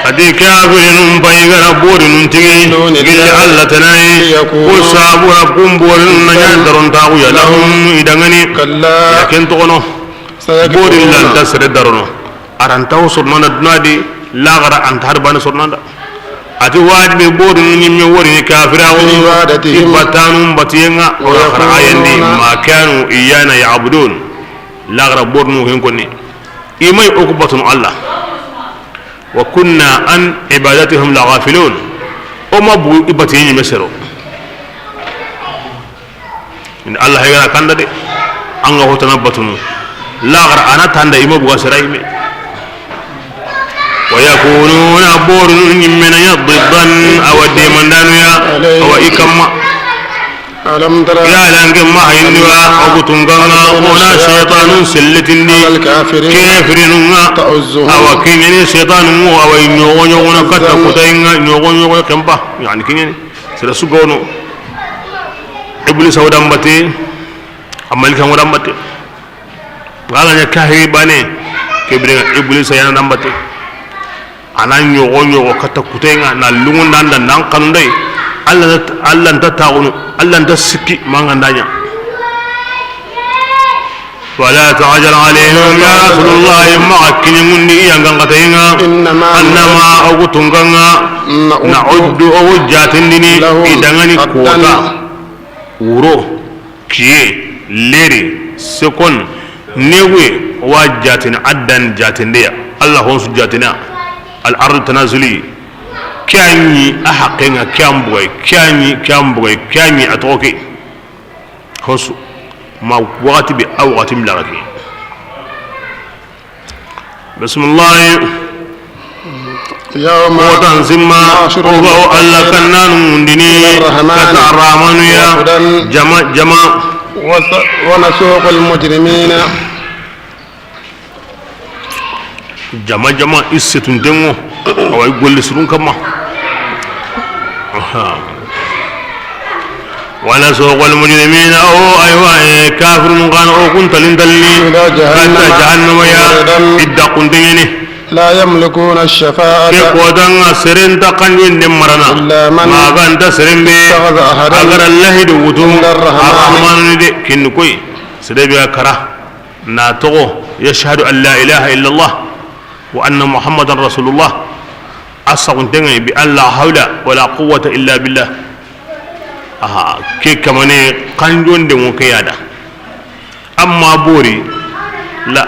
هدي كافرين بايغا بورن تيجي قل الله تناي وصاب ربكم بورن نياندرون تاغو لهم إدغني كلا لكن تغنو بورن لن تسر درنو أرانتاو سرنا دنادي لا غرا أنت هربان سرنا أتي واجب بورن نيمي ورن كافراو إبتانهم بتيغا وآخر عيندي ما كانوا إيانا يعبدون لا غرا بورنو هنكوني إيمي عقبة الله وكنا عن عبادتهم لغافلون وما بو إبتين مسرو إن الله يغنى كان دي أنه تنبتون لا غر أنا تاند إيمي بغا سرايمي ويكونون بورن من يضدا أو الديمان دانويا أو إكما ألم ترى يا لانك ما هينوا أبوتونغانا ولا شيطان سلتني كافرين أو كيني شيطان مو أو ينوغون كتا كتاينا ينوغون كمبا يعني كيني سلسوغونو إبليس هو دمبتي أمالك هو دمبتي قالنا يكاهي باني كبرين إبليس يانا دمبتي أنا ينوغون كتا كتاينا نالون دان دان قندي Allah nta taunu Allah nta sikki mangandanya wala ta'jal alaihim ya rasulullah ma akini mundi yangan katayinga annama agutunganga na'uddu awjatindini idangani kuwata uro kiye leri sekon newe wajatin addan jatindiya Allah hon sujatina al-ard tanazuli كاني أحقنا كامبوي أتوكي خصو ما وقت بأوقات ملغكي بسم الله يوم وتنزم الله ألا كنان دني كتا الرحمن يا جمع ونسوق المجرمين جمع إستن دمو أو يقول لسرون كما ولا سوق المجرمين أو أيوة كافر كان أو كنت لندلني حتى جهنم يا إدى قنديني لا يملكون الشفاعة كقودان سرين تقنين دمرنا ما كان تسرين بي أغر الله دوتو الرحمن دي كنكوي سيدي كرا ناتغو يشهد أن لا إله إلا الله وأن محمد رسول الله أصغن تنعي بأن لا حول ولا قوة إلا بالله كي كماني قنجون دي مكيادة أما بوري لا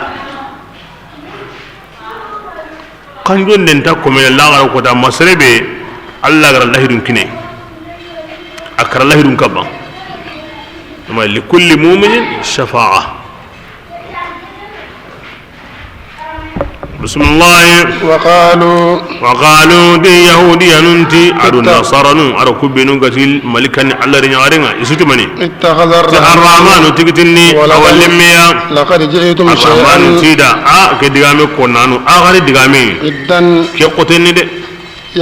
قنجون دي انتاكو من الله غير قوة مصربي الله غير الله يدون كني أكر الله يدون كبا لكل مؤمن شفاعة بسم الله وقالوا دي يهودي ننتي أدو النصارى أدو كبينو قتيل ملكا على رنعارنا يسوتمني اتخذ الرحمن تكتني أولميا لقد جئتم شيئا الرحمن تيدا كدقامي كونانو آخر دقامي إذن كي قتني دي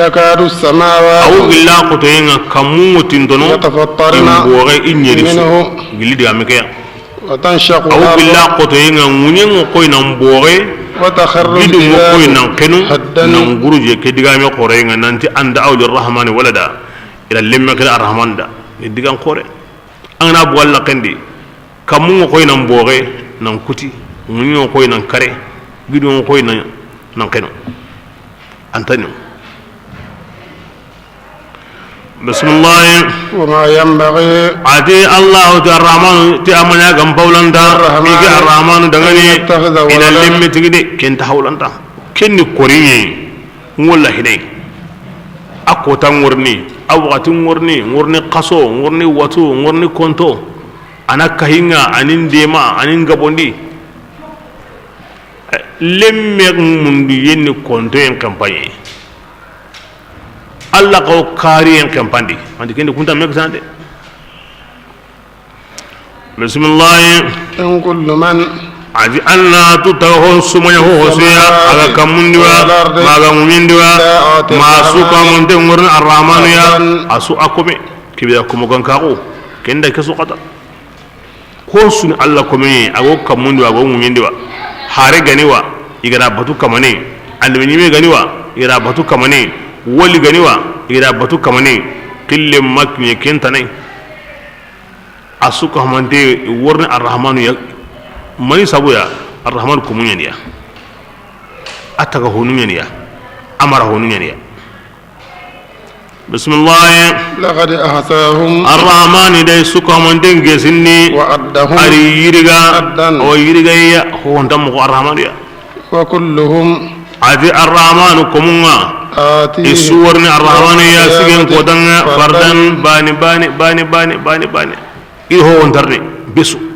يكاد السماوات أو إلا قتني كمو تندنو يتفطرن منه قل دقامي كيا وتنشق أو إلا قتني منين قوينا مبوغي وتخر الجبال هدا نغرج كدغامي قرين نانتي عند اول الرحمن ولدا الى لما كده الرحمن دا دغان قري انا بولا كندي كمو كوي نان بوغي نان كوتي مونيو كوي نان كاري غيدو كوي نان كنو انتني bismillah وما ينبغي ati allah ta rahman ti amanya gam paulanda igi arrahman dangani ila limmi tigide ken ta hawlanda ken ni koriye ngolla hidai akota ngorni awati ngorni qaso ngorni watu ngorni konto ana kahinga anin dema anin gabondi lemme mundu yenni konto en campagne Allah ko kari en campagne andi kende kunta mek sande bismillah إن كل من aji anna tutaho sumanya ho siya aga kamundiwa maga mumindiwa masuka munte ngorna arrahman ya asu akome kibiya kumogan kako kenda kesu qata ko sun Allah kome ago kamundiwa ago mumindiwa hare ganiwa igara batu kamane alminime ganiwa igara batu kamane wali ganiwa igara batu kamane kille makni kentane asuka hamante worna arrahman ya mani sabuya arrahman kumunyan ya ataga honunyan ya amara honunyan ya bismillah لقد أحصاهم arrahman dai suka hamante gesinni وعدهم ari yiriga عدا o yiriga ya ho ndam ko arrahman ya وكلهم adi arrahman kumunga آتيه isuwarni arrahman ya sigen ko danga fardan bani iho wontarne besu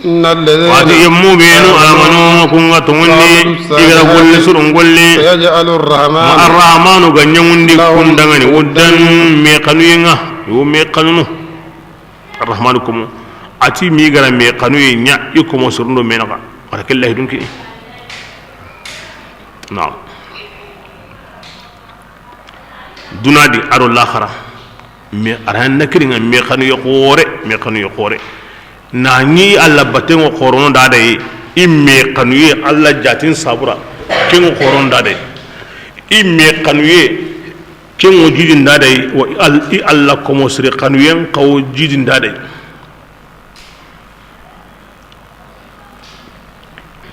إن الذين wati yemmu benu amanu kunga tungulli igara golle surun golle سيجعل الرحمن arrahmanu ganyangundi kundangani wuddan me kanuyenga yo me kanunu arrahmanu kum ati mi gara me kanuye nya ikomo surundo menaka barakallahu dunki na'am dunadi aro lakhara me aran nakiringa me kanuye qore na ni alla batengo khorono dade imme kanuye alla jatin sabura kengo khorono dade imme kanuye kengo jidin dade wa alla komo sire kanuyen kawo jidin dade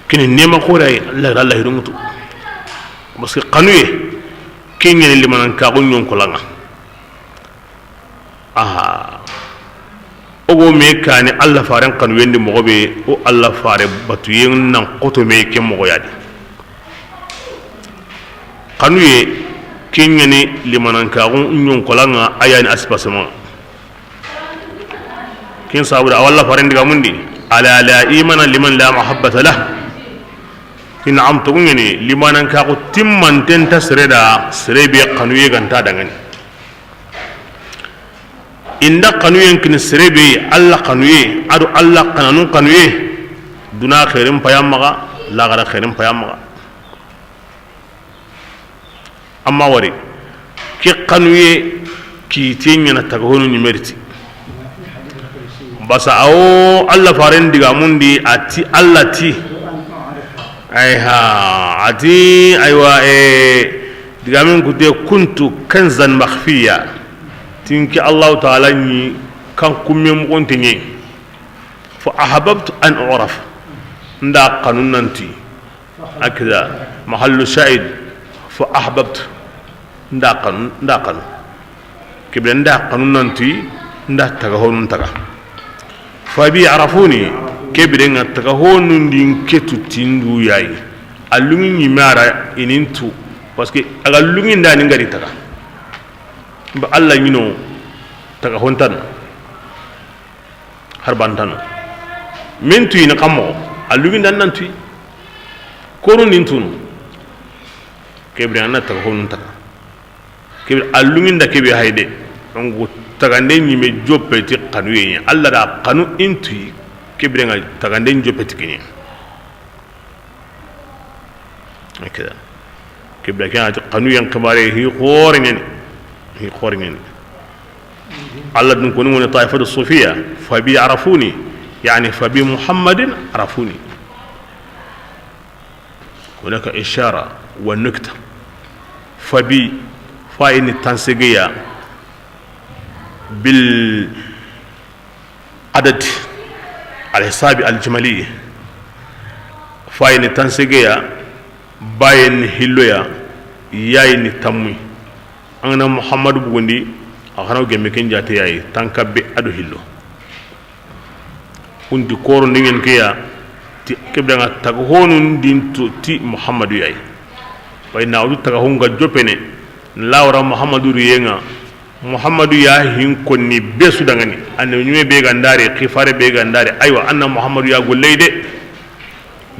kini nema khore alla hirungutu parce que kanuye kengene limanan ka gonyon kolanga ogo me kani Allah faran kan wendi mogobe o Allah fare batuyen nan koto me ke mogo yadi kanuye kenyani limanan kagun nyon kolanga ayani aspasama kin sabura walla faran diga mundi ala la imana liman la mahabbata lah in amtu ngani limanan kagu timman ten tasreda srebe kanuye ganta dangani inda kanuyen kin serebe alla kanuye adu alla kananun kanuye duna khairin payamaga la gara khairin payamaga amma wari ki kanuye ki tenya na tagahonu ni meriti basa awo alla faren diga mundi ati alla ti aiha ati aywa diga min kute kuntu kanzan makhfiya tinki Allah ta'ala ni kan kumem gontenye fa ahabbtu an uraf nda qanun nanti akda mahallu shahid fa ahbabtu nda qanun kibla nda qanun nanti nda taga honun taga fa bi arafuni kibla nga taga honun din ketu tindu yayi alungi ni mara inintu parce que aga lungi nda ni ngari taga ba Allah yino taga hontan harbantano min tu ina kamo alumi dan nan tu kono nin tunu kebre anna taga honun taga kebre alumi nda kebe hayde on taga ndeni me joppeti kanu yen Allah da kanu intu kebre ngal taga ndeni joppeti kinye akeda kebre kan kanu yen kamare hi khorenyen هي خورين الله بن كونوا من طائفة الصوفية فبي عرفوني يعني فبي محمد عرفوني هناك إشارة والنكتة فبي فاين التنسيقية بالعدد على حساب الجمالية فاين التنسيقية باين هلويا ياين التموي angana muhammadu bugundi akhana gemme ken jate yayi tankabbe adu hillo undi koro ndingen kiya ti kebda nga tag honun din ti muhammadu yayi way na udu tag honga jopene lawra muhammadu riyenga muhammadu ya hin konni besu dangani anne nyume be gandare khifare be gandare aywa anna muhammadu ya golleide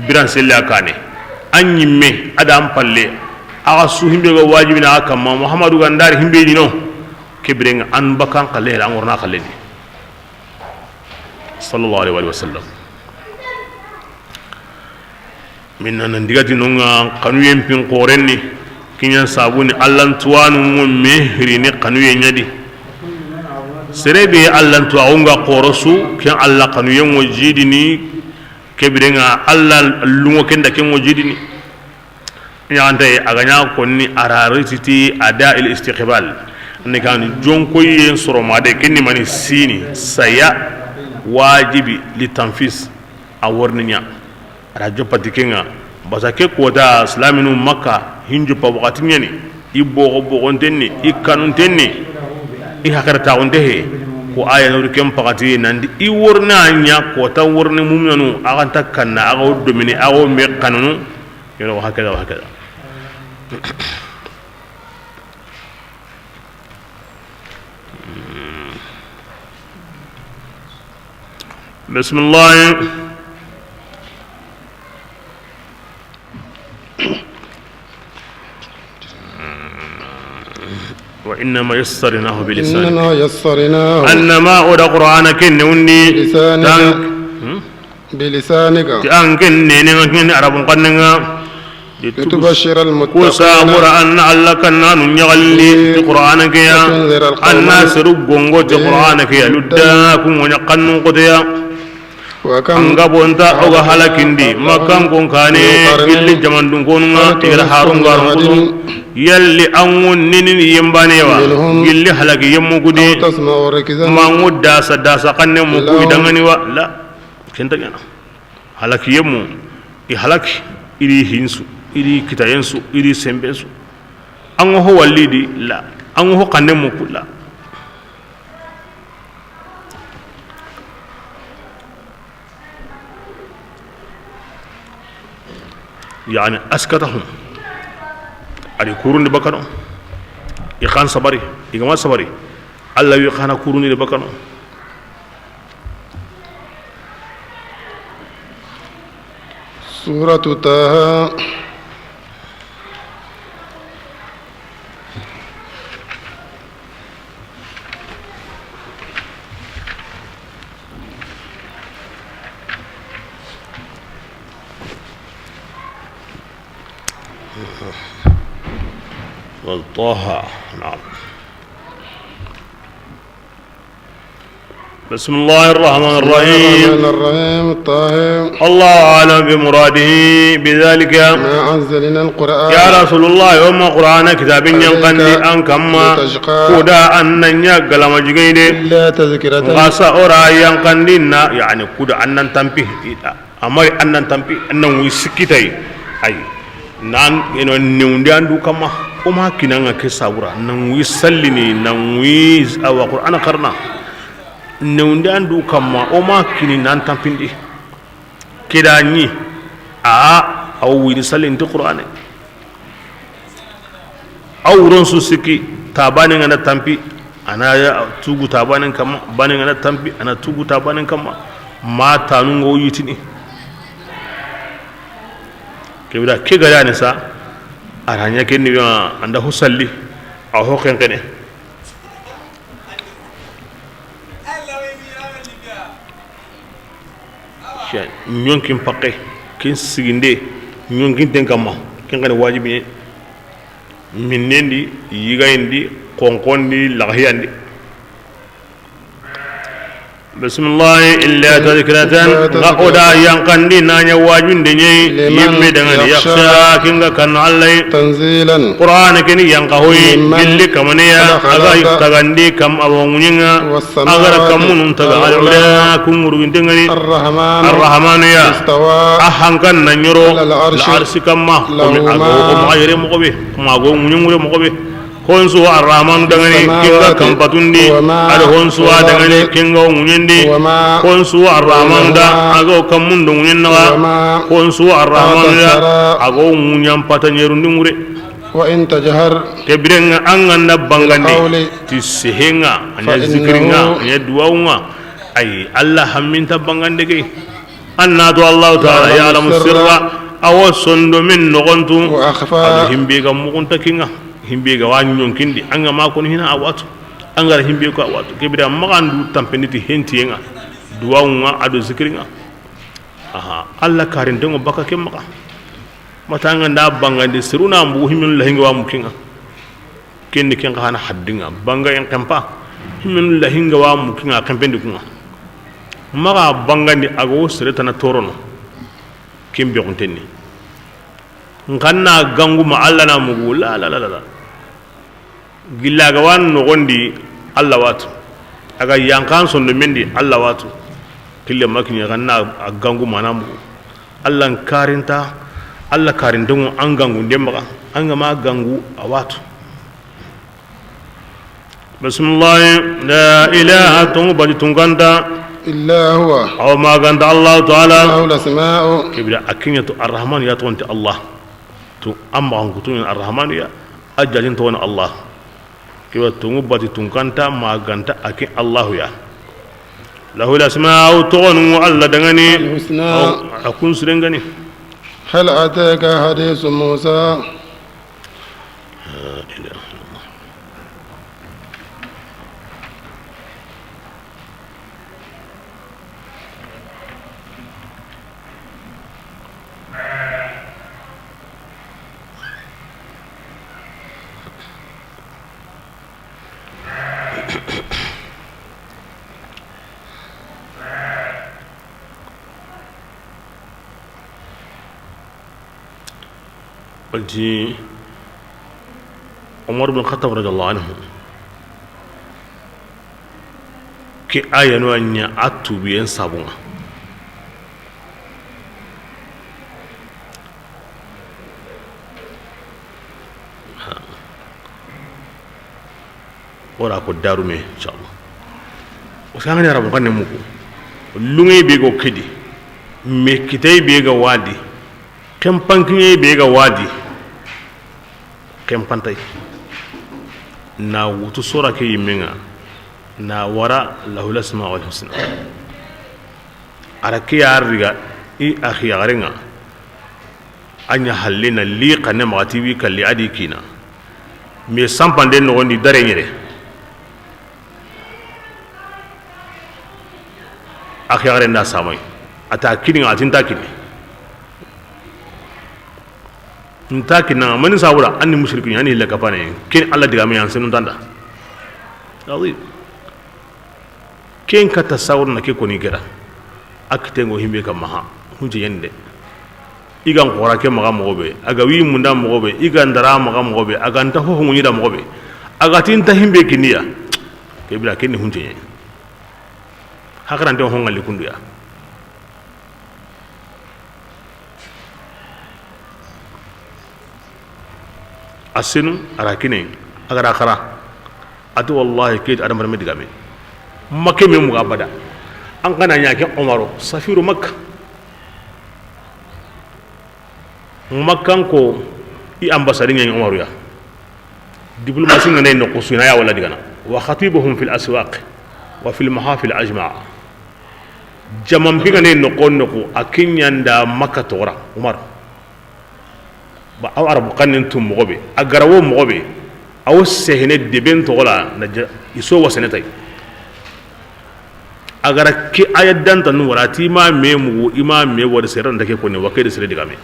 biran sella kane anyimme adam palle aga su himbe go wajibina akama muhammadu gandare himbe dino kibrenga an bakan qalle an warna qalle sallallahu alaihi wasallam minna ndigati nonga kanu yempin qorenni kinyan sabuni allan tuwanu mehri ne kanu yenyadi serebe allan tuwanga qorosu kin alla kanu yen wajidini kebirenga alla lungo kenda kin wajidini yante aganya konni ararititi ada il istiqbal ne kan jonko yen soromade kinni mani sini saya wajibi litanfis aworninya rajo patikenga basake kota islaminu makka hinju pa wakati nyani ibo bogontenni ikanuntenni I hakarta ondehe ko aya no kem pakati nandi I worna nya kota worne mumnanu aganta kanna ago domini ago me kanunu yono hakada bismillah وإنما يسرناه بلسانك أنما أودى قرآنك نوني بلسانك تأنكن نين عرب قننا لتبشر المتقين وسامر أن علك النان يغلي قرآنك يا الناس ربهم قرآنك يا لداكم ونقنوا قديا angabu anta oga halakindi makam kon kane gilli jamandun konunga tigara harun garun yalli angun ninin yembanewa gilli halaki yemmu gudi mangu dasa kanne mu ku idangani wa la kenta gana halaki yemmu I halaki iri hinsu iri kitayensu iri sembensu ango ho walidi la ango ho kanne mu kula يعني أسكتهم على كورون بكرة يخان صبري يجمع صبري الله يخان كورون بكرة سورة طه والطه نعم بسم الله الرحمن الرحيم الله أعلم بمراده بذلك ما أنزلنا القرآن يا رسول الله يوم قرآن كتاب ينقني أنكما كودا أن ينقل مجيد إلا تذكرة غاسا أورا ينقنينا يعني كودا أن ننتمي أمر أن ننتمي أنه يسكتي أي nan eno newndi andu kama o ma kinanga ke sawra nan wi sallini nan wi awa qur'ana karna newndi andu kama o ma kini nan tampindi kidani aw wi sallin ti qur'ane aw ron su siki tabane ngana tampi ana ya tugu tabane kama bane ngana tampi ana tugu tabane kama ma tanu ngo yitini kibra ke gada ne sa aranya ke ni anda husalli a hoken kene nyonkin pakke kin siginde nyonkin tenkama kin kana wajibi minnendi yigayndi konkondi lahyandi بسم الله إلا تذكرة غاودا ينقندي نانيا واجون دنيي يمي دغني يخشى كينغا كان علي تنزيلا قرآن كني ينقهوي اللي كمنيا أغا يفتغندي كم أبونينا أغر كمون تغالي ولا كمرو دغني الرحمن يا أحن كان نيرو العرش كما ومن أغو ما يري مقبي ما أغو منيمو مقبي honsu arrahman dangane kinga kampatundi ada honsu dangane kinga ngunyindi honsu arrahman da ago kamundo ngunyinna honsu arrahman da ago ngunyam patanyerundi ngure wa in tajhar tebrenga anganda bangande tisehenga anya zikringa anya duaunga ay Allah hamminta bangande ke annatu Allah ta'ala ya'lamu sirra awasondo min nogontu himbe ga mugunta kinga himbe ga wanyon kindi anga ma ko hina awatu anga himbe ko awatu kebira magandu tampeniti hentiyenga duwaunga ado zikringa aha Allah karin dengo baka kemaka matanga nda bangande siruna mbu himin la hinga wa mukinga kendi ken kana haddinga banga en kampa himin la hinga wa mukinga kampendi kunga maga bangande ago sireta na torono kimbe ontenni nganna gangu ma Allah na mugu la gilla ga wan no gondi Allah watu aga yankan son do mendi Allah watu kille makini ganna gangu mana mugu Allah karinta Allah karindungu an gangu demba an ga ma gangu a watu bismillah la ilaha tunbadi tunganda illa huwa aw ma ganda Allah ta'ala lahu al-asma'u kibra akinyatu ar-rahman ya tunti Allah tu amma ngutun ar-rahman ya ajalin to Allah kibra tunbadi tunganta ma ganta akin Allah ya lahu al-asma'u tunu Allah dangani al-husna akun surengani هل أتاك حديث موسى قلتي عمر بن الخطاب رضي الله عنه كي آية نوانيا أتو بيان سابونا ورا كو دارو مي إن شاء الله وسانغني رب كان نمكو لونغي بيغو كدي مي كيتاي بيغا وادي كم بانكني بيغا وادي kempantai na wutu sura ke yiminga na wara lahul asma wal husna araki ariga i akhi garenga anya hallina li qane magati wi kalli adikina me sampande no gondi dare nyere akhi garen na samay ata kini atinta kini ntaki na mani sabura anni mushrikin yani la kapane ken Allah diga me yansen tanda azim ken ka tasawur na ke koni gera akitengo himbe kam maha hunje yende igan qora ke maga mogobe aga wi munda mogobe igan dara maga mogobe aga nta ho hunyi da mogobe aga tinta himbe kiniya ke bila ken hunje yen hakarante ho ngali kunduya asinu arakine agara khara atu wallahi kid adam bar medigame makke me mu abada an kana nyake umaro safiru makka makkan ko i ambassadeur ngi umaru ya diplomatie ngane no ko suna ya wala digana wa khatibuhum fil aswaq wa fil mahafil ajma' jamam bi ngane no ko akinyanda makka tora umar ba aw arabu kanin tum mogobe agarawo mogobe aw sehne deben tola na iso wasenetay agara ki ayaddan tan warati ma memu ima me wor seran dake ko ne wakede sere digame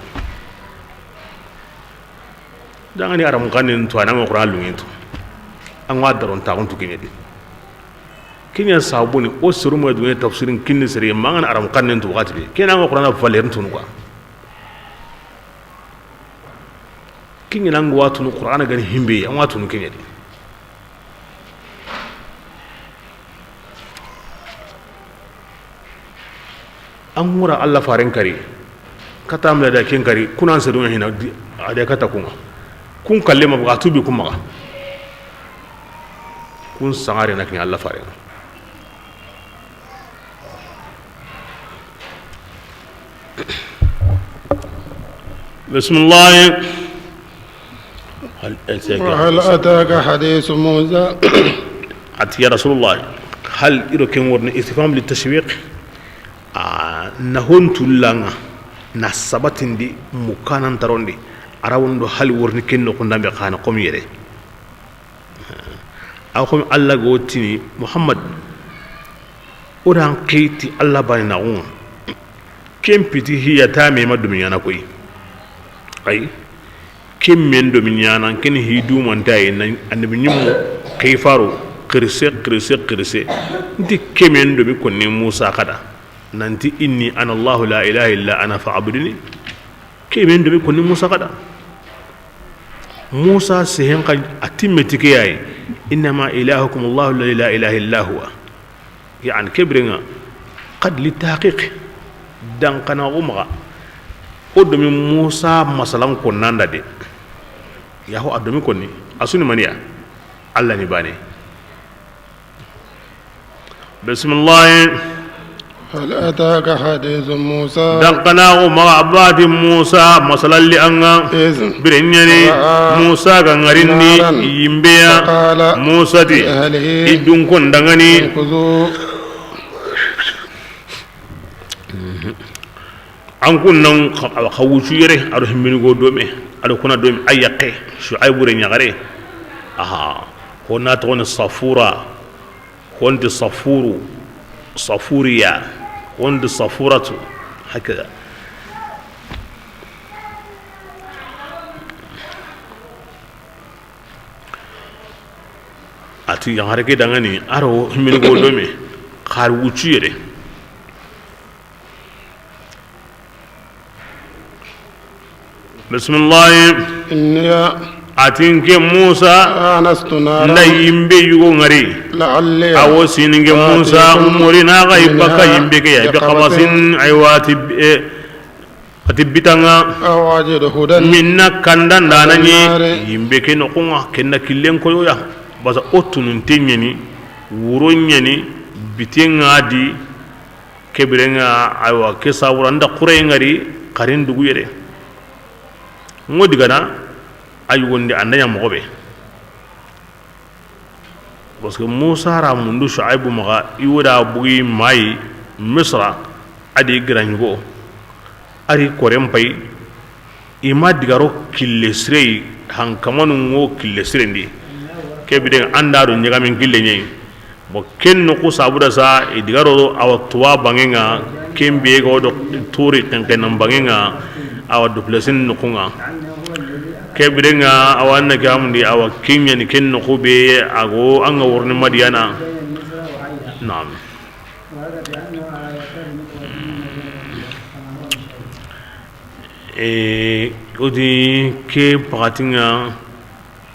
dangani arabu kanin to anama qur'an lungento an wa daron ta onto kinedi kinya sabuni o suru mo dunya tafsirin kinni sere mangan arabu kanin to wakati kenan qur'an valerin tunu kwa kingi nangu watu no qur'ana gani himbe an watu no kenya di an mura Allah faren kari kata amla da kin kari kuna sa dun hina ade kata kuma kun kalle ma bugatu bi kuma kun sangare na kin Allah fare bismillah هل أتاك حديث موسى أتي يا رسول الله هل يمكن ورن استفهام للتشويق نهون تلانا نسبتين دي مكانا ترون دي أراون دو هل ورن كنو كنا بقانا قوم يري أو قوم الله قوتيني محمد أوران كيتي الله باني نعون كم بيتي هي تامي ما دميانا كوي أي كم من دميانا كن هيدو من تاي أن بنيمو كيفارو كرسي نتي كم من دمي كوني موسى كذا ننتي إني أنا الله لا إله إلا أنا فعبدني كم من دمي كوني موسى كذا موسى سهين قد أتمتكي أي إنما إلهكم الله الذي لا إله إلا هو يعني كبرنا قد للتحقيق دان كان غمغا أدمي موسى مسلم كنان دي ياهو أدمي كوني أسوني منيا الله نباني بسم الله هل أتاك حديث موسى دان كان غمغا عباد موسى مسلا لأنغا برنيني موسى غنغريني يمبيا موسى دي إدون كون دانغني an kun nan khawuchu yere ado himmini go dome ado kuna dome ayaqe shuaibu re nyagare aha hona to on safura honde safuru safuriya honde safuratu hakada ati yagare ke dangani aro himmini go dome khar wuchu yere بسم الله إني أتينك موسى آنست نارا نيمبي يغنري لعلي أو سينك موسى أمورنا غيبك يمبك يا بقبس عوات أتبتنا أو أجد هدى منا كندان دانني يمبك نقوم كنا كلين كيويا بس أتون تيني وروني بتين عادي كبرنا أيوا كساوران دا قرين غري قرين دغيره ngodi gana ay wonde andanya mogobe parce que Musa ra mundu Shuaibu maga iwoda bugi mai Misra adi grango ari korem pay ima digaro killesrei hankamanu ngo killesrendi kebiden andaro nyagamen kille nyai bo kenno ko sabuda sa e digaro awatwa bangenga kembe go do turi tenken bangenga awa duplasin nukunga kebirenga awanna gamdi awa kinya ni ken nukube ago anga wurni madiana naam odi ke patinga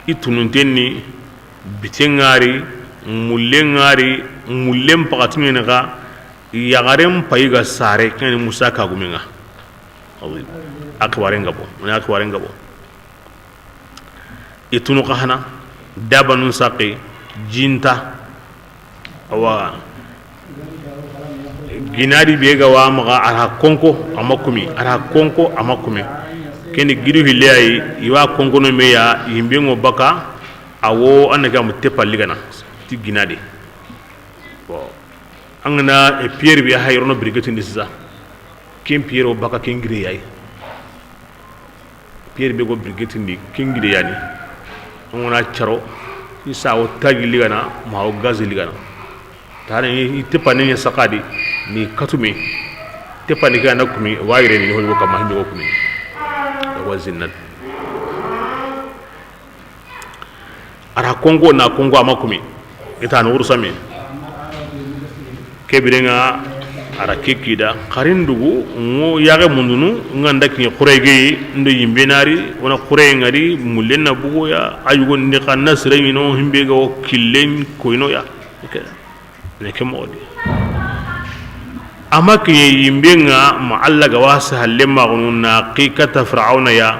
itununtenni bitengari mullem patinga ga yagarem payiga sare kan Musa kagumenga akwarenga bo itunu kahana dabanun saqi jinta awa ginari bega wa maga ara konko amakumi keni gidu hilai iwa konko no meya yimbengo baka awo anaga mutepa ligana ti ginadi bo angana e pierre bi hayrono brigade ndisa ken pierre o baka ken gire yayi pierre be go brigade ndi ken gire yani ngona charo isa o tagi ligana ma o gaz ligana tane ite panene sakadi ni katumi te panika na kumi waire ni hoyo kama himbe ko kumi wazinat ara kongo na kongo amakumi ita no ursame kebirenga ara kekida karindugu ngo yaga mundunu nganda ki khurege ndo yimbenari wona khurege ngari mulenna bugo ya ayugo ndi kanna sire no himbe go killen koino ya ne kemodi amaki yimbenga ma alla ga wasa halle ma gununa qiqata fir'auna ya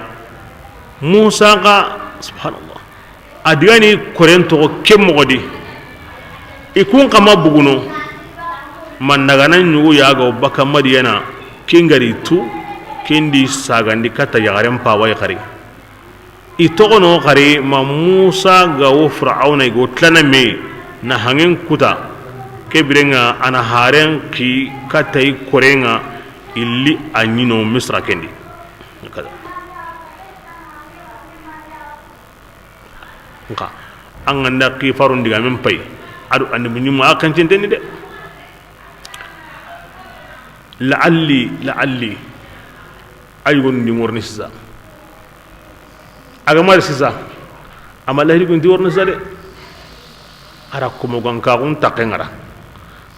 musa ga subhanallah adigani korento kemmodi ikun kama buguno mandagana nyugo yago baka madiyana kingari tu kindi sagandi kata yagaren pawai kari itogono kari ma Musa gawo fir'auna go tlana me na hangen kuta kebirenga ana haren ki katai korenga illi anyino misra kendi kada nka an ganda ki farun diga men pay adu andi munyi ma kan centeni de la'alli ay gon ni morni sisa aga mar sisa ama lahiri gon di worni sisa de ara ko mo gon ka gon takengara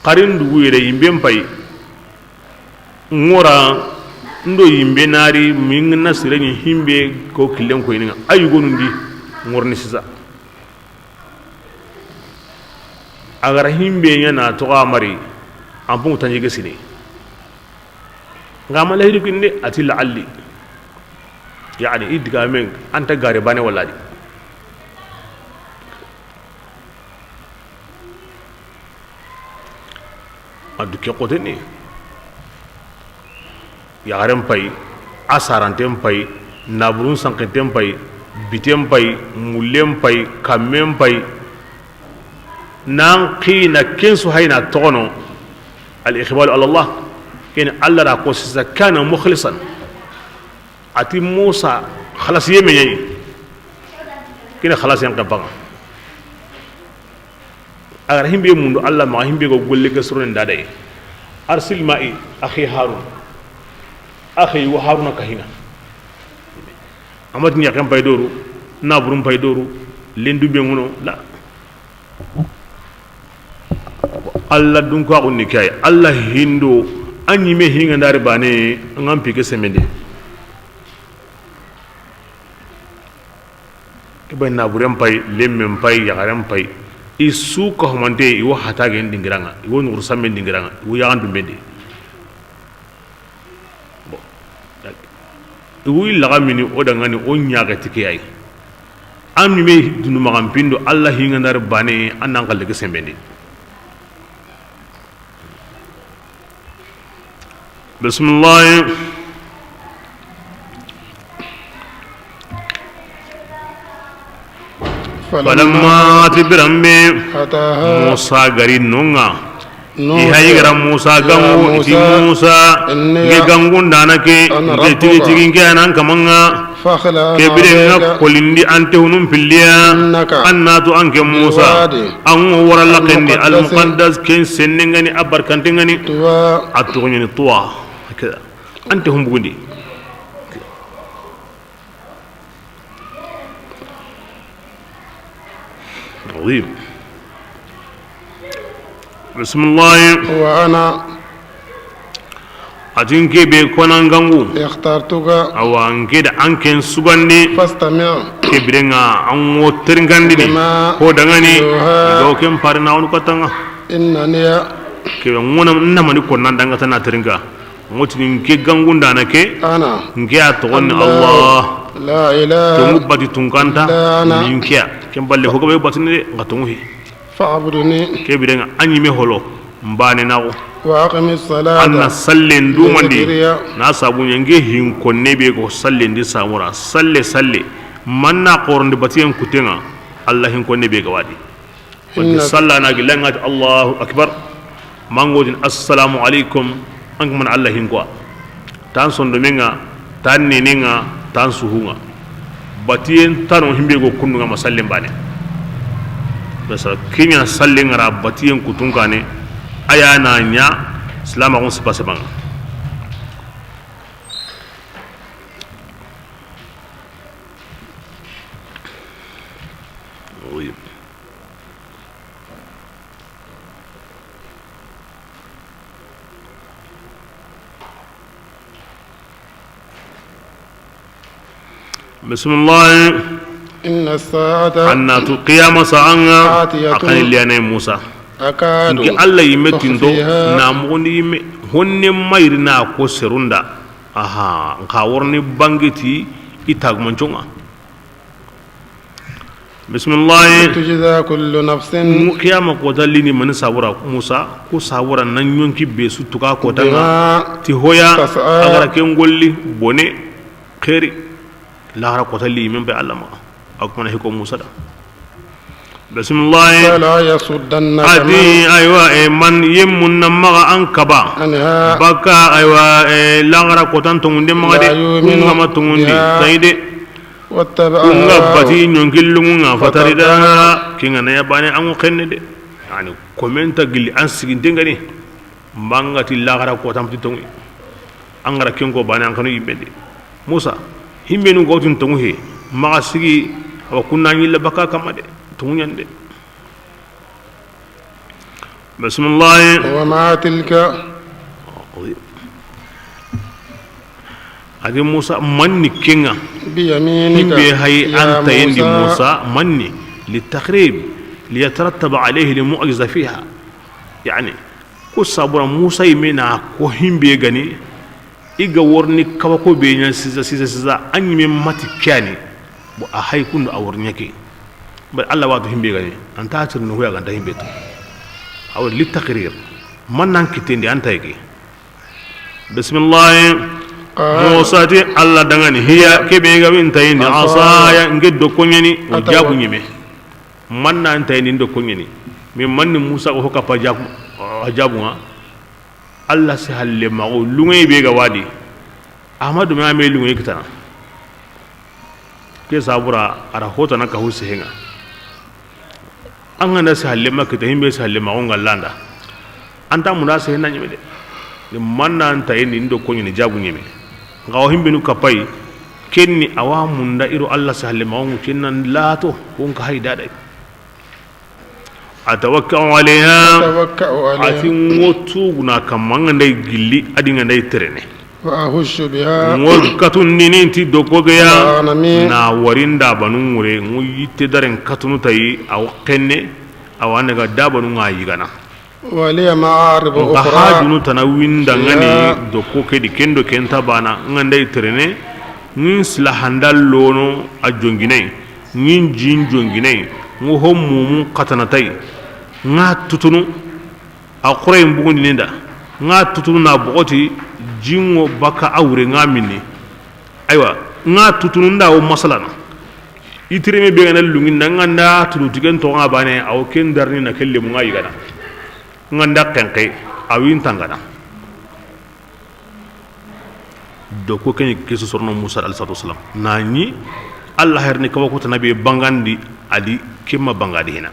qarin dugu yere yimbe pay ngora ndo yimbe nari min nasire ni himbe ko kilen ko yinga ay gonundi ngorni sisa agar himbe yana to amari ampun tanje gesine ngama lahiri kinde ati la'alli yani idga men anta gare bane wallahi adu ke qotene ya garam pay asarantem pay naburun sankentem pay bitem pay mulem pay kamem pay nan qina kinsu hayna tono al ikhbal ala Allah كان الله راكوس كان مخلصا أتي موسى خلاص يمي كنا خلاص ينقبض أغر هم بيموندو الله ما هم بيقول لك سرون دادي أرسل معي أخي هارون أخي وهارون كهينا أما تنيا كم بايدورو نابرون بايدورو لندو بيمونو لا الله دونكو أقول نكاي الله هندو anyi me hinga ndari bane ngam pike semende ke na burem pay lemmem pay yagarem pay isu ko homande iwo hatage ndingiranga iwo nur samme ndingiranga iwo yagandu mende bo iwo laga mini odangani o nyaga tike ay amni me dunu magam pindo Allah hinga ndari bane anan kalle ke semende بسم الله فلما تبرمي موسى غري نونغا إيهاي غرا موسى غمو إتي موسى غنغون دانكي جتي تيغين كيانان كمانغا كبيرنا كوليندي أنت هنوم فيليا أناتو أنك موسى أنو ورا لقندي المقدس كين سننغني أبر كنتنغني أتغني طوا كذا أنت هم بقولي عظيم بسم الله وأنا أتنكي بيكون أنغانغو اخترتك أو أنكيد أنكين سوغاندي فاستمع كبرنا أنو ترنغاندي هو دغاني دوكم بارنا ونكتانا إنني كي ngona namani ko nan danga tana tringa ngoti nke gangunda nake ana nke atoni Allah la ilaha to mubati tunkanta ninkia kemballe ko be batini ngatunhi fa'buduni kebirenga anyi me holo mbane nawo wa aqimis salata anna sallen dumandi na sabu nge hin konne be ko sallen di samura salle manna qorndi batiyen kutenga Allah hin konne be gawadi wadi sallana gilanga Allahu akbar mangodin assalamu alaikum an man Allah hingwa tan sondo menga tan ninga tan suhunga batien tanon himbe go kundu nga masallim bane basa kinya sallin ra batien kutunga ne aya na nya salama on sipa sebang بسم الله إن الساعة أن القيامة ساعة أكن اللي أنا موسى أكاد إنك الله يمتين دو ناموني هن ما يرنا كوسروندا أها نكاورني بانجتي إتاغ منجونا bismillah tujza kullu nafsin mu kiyama ko dalini man sabura musa ko sabura nan yonki be su tuka ko tanga ti hoya agara ken golli bone khairi la ra ko dalli min be allama akuna hiko musa da bismillah la yasuddanna adi aywa man yemun namaga ankaba baka aywa la ra ko tan to ngunde magade ngama to ngundi tayde kunga bati nyongilunga fatarida kinga na yabane amu khennede yani komenta gilli an siginte ngani mbangati lagara ko tamti tongi angara kengo bane an kanu yimbe musa himbe nu gotun tongu he maga sigi awa kunna nyilla baka kamade tongu nyande bismillah wa ma tilka adi musa manni kinga بيمينك به هي أنت يندي موسى مني للتقريب ليترتب عليه المعجزة فيها يعني كصبر موسى يمنا كوهم بيغني إيجا ورني كوكو بينيا سيزا أني من ماتي كاني بأهاي كن أورنيكي بل الله واتهم بيغني أنت أتر نهويا غانتا هم بيتو أو للتقرير من نانكتين دي أنت يكي بسم الله Musa ti Allah dangani hiya kebe ga min tayini asaya ngeddo konyani o jabu nyime manna antayini ndo konyani mi manni Musa ko hokka jabu nga Allah si halle ma o lungay be ga wadi Ahmadu ma me lungay kitana ke sabura ara hota naka husi henga an ganda si halle ma kita himbe si halle ma o ngallanda anta muna se henna nyime de ni manna antayini ndo konyani jabu nyime ngaw himbe nu kapai kenni awa munda iro Allah sahalle mawu kennan lato kun ka hayda dai atawakkau alaiha atin wotu guna kamanga dai gilli adinga dai terene wa ahushu biha ngol katun nini ti dokoga ya na warinda banu mure nguyitte daren katunu tayi aw kenne awana ga dabanu ngayi gana waliya ma'arib ukhra hajunu tanawin dangani doko kedi kendo kenta bana ngandai terene ngin sila handal lono a jonginai ngin jin jonginai ngo hommu katanatai nga tutunu a qurey mbugundi nenda nga tutunu na bogoti jingo baka awre nga minni aywa nga tutunu nda o masalana itireme be ngana lungin nganda tulu tigen to nga bane aw ken darni na kelle mu nga yigana nganda kenke awin tangana doko kenyi kesu sorno Musa alayhi wasallam nani Allah herni kawa ko tanabe bangandi ali kemma bangadi hina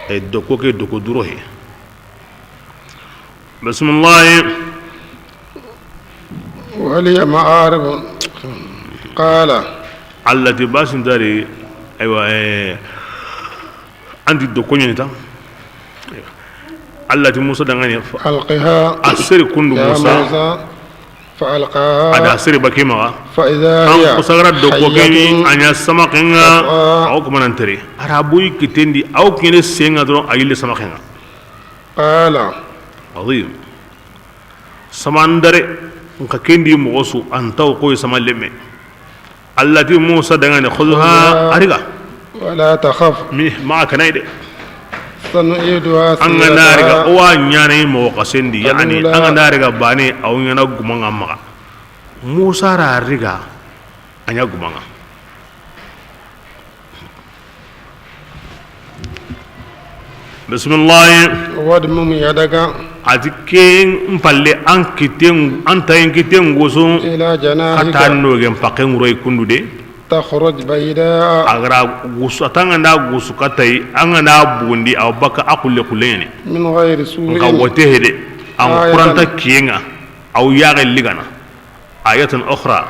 e doko ke doko duro he bismillah waliya ma'arib qala allati basin dari aywa andi doko nyita allati Musa dangani alqiha asir kundu Musa فألقاها ada siri bakima فإذا هي an kusagara doko keni anya sama kenga au kuma nanteri arabuy kitendi au kene senga dron ayile sama kenga قال azim samandare nka kendi mosu antaw koy sama lemme allati Musa dangane khudha ariga ولا تخف mi ma kanayde سنعيدها anga nariga wa nyane mo qasendi yani anga nariga bane aw nyana gumanga maga Musa ra riga anya gumanga bismillah wadmum yadaka atike mpalle ankiten antayen kiten goso إلى جناحك katano gem paken roy kundude تخرج بيداء agra gusu atanga nda gusu katai anga na bundi aw baka akulle kulene من غير سوء nka wote hede am quranta kiyenga aw yaga ligana ayatan ukhra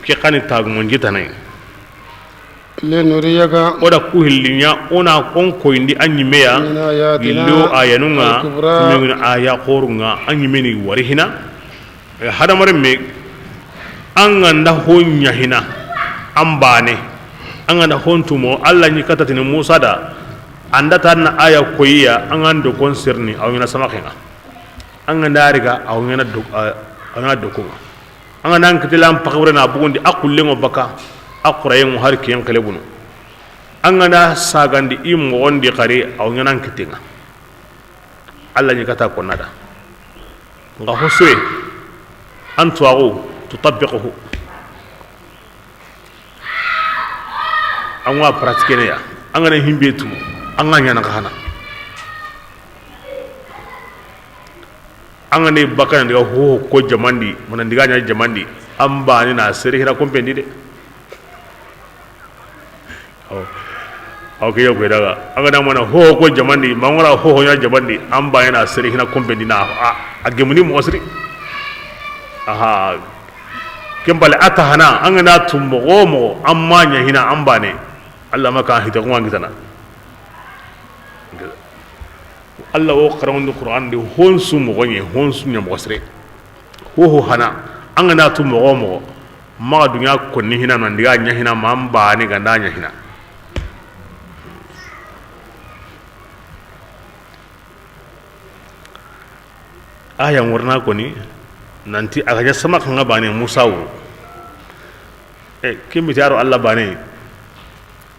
ki qani tag mon jitanay لنريك oda ku hillinya ona kon ko indi anyimeya من آياتنا illo ayanunga الكبرى min aya qorunga anyimeni warihina hada marme anga nda honya hina ambane anga na hontumo alla ni katatini Musa da anda tan aya koyiya anga ndo konserni aw ngana sama kenga anga ndariga aw ngana do ko anga nan kitilam pakawre na bugundi akulle ngo baka akurayen har kiyan kalebunu angana sagandi imo wondi qari aw nyanan kitinga alla ni kata ko nada nga hosre antu awu tutabbiquhu angwa pratikene ya angana himbetu anga nyana kana angane bakana ndiga ho ko jamandi mana ndiga nya jamandi amba ni na sere hira kompendi de okay yobe daga angana mana ho ko jamandi mangora ho nya jamandi amba ni na sere hira kompendi na agemuni mo sere aha kembale atahana angana tumbo gomo amma nya hina amba ne Allah maka hita ko ngitana Allah wo qarawndi Qur'an de hon su mo gonye hon su nyam wasre ho hana angana tu mo mo ma dunya ko ni hina nan diga nya hina mamba ni ganda nya hina aya warna ko ni nanti aga sama kan bane Musa wo kimi taro Allah bane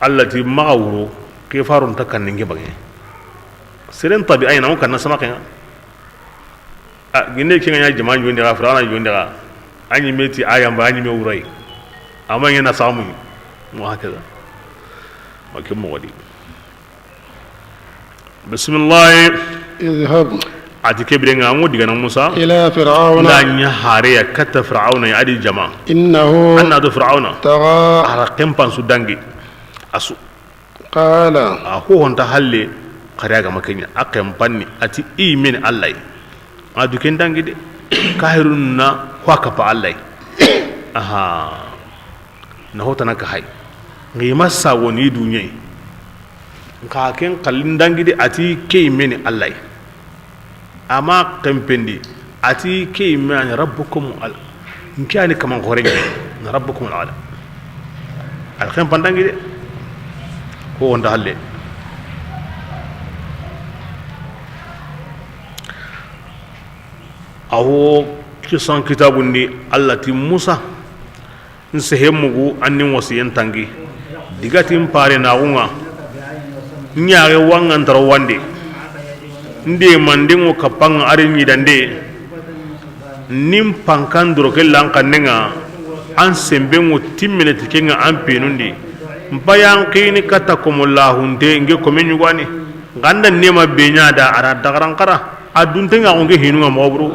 Allah ti mawro ke farun takan ninge bage seren tabi ayna on kanna sama kenga ginde kinga nya jama jonde ga frawna jonde ga anyi meti ayam ba anyi me urai amma yana samu mu hakaza wakin mu wadi bismillah اذهب atike birenga mu diga nan Musa إلى فرعون la nya hare ya kata fir'auna ya adi jama إنه anna do fir'auna طغى ara kempan su dangi asu قال ho honta halle qariya ga makanya akem panni ati imin Allah adu ken dangi de kahirun na hwaka pa Allah aha na hota na ka hay ngi massa woni dunye ka ken kallin dangi de ati ke imin Allah ama tempendi ati ke imin rabbukum al nkani kaman horege na rabbukum al ala al khem pandangi de ko onda halle awo kisan kitabun ni Allah ti Musa nsehemmugu annin wasiyen tangi digatin pare na unga nyaare wangan taro wande nde mandingo kapang arin yidande nim pankan duro kelan kanenga an sembengo timmene tikenga an penundi mbayang kini kata komullahu nde nge komenyu gwani ganda nema benya da ara dagarankara adunte nga onge hinunga mobru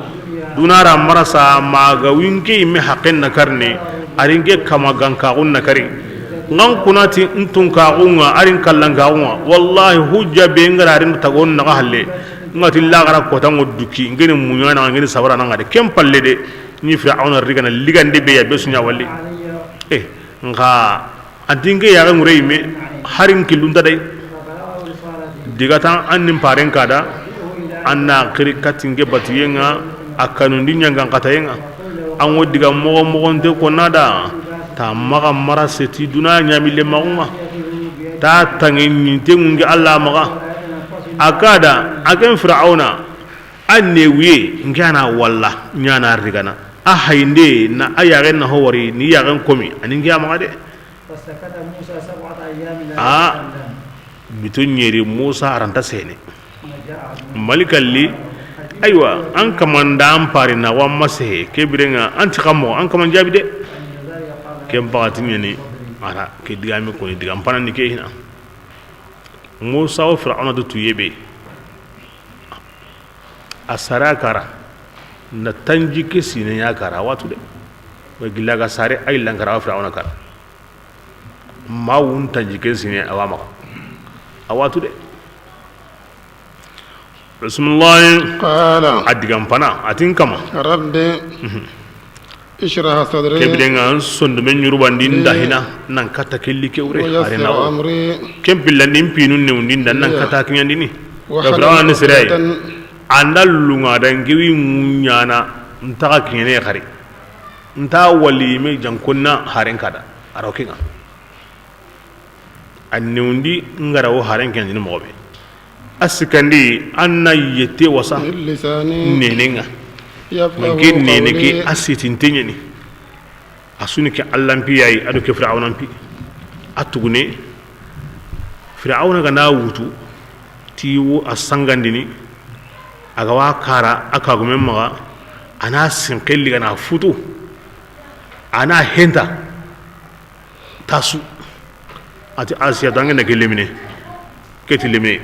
dunara marasa maga winke imme haqqen nakarne aringe kama ganka unna kari ngan kunati ntun ka unga arin kallan ka unga wallahi hujja be ngara arin tagon na halle ngati lagara ko tango duki ngene munyana ngene sabara na ngade kem palle de ni fir'auna rigana ligande be ya besunya walli nga adinge ya ga ngure imme harin kilunda dai digatan annim paren kada anna kiri katinge batiyenga akanundi nyanga katayenga an wodiga mogo mogonte ko nada ta maga mara seti duna nyamile magunga ta tangin nyinte ngi Allah maga akada akan fir'auna anne wiye ngana walla nyana rigana a hainde na ayaren na hawari ni yaren komi anin ga maga de a bitun yeri Musa aranta sene malikalli aywa an kamanda an pari na wa masehe kebirenga an tikamo an kaman jabi de kem bagatin ni ara ke digami ko ni digam panan ni ke hina Musa wa fir'auna do tuyebe asara kara na tanji ke sine ya kara watu de wa gilaga sare ay lankara wa fir'auna kara ma wun tanji ke sine awama awatu de bismillah qala adigam pana atin kama rabbi ishrah sadri kebidenga sondu men yurubandi ndahina nan kata kelli kewre wayassir amri kempilla nimpinun ne undinda nan kata kinyandini gabrawan ne sirai andallunga dangiwi munyana ntaka kinyane khari nta wali me jankunna haren kada arokinga annundi ngarawo haren kinyandini mobe asikandi anna yete wasa lisani nenenga yafqahu mangin nene ke qawli asitin tinyani asuni ke allampi yayi adu ke fir'aunampi atugune fir'auna ga na wutu tiwo asangandini aga wa kara aka gumen maga ana sinkelli ga na futu ana henta tasu ati asiya dange na kelemine keti lemine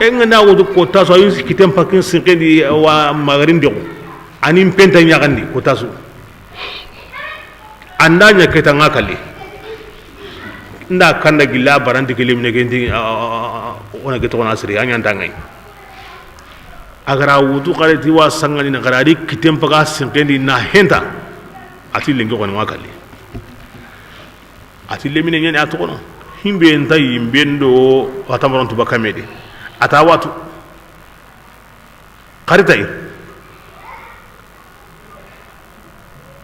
enga na wutu ko tasu ayu kitem pakin sinkelli wa magarin de anin penta nyagandi ko tasu andanya keta ngakali nda kanda gilla baranti kelimne genti ona geto na siri anya ndangai agara wutu qareti wa sangani na garadi kitem paga sinkendi na henta ati lengo ko ngakali ati lemine nyane atokono himbe nta yimbe ndo atamaron to bakamede ata watu qaritai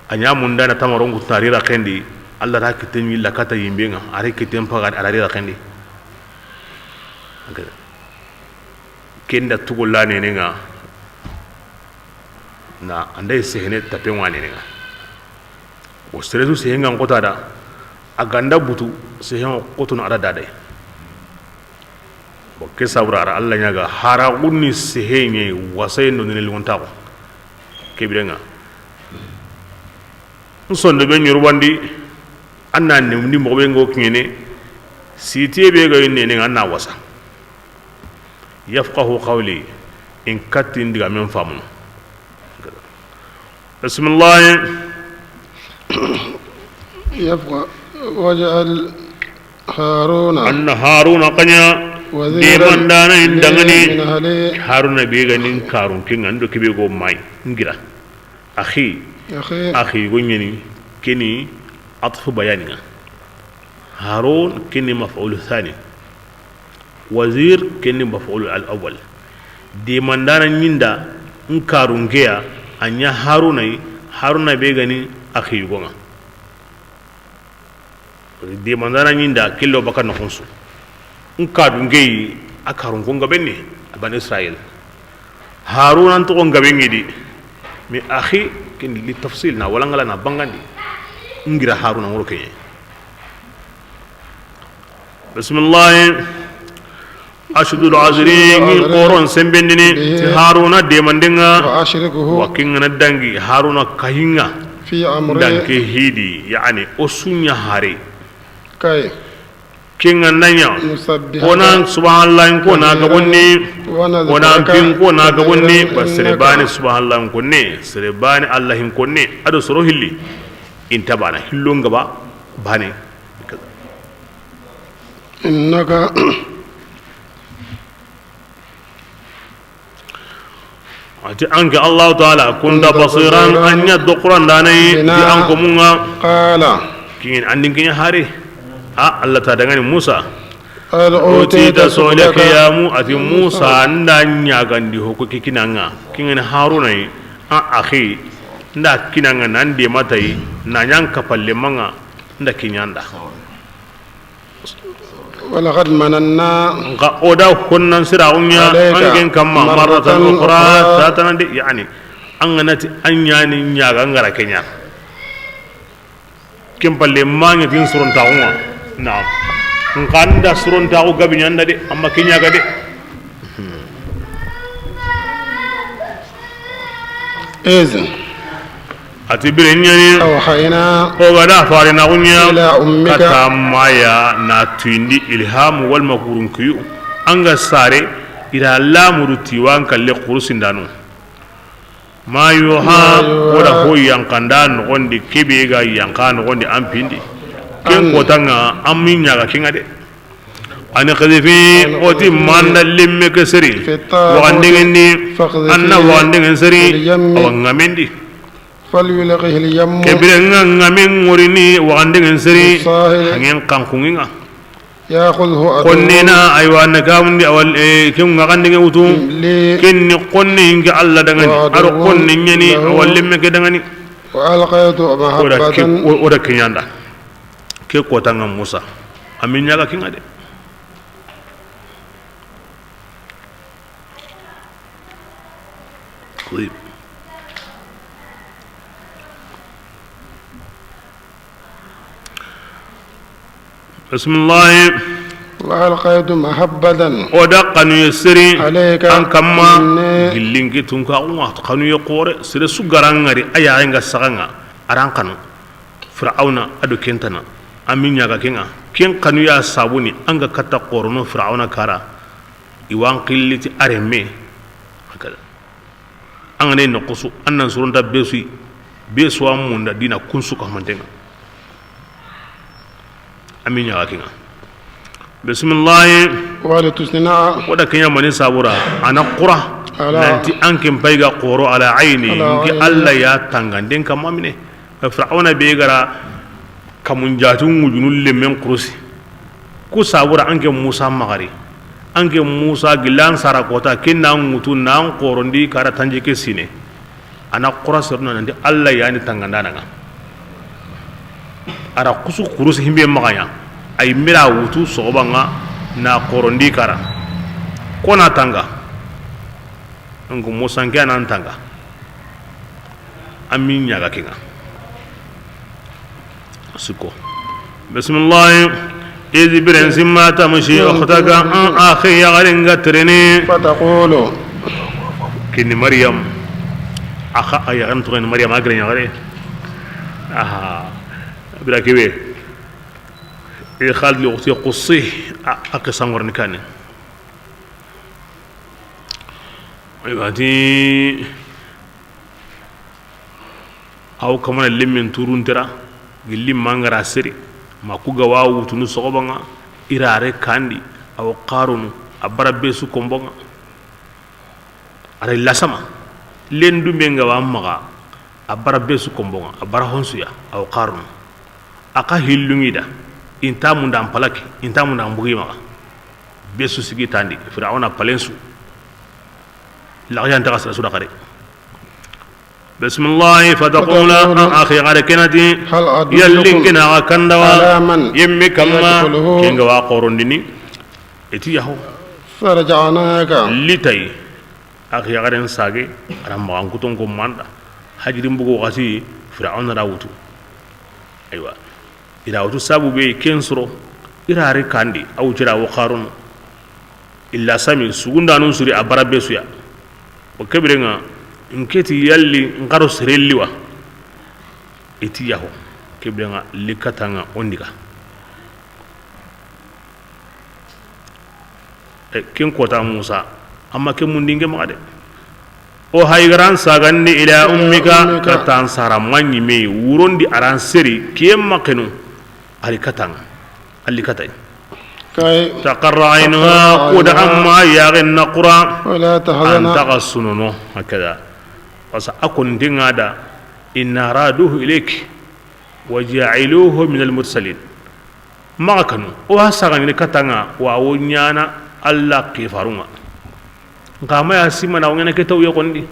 anya munda na tamaron ku tarira kendi Allah ta kiten mi lakata yimbe nga are kiten paga ararira kendi kenda tugola ne nga na andai sehne tapen wane nga o stresu sehenga ngota da aganda butu sehenga kotono ada dade o ke sabrara Allah nyaga hara unni sehenye wasayno ne lunta ko kebirenga nsondo be nyurbandi anna ne ndi mo be ngo kine siti be ga ne ne anna wasa yafqahu qawli in katin diga men famu bismillah يبقى وجعل هارون أن هارون قنيا ديمان دانا إندغني هارون بيغنين كارون كين عندو كبيغو ماي نجرا أخي غنيني كني عطف بياننا هارون كني مفعول ثاني وزير كني مفعول الأول ديمان دانا نيندا نكارون كيا أنيا هارون بيغني أخي غنيني di mandana nyinda killo baka no khonsu nkadu ngey akarun ko ngabenni ban israel harun anto ko ngabenni di mi akhi kin li tafsil na wala ngala na bangandi ngira harun ngoro kay bismillah ashudul azri min qoron sembendini haruna de mandenga wa kinga dangi haruna kahinga fi amri danke hidi yani osunya hari kay kinga nanya kona subhanallah ko na gabonni kona kin ko na gabonni basrebani subhanallah ko ne srebani allah ko ne ado soro hilli intabana hillo ngaba bane innaka ati anke allah taala kunda basiran anya doqran danai di anko munga qala kin andin kin hari Allah ta dangane Musa oti ta solaka ya mu ati Musa ndanya gandi hokoki kinanga kingen Haruna akhi nda kinanga nande matai na nyanka palle manga nda kinyanda wala qad mananna ga oda kunnan sira unya angen kamma maratan ukhra tatanande yani anganati anyani nyaga ngara kenya kim palle manga tin surun taunga naam nganda suron taxu gabiñanda de amma kiñaga de izin ati bire ñani awhayna ogada farina xuña ila ummika kata maya na tuindi ilhamu walma kurunkiyu anga sare ila lamuru tiwan kalle kurusindanu ma yuha wala ho yankanda nogondi kebe ga yanka nogondi ampindi ken kotanga aminya ga kinga de ani khadifi oti manda limme kesri wa andengeni anna wa andengen seri wa ngamendi falyulqihi al-yam kebirenga ngamen ngorini wa andengen seri hangen kankunginga ya'khudhu qonnina aywana kamndi awal ken ngandenge utu kenni qonni inga alla dangani aro qonni nyani awal limme ke dangani wa alqaytu mahabbatan oda kinyanda ke kotanga Musa amin nyaga kinga de طيب بسم الله وألقيت محبة oda kanu yesiri عليك an kamma إني gillingi tunka unga kanu ye qore sire su garangari aya nga saganga aran kanu fir'auna adu kentana aminya ga kenga ken kanu ya sabuni anga katta qorono fir'auna kara iwan qilliti areme hakala angane no qusu annan surunda besu amunda dina kunsu ko mantenga aminya ga kenga bismillah ولتصنع wada kenya mani sabura ana qura nanti ankin paiga qoro ala aini ngi alla ya tanganden kam amine fir'auna be gara kamun jatun mujunul lemen qurusi ku sabura anke musa magari anke musa gilan sara kota kinna ngutu nan qorondi kara tanje ke sine ana qura serna nanti alla ya ni tangandana nga ara kusu qurusi himbe maganya ay mira wutu sobanga na qorondi kara kona tanga ngo musa ngana tanga amin nyaga kinga سكو بسم الله إذ برنس ما تمشي أختك أخي غرين قترني فتقول كني مريم أخا أي أنتظر مريم أقرن غرين بلا كبير إيه خالد لي أختي قصيه أقسم ورنكاني عبادي أو كمان اللي من تورون ترى gilli mangara siri makuga wawu tunu sogobanga irare kandi aw qarunu abara besu kombonga are lasama lendu menga wa maga abara besu kombonga abara honsuya aw qarunu aka hillungida intamu ndam palaki intamu ndam bugi maga besu sigi tandi fir'auna palensu la yanta kasra sura kare بسم الله فتقول أخي على كنتي يلينكنا وكندوا يمي كما كينغوا قرندني اتيهو فرجعناك لتاي أخي على نساقي رام بانكتون كماندا حجرين بقو غسي فرعون راوتو أيوة إذا راوتو سابو بي كنسرو إذا ريكاندي أو جرا وقارون إلا سامي سوغندا ننسوري أبرا بيسويا وكبرنا nketi yalli ngaro serelli wa iti yaho kebrenga likatanga ondiga ken kota musa amma ke mundinge magade o haygaran sagandi ila ummika katan sara manyi me wurondi aran seri kiyem makenu ali katanga ali katay كي تقر عينها قد عما يغن قرى ولا تحزن أن تغسننه هكذا فسأكون دينادا إن رادوه إليك وجعلوه من المرسلين ما كانوا وهسغن لكتانا وأونيانا الله كيفارونا كما يسمى ناونا كتو يقولي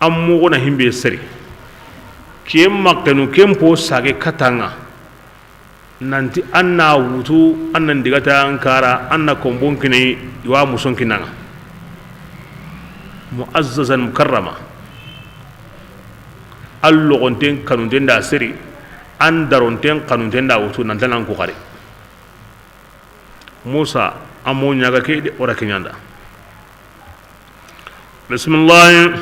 أمونا هم بيسري كيم ما كانوا كيم بوساكي كتانا nanti anna wutu annan digata ankara anna kombon kine wa muson kinanga muazzazan mukarrama allo gonten kanunten da siri an daronten kanunten da wutu nan tanan ko kare musa amonya ga ke de ora kinyanda bismillah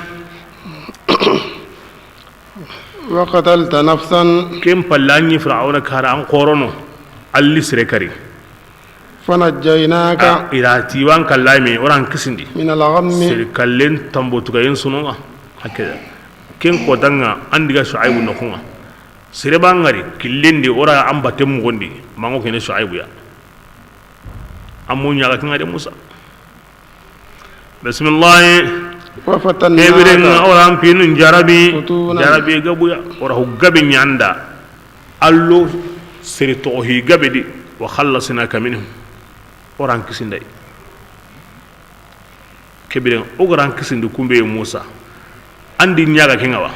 وقتلت نفسا كم بلاني فرعون كارا عن قرنه اللي سركري فنجيناك إلى تيوان كلامي وران كسندي من الغم سركلين تنبوتوكين سنونا هكذا كم قدنا عندك شعيب نكونا سربانغري كلين دي ورا أم بتم غندي ما هو كنا شعيب يا أمون يلا كنا دي موسى بسم الله وفتناك orang pinun jarabi gabuya orang gabi nyanda allo seri tohi gabi di wa khallasnaka minhum orang kisindai kebiren orang kisindi kumbe Musa andi nyaga kingawa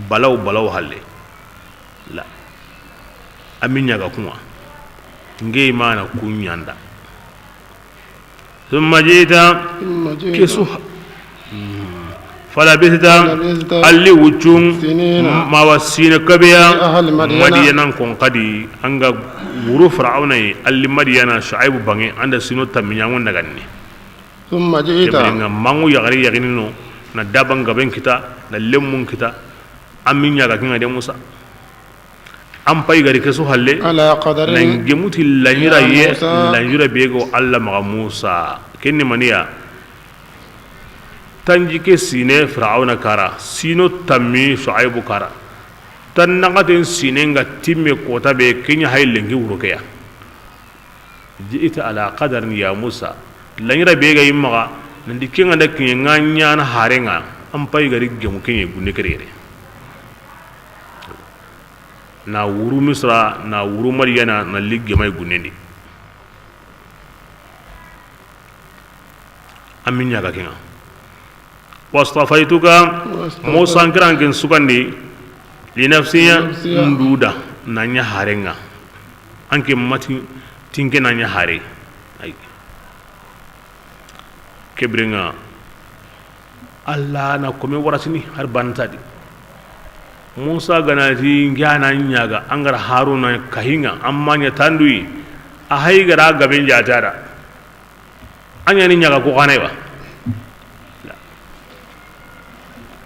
balaw halle la amin nyaga kuma ngey mana kunyanda thumma jita kisu falabithta alli wuccum ma wasina kabiya madiyana kon kadi anga wuru fir'auna alli madiyana shu'aibu bangi anda sino taminyangon naganni thumma ji'ita mangu yagari yaginino na daban gaben kita na lemmun kita aminya ga kinga de Musa am pay gari kesu halle ala qadari nan gemuti lanjura bego Allah ma Musa kenni maniya tanji ke sine fir'auna kara sino tammi shu'aibu kara tan nagaten sine nga timme kota be kenya haylengi wurukeya ji'ita ala qadarin ya Musa lanjura bega yimma nandi kinga da kinya nganya na harenga am pay gari gemu kenye gunne kerere na wuru misra na wuru maryana na ligge mai gunne ni aminya ga kinga wastafaituka Musa kirankin sukandi linafsiya nduda nanya harenga anke mati tinke nanya hare ay kebrenga Allah na kome warasini har bantadi Musa ganati ngana nyaga angar Haruna kahinga amanya tandui a haigara gaben jatara anya ni nyaga ko kanaiba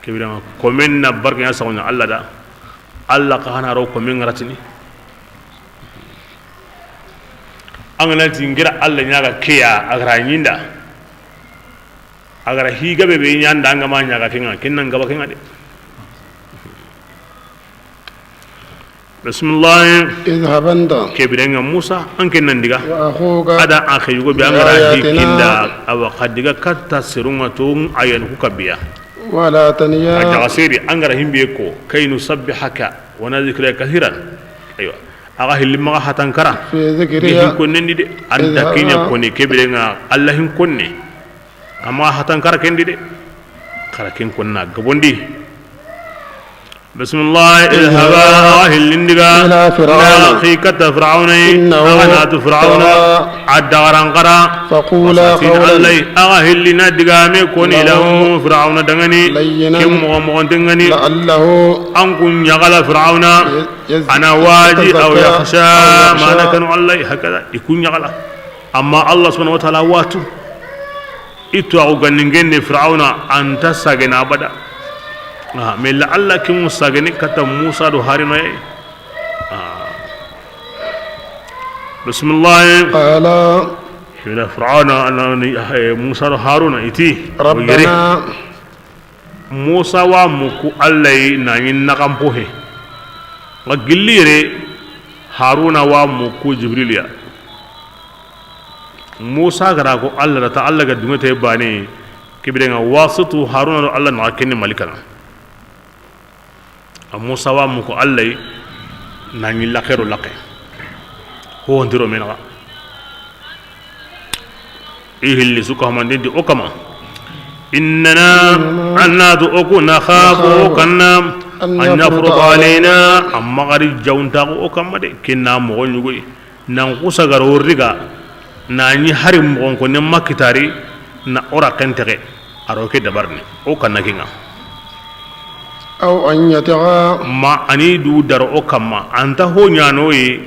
kebirama komen na barka ya sawnya Allah da Allah ka hana ro komen ratini angana tingira Allah nyaga kiya agara nyinda agara higa be nyanda anga ma nyaga kinnan gaba kinga de bismillah idhabanda kebiranga Musa anke nandiga wa akhuka ada akhi yugo bi angara hikinda awa khadiga katta sirunga tung ayan ku kabiya ولا تنيا أجاسيري أنغرا همبيكو كي نسبحك ونذكرك كثيرا أيوة أغا هلما هتنكرا في ذكرها كونني دي أنت كينيا كوني كبرنا الله كوني أما هتنكرا كندي دي كرا كين كوننا غبوندي بسم الله اذهبا هلندغا إلى فرعون خيكة فرعون إنه أغنات فرعون عدغران قرا فقولا قولا أغهلنا دغامي كوني لهم فرعون دغني لينا كم مغمغن دغني لعله أنكم يغل فرعون أنا واجي أو يخشى ما نكنوا الله هكذا يكون يغل أما الله سبحانه وتعالى واتو إتو أغنين فرعون أنت ساقنا بدا mais la Allah ki Musa gani kata Musa do harino e bismillah qala ila fir'auna Musa do haruna iti rabbana Musa wa muku Allah na yin nakam pohe ngilire haruna wa muku jibril ya Musa gara ko Allah ta Allah ga dungata bane kibrenga wasitu haruna do Allah na kenni malikana Musa wa muko Allah na ngi lakero lake ho ndiro mena ihilli suka hamandindi okama innana annadu okuna khafu kanna an yafruḍ alaina amma gari jawnta okama de kinna mo nyugo nan kusa garo riga na ni hari mo ko ne makitari na ora kentere aroke dabarni o kanna kinga أو أن يتغى ما أني دو دار أكما أنت هو نيانوي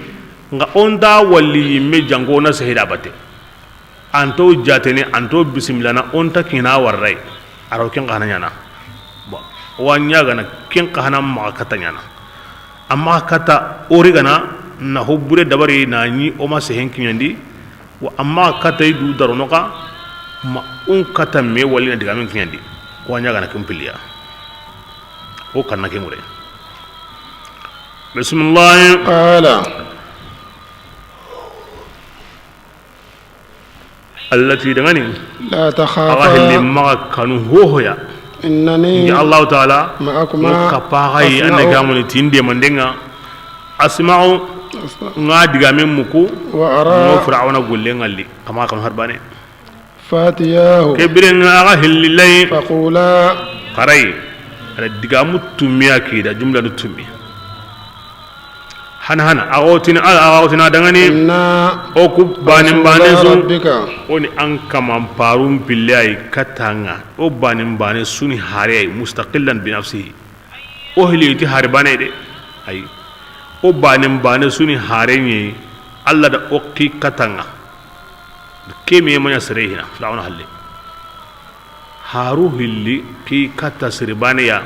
nga onda wali me jangona sehida bate anto jatene anto bismillah onta kina warrai aro ken kana nyana ba wanya gana ken kana ma katanya na amma kata ori gana na hobbure dabari na ni o ma sehen kinyandi wa amma kata du daro noka ma on kata me wali na diga men kinyandi wanya gana kimpilia o kanna kemure bismillah qala التي دغني لا تخافا أغهل ما كانوا هو يا إنني يا الله تعالى معكما كباغي أن جاموني تندي من دينا أسمعوا ngadi gamen muku وأرى mo fir'auna gulle ngalli kama kan harbane فاتياه kebiren aga hillilay فقولا qaray ala digamu tumiya kida jumla du tumi hana agotina dangani إنا o ku banin banin رسول su ربك oni an kaman parun pillai katanga o banin banin suni hare mustaqillan bi nafsihi o hiliti harbane de ay o banin banin suni hare ni Allah da okki katanga ke me manya sirehina fir'auna halle haru hilli ki katta sirbane ya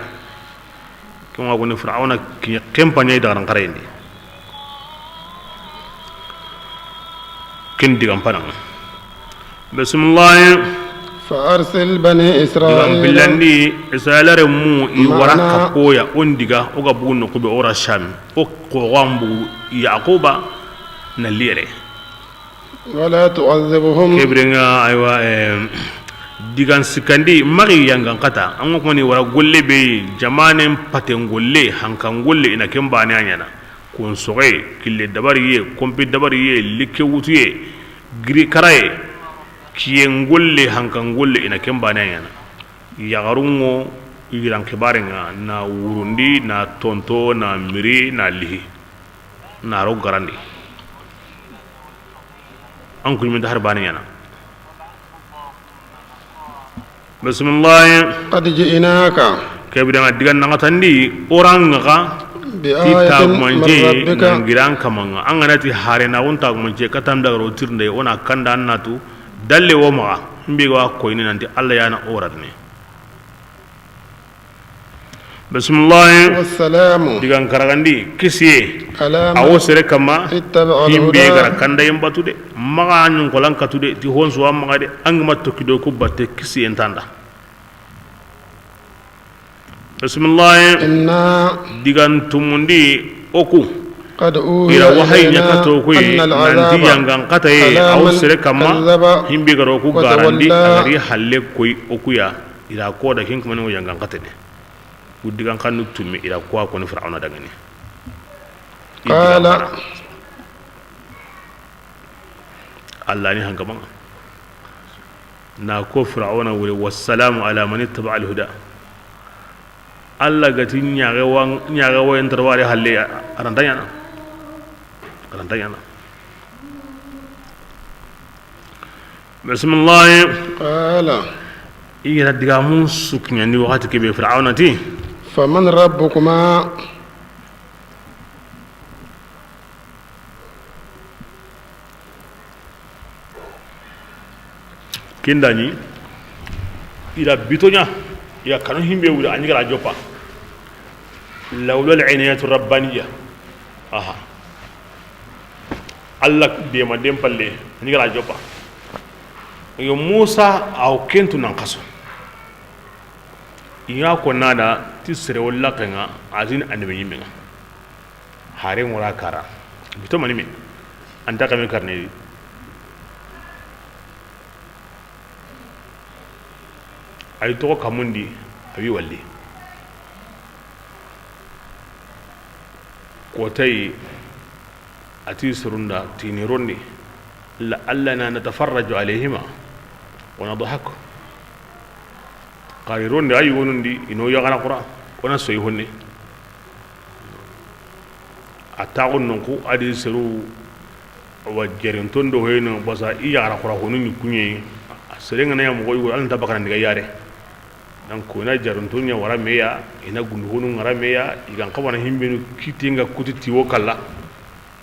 kuma goni fir'auna ki kempanya da ran karende kin digam panang bismillah فأرسل بني digam إسرائيل billandi isalare mu i Ma'ana- waraka koya ondiga oga bunu ko be ora sham o ko gambu yaquba na lire ولا تعذبهم kebrenga aywa digan sikandi magi yangan kata an ko ni wara golle be jamanen paten golle hankan golle ina kemba ne anyana kun soge kille dabari ye kompi dabari ye like wutuye gri karaye kiyen golle hankan golle ina kemba ne anyana yagarungo yiran kibarenga na wurundi na tonto na miri na lihi na ro garandi an kun min har bane yana bismillah قد جئناك kebidanga digan nanga tandi orang ngaka بآية tita من manje ربك nangiran kamanga an ganati hare na wonta manje katam daga rotirnde ona kanda annatu dalle wo maga mbi wa koyni nanti Allah yana oratne bismillah والسلام digan karagandi kisiye على awo من sere kama اتبع himbe gara الهدى kanda yembatude maga nyun kolan katude ti honso maga de angma tokkido ko batte kisiye entanda bismillah إنا digan tumundi oku قد أوحي ira wahay إلينا nya kato koy أن nanti العذاب yangan kataye على aw من sere kama كذب himbe garo ku garandi وتولى. agari halle koy okuya ira ko da kin kuma no yangan katane udigan kanu tumi ira ko ko ni fir'auna daga ni قال Allah ni hanga banga na ko fir'auna wuri wassalamu ala man ittaba al huda Allah gati nyaga wan tarware halle arantanya na bismillah قال ira diga mun suknya ni wakati ke be fir'auna ti فمن ربكما kindani ira bitonya ya kanu himbe wuri anyi gara jopa lawla al-inayatu rabbaniyya aha Allah de ma dem palle anyi gara jopa yo Musa aw kentu nan kaso iya ko nada tisre walla kanga azin annabi yiminga hare ngora kara bito mani me anta kame karne ay to kamundi abi walli ko tay ati surunda tini rondi la allana natafarraju alayhima wa nadhaku qari rondi ay wonundi ino yagana qura wana soy honni atagon nonku adi seru wa jerin tondo hoyno basa iya ara qura honuni kunye serenga na yamo goy Allah tabakana ndiga yare dan ko na jarun tonya wara meya ina gundu honu ngara meya igan kawana himbenu kitinga kutiti wo kala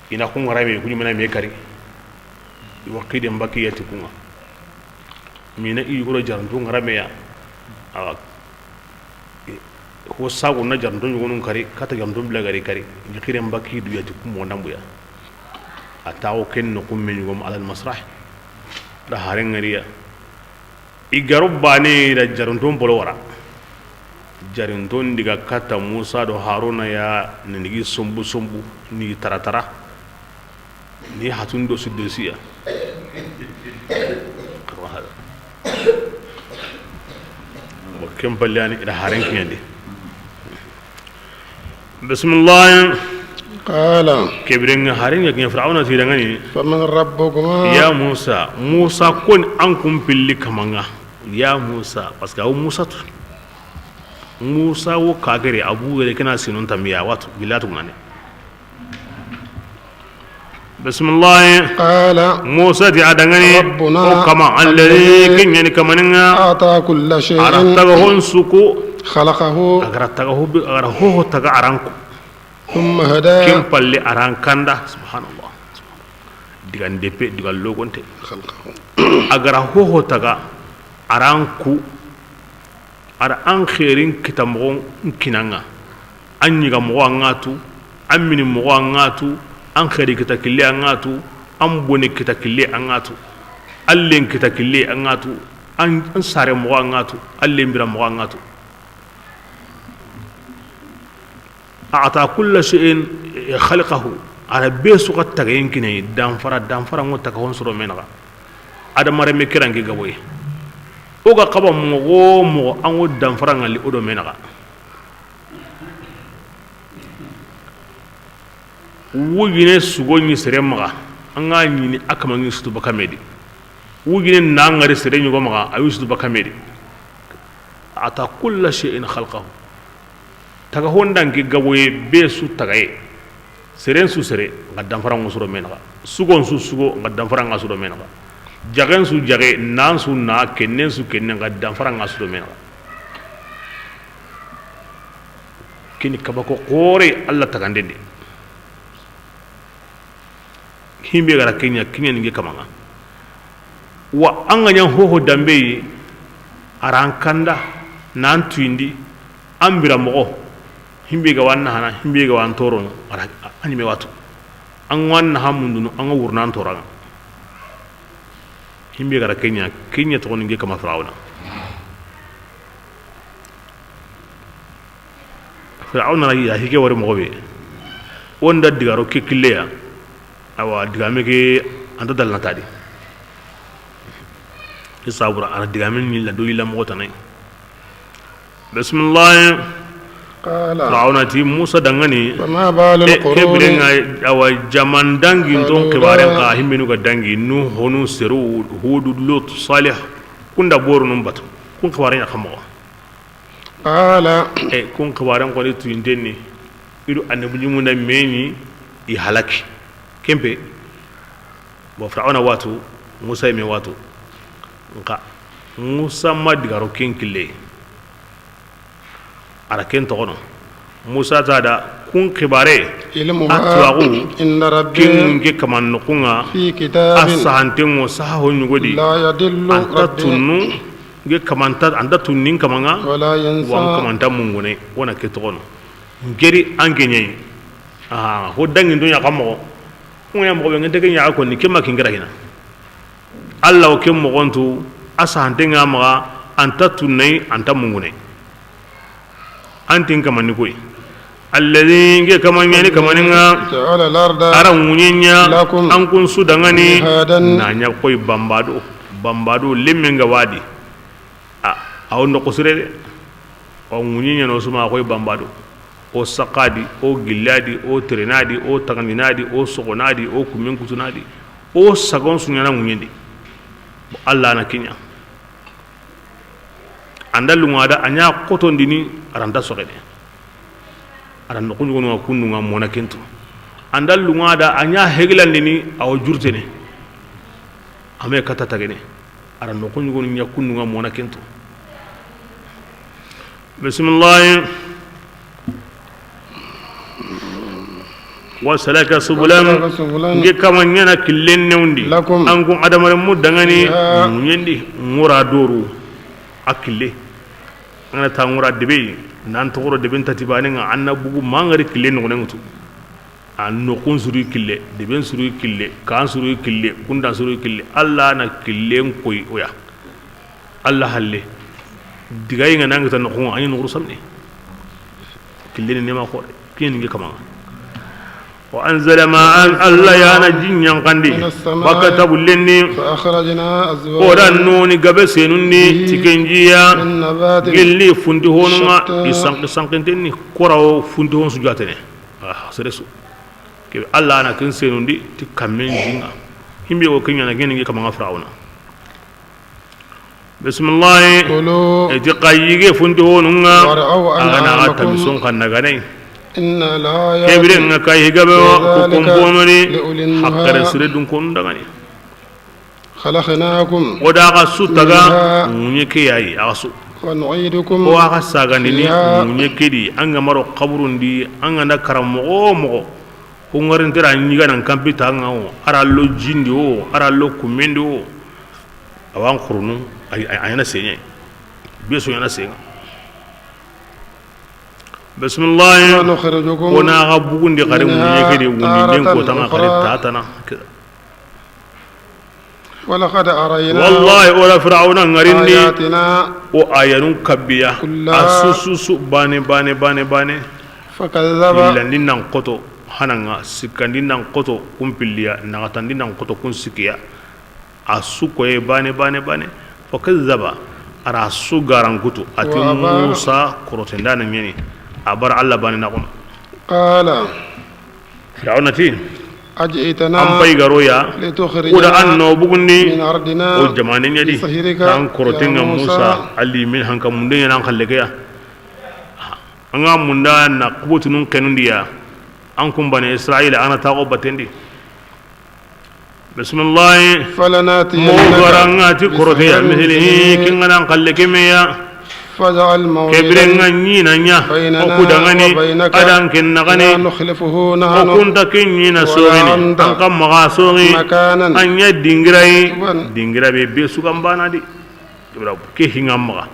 ina kun ngara me kunyi mena me kari waqide mbaki yati kunga mina i goro jarun to ngara meya awa ko sago na jarun to ngonun kari kata jarun to blagari kari ni khire mbaki du yati kum wonda mbuya atawo ken no kum men ngom alal masrah da haren ngariya igarubane da jarunton bolowara jarunton diga kata Musa do Haruna ya nigi sombu ni taratara ni hatun do sudesiya wakem ballani ida haren kiyande bismillah قال kebren haren ya fir'auna ti dangani فمن ربكما ya Musa kon an kun pilli kamanga ya Musa parce que Musa wo kagere abu gere kana sinon tambiya watu bilatu ngane bismillah قال musa ti adangani ربنا o kama alladhi kinyani kamaninga أعطى كل شيء arataga hon suku خلقه agarataga hobi agara ho taga aranku ثم هدى kim palle arankanda subhanallah digan depe digan logonte خلقه agara ho taga aranku ara an khairin kitamogon kinanga an yiga mo angatu an mini mo angatu an khairi kitakille angatu an bone kitakille angatu allen kitakille angatu an sare mo angatu allen bira mo angatu a'ta kull shay'in khalaqahu ala besu qad tagayin kinai dan fara ngota ka hon suro menaga adamare me kirangi gaboy oga kaba mo an wo dan fara ngali odo menaga wugine sugonyi sere maga an ga nyini akama ngi sutu bakamedi wugine na ngari sere nyugo maga ayu sutu bakamedi ata kull shay'in khalqahu taga hondan ki gaboye be su tagaye seren su sere ngadan fara ngusuro menaga sugon su sugo ngadan fara ngasuro menaga jagen su jage nan su na kennen su kennen ngadan fara ngasuro menaga kini kabako kore alla tagandende himbe gara kenya ninge kamanga wa anganya hoho dambe arankanda nan tuindi ambira mo himbe ga wanna hana himbe ga wan toro ara anime watu an wanna hamundunu an wurnan toranga himbe gara kenya to ninge kama fir'auna ya hige wore mo be wonda digaro kekilleya awa digame ke anta dal natadi isabura ana digame ni la do ila mo tanay bismillah qala raunati musa dangani fama balul qurun kebrenga awa jaman dangi don kibaren ka himmenu ga dangi nu honu seru hudu lut salih kunda boru num batu kun kibaren ya kamo qala kun kibaren ko tu indeni idu annabi mun da meni i halaki kempe bo fir'auna watu musa me watu nka musa madigaro kenkile ara ken togono musa tada kun kibare atwagu inna rabbi kinge kaman nukunga fi kitabin asahantengo saho nyugodi la yadillu anta rabbi tunnu ge kamanta anda tunnin kamanga wala yansa wan kamanta mungune wona ke togono ngeri angenye ho dangin dunya kamo ngoya mo be ngende nya ko ni kema kingira hina allah o kem mo gontu asahantenga ma anta tunnai anta mungune antin kamani koy alladhi nge kamanyani kamaninga ta'ala larda ara munyenya lakum an kun su dangani hadan na nya koy bambado lemmenga wadi a on ko sire o munyenya no suma koy bambado o sakadi o gilladi o trenadi o taganinadi o sogonadi o kumen kutunadi o sagon sunyana munyendi Allah na kinya andalu ngada anya kotondini aranda sogede aran no kunyu no kunnu ngam mona kento andalu ngada anya heglandini aw jurtene ame kata tagene aran no kunyu no nya kunnu ngam mona kento bismillah wa salaka subulan nge kamanyana killen newndi angun adamare mudangani munyendi ngura doru akille ngana ta ngura debe nan to goro deben tatibane nga anna bugu mangari kille no ngutu anno kun suru kille deben suru kille kan suru kille kunda suru kille alla na kille koy oya alla halle digay nga nanga tan ko anyi nguru samni kille ne ma ko ken ngi kama wa anzala ma'an alla ya na jinyan kandi bakata bullenni fa akhrajna azwajan odan noni gabe senunni tikenjiya gelli fundi honuma isanqintenni korawo fundi hon sujatene seresu ke alla na kin senundi ti kamen jinga himbe ko kenya na gene ngi kama ngafrauna bismillah kulu eti qayige fundi honunga wara'u ana an'amakum atamison kan naganai إن الآيات كبرين كاي هجابه كوكم بونوني لأولي حقر النهى سردون كوندغاني خلقناكم ودا غسو تغا نيكي اي غسو ونعيدكم o aga sagandini فيها muñekedi anga maro kaburundi anga na karamogo mogo ko ngarintira ñigana kampita anga o ara lo jindi o ara lo kumendi o awan khurunu ayana señe beso yana senga bismillah ونخرجكم wana ga bugundi xare muñekedi wundi den ko tanga xare tatana ولقد أرينا والله ولا فرعون نغريني آياتنا o ayanu kabiya asususu bane فكذب illandi nan koto hananga sikandi nan koto kumpiliya nagatandi nan koto kun sikiya asukoye bane fakazzaba ara su garankutu ati musa korotenda na nyeni abar alla bane na kono قال fir'aunati أجئتنا an pai garoya لتخرجنا oda anno bugundi من أرضنا o jamane nyadi بسحرك kan korotenga يا musa ali min hanka munde nan khallekeya anga munda na kubutunun kenundiya an kumbane israila ana tago batendi bismillah mogarangati koroteya mislihi kingana khallekemeya فجعل موعدا kebirenga nyina nya okudangani adan kennagani نخلفه نحن okunta kenyina sogini an kam maga sogi مكانا anya dingira be be sugambana di ibra ke hingam maga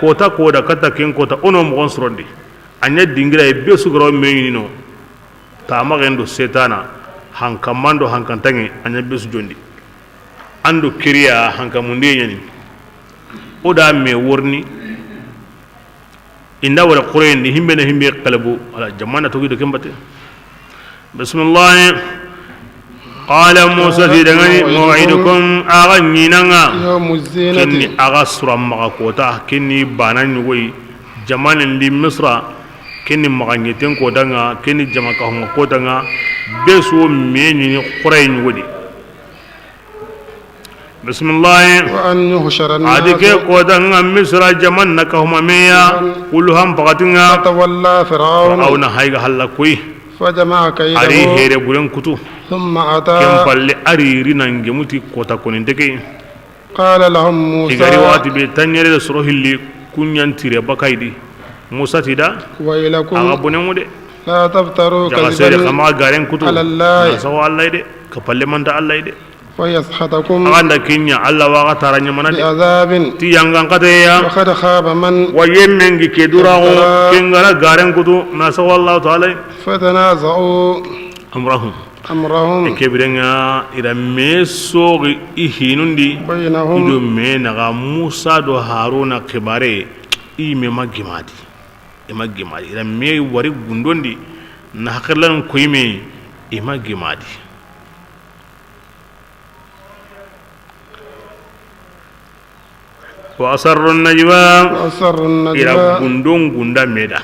kota koda kata ken kota ono mo gonsondi anya dingira be sugaro menyino ta magendo setana hankamando hankantangi anya be su jondi ando kiriya hankamunde nyani oda me worni inda wala qurayn ni himbe na himbe qalbu ala jamana to gido kembate bismillah qala musa fi dangani maw'idukum aghaninanga يوم الزينة kinni agasra maga kota kinni banan goyi jamanin li misra kinni maganyeten ko danga kinni jamaka hon ko danga beso menyi qurayn wodi bismillah وأن يحشر adike الناس ko danga misra jaman naka huma meya kulham pagatinga فتولى فرعون aw na hayga halla koy فجمع ari كيده here buren kutu ثم kem أتى palle ari rinange muti kota konindeke قال لهم igari موسى wati be tanyere de soro hilli kunyantire bakaidi musa tida ويلكم aga bonen wode لا تفتروا jaga sere كذبا kama garen kutu على الله na sawa allah ide ka palle manta allah ide فيسحتكم aganda kinya allah waga taranya manade بعذاب ti yangan kateya وقد خاب من wa yemmengi ke durago kengara garen kutu na sawa allah taala فتنازعوا amrahum أمرهم kebirenga ira mesogi ihinundi بينهم ido me naga musa do haruna kibare ime magimadi ira me wari gundondi na hakirlan koyme imagimadi wa asarru najwa وأسروا ira النجوى gundon gunda meda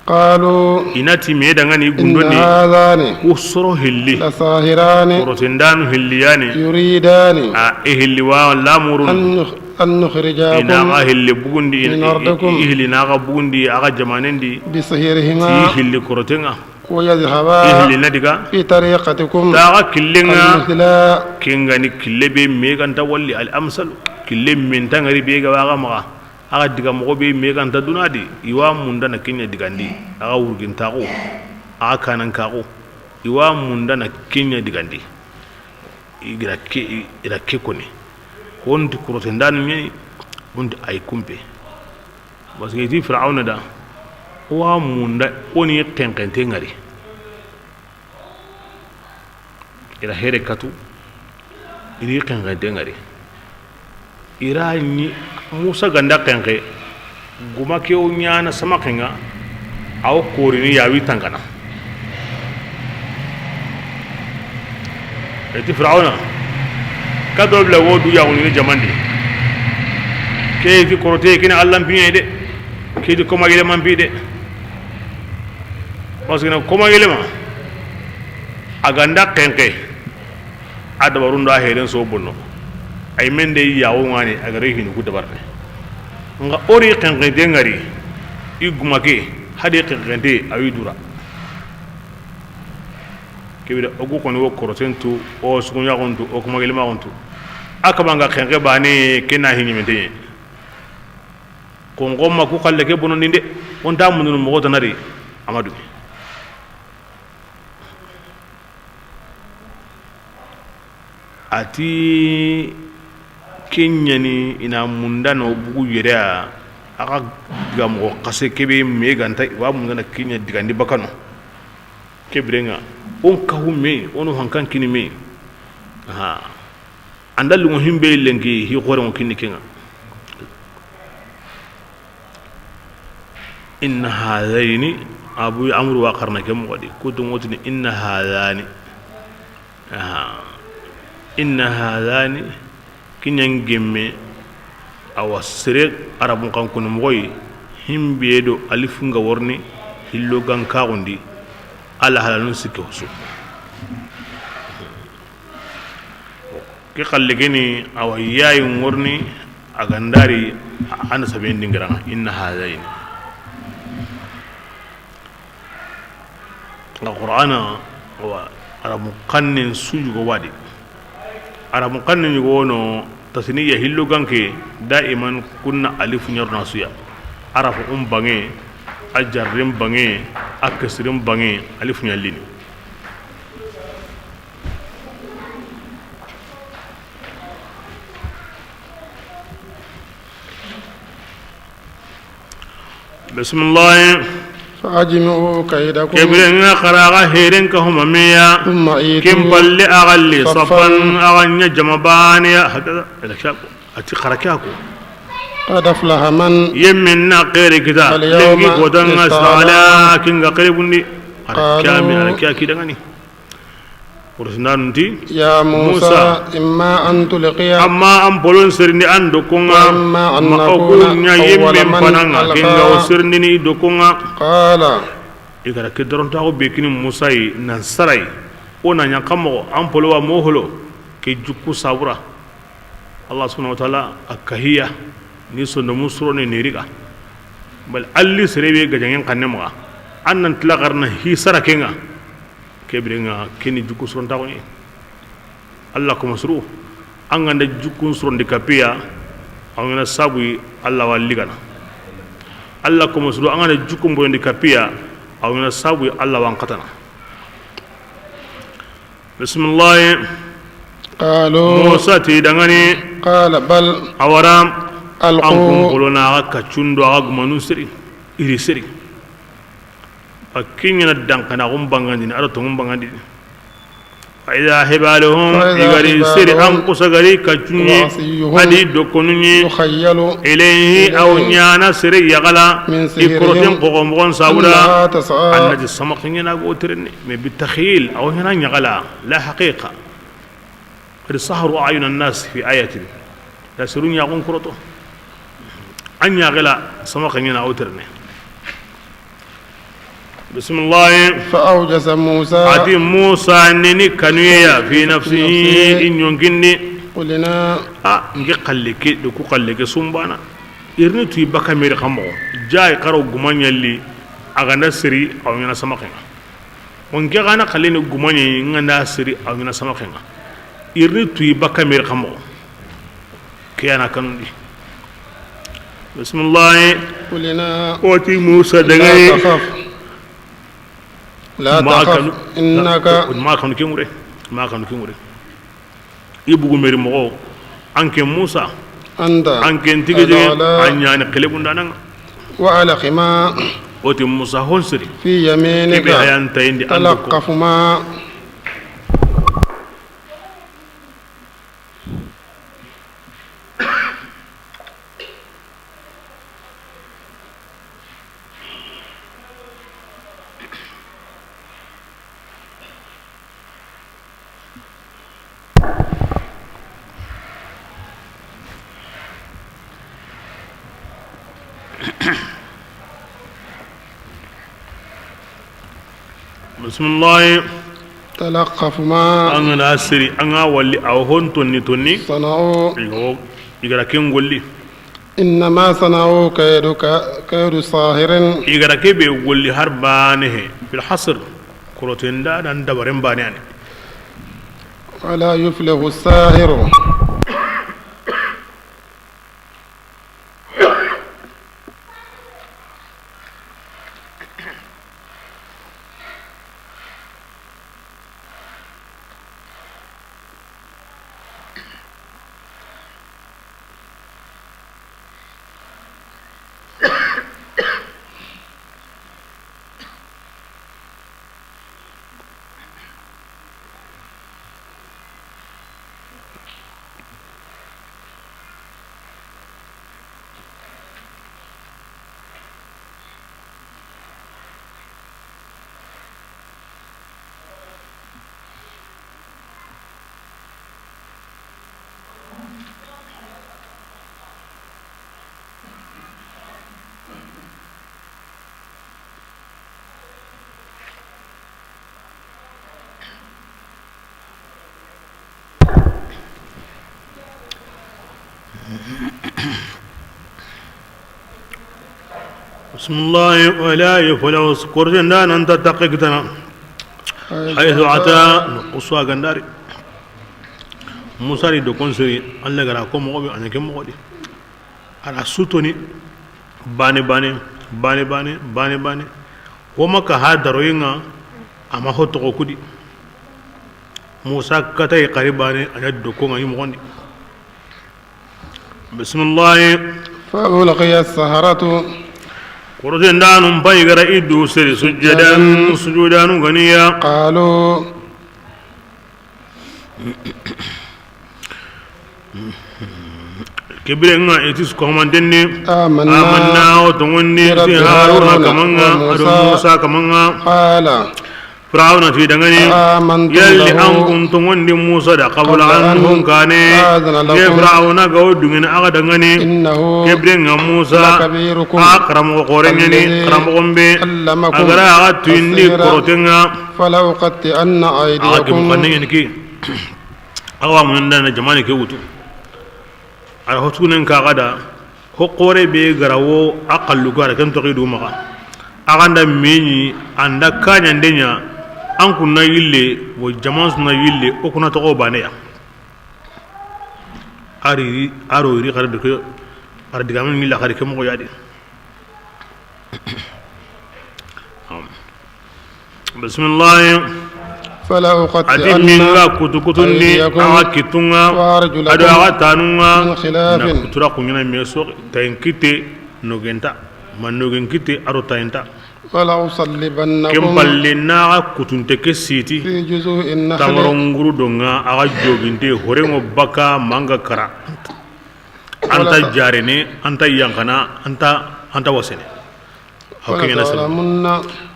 قالوا inati meda ngani إن gundondi هذان usoro hilli لساهران korotendanu hilliyani يريدان a ihilli wa lamurun أن نخرجاكم ina ga hilli bugundi min ardikum. ihilli na ga bugundi aga jamanendi بسحرهما ti hilli korotenga ويذهبا ihilli nadiga في طريقتكم ta ga killenga المثلى kengani kille be meganta walli al amsal kille min tangari be ga waga maga aga diga mo be meganta dunadi iwa munda na kenya digandi aga wurginta ko aga kanan ka ko iwa munda na kenya digandi ira ke kone wonti kurotendanu nyani wonti ay kumpe parce que ti fir'auna da wa munda oni kenkente ngari ira here katu iri kenkente ngari ira ni musa ganda kenke guma ke o nyana sama kenga aw korini yawi tangana eti fir'auna kado bla wodu ya woni jamandi ke ti korote kina allah biye de ke ti koma gele man bide parce que koma gele ma aganda kenke adabarunda heden so bonno ay mende yawo ngani agare hinu ku dabarne nga ori kenke de ngari igumake hade kenke de ayi dura kibira ogu koni wo korosentu o sugunya gontu o kuma gelma gontu akabanga khenke bani kena hinni mete ko ngomma ku khalle ke bonon dinde on ta munun mo gota nari amadu ati kenyani ina mundano bugu yera aka gamo kase kebe me ganta wa mundana kenya digandi bakano kebrenga on kahume onu hankan kini me ha andalu mo himbe lengi hi gore mo kini kenga inna hadaini abu amru wa qarna kem wadi kutu motini inna hadani inna hadani kinyan gemme awasire arabun kan kunu moy himbe do alifunga worni hillo gan kawundi ala halalun sikko su ke khalle geni awayayi worni agandari ana saben dingira inna hadaini القرآن هو عرب مقنن سوجو وادي عرب مقنن يقولون تسنية هلو كانك دائما كنا ألف نيرنا سويا عرب بانge أجرم بانge أكسرم بانge ألف نيالين بسم الله فأجمعوا كيدكم كبرنا خراغا هيرن كهم ميا ثم أيتوا كم بل أغلي صفا أغني جمبانيا هكذا الأشياء أتي خركاكو قد أفلح من يمنا غير كذا لنجي ودنا سالا كينغ قريبني كامل على كذا غني ورسنا نتي يا موسى إما أن تلقي أما أم بولون سرني أن دوكونا وإما أن ما نكون أقول يا أول يمين من فنانا كينغ وسرني دوكونا قال igara ke doron tago be kini musa yi nan sarai ona nya kamo an polo wa moholo ke jukku sabura allah subhanahu wa ta'ala akahiya ni so no musro ne neriga bal alli serebe ga jangen kanne mo annan tlagarna hi sarakenga kebrenga kini jukku suron tago ni allah ko masru an ganda jukku suron de kapia awna sabu allah walligana allah ko masru an ganda jukku mbo de kapia أو من السابق الله وانقتنا بسم الله قالوا موسى تيدغني قال بل أورام ألقوا أنكم قلنا كتشندو أغمانو سري إري سري أكين يندن كنا غمبانغاندين أرتو غمبانغاندين فإذا حبالهم إغاري سري أنقص غري كتشني أدي دوكوني يخيل إليه أو نيانا سري يغلا من سحرهم إكروتين قومون ساولا أنها تسعى أن السمك هنا قوترني بالتخيل أو هنا يغلا لا حقيقة قد سهروا أعين الناس في آية يسرون يغون كروتو أن يغلا سمك هنا قوترني بسم الله فأوجس موسى عدي موسى أنني كنويا في نفسه إن ينكني قلنا نجي قلك دوكو قلك سومبانا إرني توي بكا ميري خمو جاي قرو غمان يلي أغانا سري أو ينا سمكنا ونجي غانا قليني غمان ينا سري أو ينا سمكنا إرني توي بكا ميري خمو كيانا كنودي بسم الله قلنا أوتي موسى لا دغاي تخف لا تخف إنك ما كانوا كيموري ما كانوا كيموري يبغوا ميري مغو أنك موسى أنت أنك تيجي أنيان قلبون دانا وعلى خما وتي موسى هونسري في يمينك تلقف تلقف ما بسم الله تلقف ما أنا أسري أنا ولي أو هون توني صنعوا يقرأ كين ولي إنما صنعوا كيد صاهر يقرأ كيبي ولي هربانه في الحصر korotenda dan dabaren bane ani ولا يفلح الساهر بسم الله ولا يفلح كورجندا أنت تقيتنا حيث أتى نقصوا غنداري موسى يدكون سري الله غراكم مغبي أنا كم مغدي على سوتوني باني باني باني باني باني باني وما كهذا روينا أما هو تقولي موسى كتاي قريباني أنا يدكون أي مغني بسم الله فألقي السحرة korotenda num paygara iddu seri sujudanu ganiya قالوا kibrenga itis komandenne آمنا o tongonne si haruna kamanga adu musa kamanga قال firawna ti dangani آمنتم yalli له an kuntum wandi musa da qabla anhum kane ye firawna ga odungin aga dangani إنه kibrenga musa لكبيركم akram qorengani kram gombe علمكم agara aga tuindi السحر korotenga فلأقطعن aga أيديكم kanne ki awa mun da na jamani ke wutu ala hotunen ka gada ko qore be garawo aqallu gara kan to qidu maka aganda meni anda kanya ndenya an kunna yille wo jaman sunna yille o kuna to bane ya ari aro ri gar de ko ar diga min la gar ke mo yadi bismillah ati minga kutu kutundi awa kitunga ado awa tanunga na kutura kunyana meso tayinkite nogenta manogen kite aro tayinta ولأصلبنكم kempalle naga kutunte ke siti في جذوع النخل tamaronguru donga aga joginte horengo baka manga kara anta jarene anta yankana anta wasene hakina sala ولتعلمن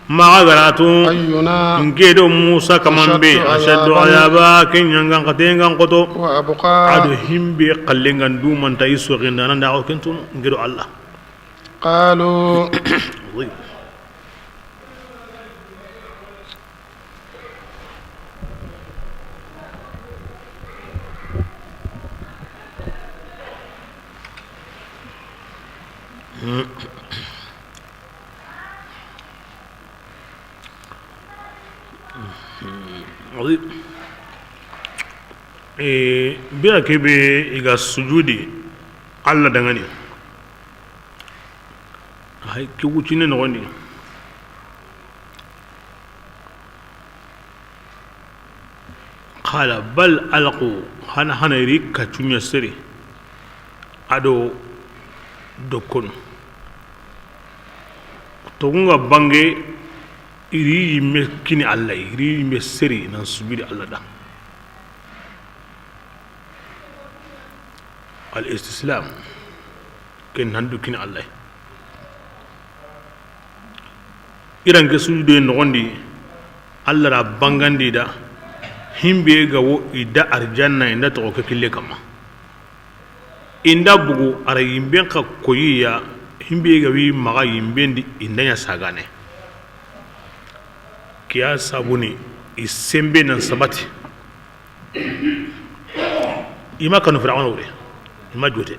maga garatu أينا ngedo musa kamambe ashaddu ayaba kenyangan katengan koto وأبقى adu himbe kallengan du manta iso gendana nda o kentum ngedo allah قالوا bira kebe iga sujudi alla dangani hay ki wucine no gondi qala bal alqu hana ri kacunya siri ado dokon togunga bange iri yimme kini alla iri yimme siri nan subidi alla da al istislam ken nandu kini alla iran ke sujude nogondi alla ra bangandi da himbe ga wo ida arjanna inda to ko kille kama inda bugu ara yimbe ka koyiya himbe ga wi maga yimbendi indanya sagane kiya sabuni isembe nan sabati ima kanu fir'auna wure ima jote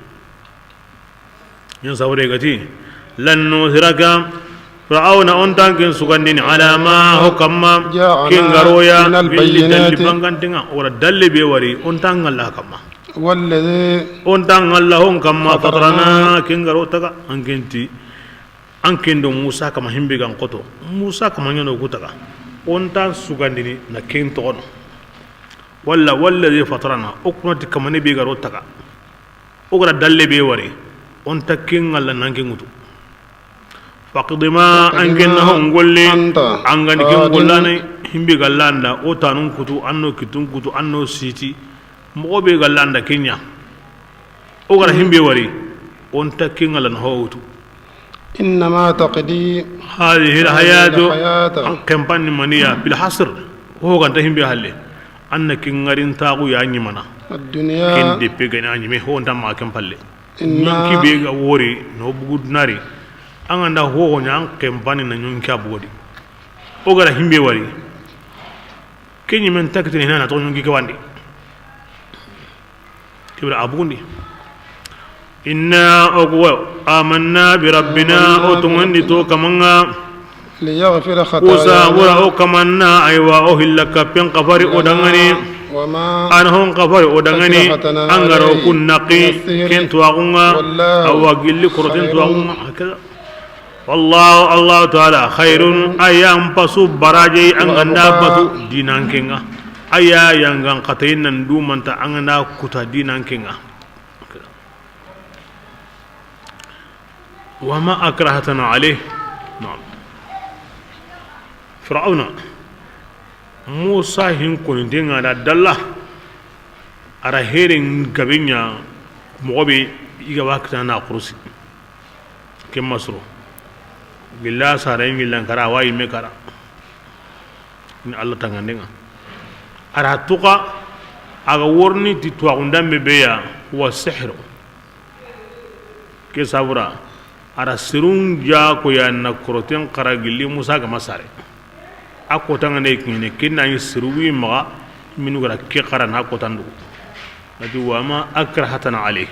yin sawre gati lan nusiraka fir'auna on tanken sugandini ala ma hukama kingaroya billi dalli bangantinga ora dalle be wari on tangalla kama والذي on tangalla hon kama fatrana kingaro taga ankenti ankendo musa kama himbe gan koto musa kama nyano kutaga on ta sugandini na kento ono walla walladhi fatrana okunati kama ne be garo taga ogara dalle be wari on ta kingalla nankengutu faqdi ma ankennahu ngolle angani ken gollane himbe gallanda o tanun kutu anno kitun kutu anno siti mo be gallanda kenya o gara himbe wari on takkinga lan hawtu إنما تقدي هذه الحياة كمباني منيا بالحصر هو كان تهم بهالله أنك نعرين تاغو يعني منا الدنيا كن دي بيجاني أني مه هو أنت ما كمبالله نانكي بيجا ووري نو بقول ناري أنا هو نيان كمباني نانيون كابودي هو كان هم بيواري كني من تكتني هنا نتوه نيون كيكواندي تبرع أبوندي إنا أقوى آمنا بربنا أتمنى تو كمانا ليغفر وسا خطايانا ورا كمانا أيوا أهلك بين قفر أدغني وما أنهم قفر أدغني أنغرو كنقي كنت واغنا أو أقل كرتين واغنا هكذا والله الله تعالى خير أيام بسو براجي أنغنا بسو دينان كينغا أيا ينغان قتين ندو من تا أنغنا كتا دينان كينغا وما أكرهتنا عليه نعم فرعون موسى هنكون دينا دالله على هيرين كبينيا مغبي إيجا وقتنا قرصي كم مسرو بالله سارين بالله كرا واي مكرا إن الله تغنينا على توقع أغورني تتوى عندما بيا هو السحر كسابرا ara sirun ja ko ya na kroten qaragili musa ga masare ako tanga ne kine kinna yi siruwi ma minu gara ke qarana ko tandu ati wa ma akrahatana alayh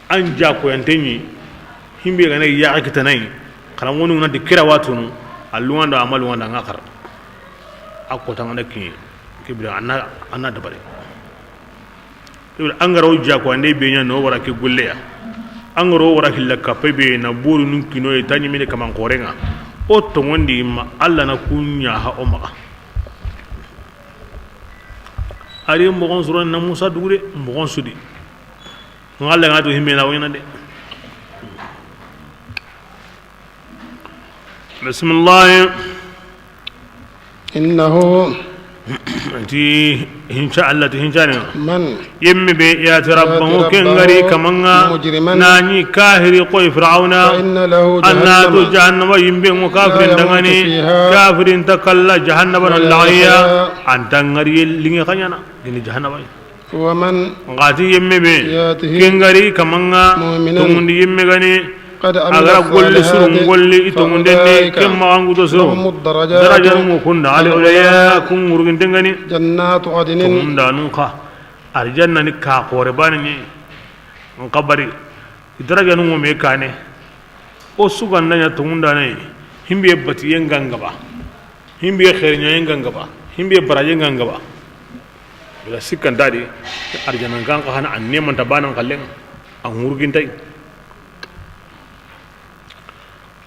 an ja ko yantenyi himbe ga ne ya akitanai qaram wonu na de kira watunu alluwanda amalu wanda ngakar ako tanga ne kine kibra anna dabare an garo ja ko ande be nya no wara ke gulle ya angro wara hilla kapebe na buru nun kino e tanyi mine kaman korenga o to ngondi ma alla na kunya ha o ma ari mo gon suro na musa dugure mo gon sudi ngalla ngado himme na wona de bismillah innahu ti hinsha Allah hinjani man yimmi be ya rabbahu kengari kamanga nani kahiri qoy fir'auna anna tu jahannama yimbe mo kafirin dangani kafirin takalla jahannama allahiya antangari lingi kanyana gini jahannama wa man ngati yimmi be kengari kamanga tumundi yimme gani agara golli surun golli itongundenne kemma angudo surun daraja mu kunda ali ulaya kun murgin dengani jannatu adnin tunda nuka aljanna ni ka kore bani ni kabari daraja nu me kane o sugan nanya tunda ne himbe bati yenganga ba himbe khairnya yenganga ba himbe baraje yenganga ba bila sikkan dadi aljanna kan ka hana anne man tabanan kallen an murgin tai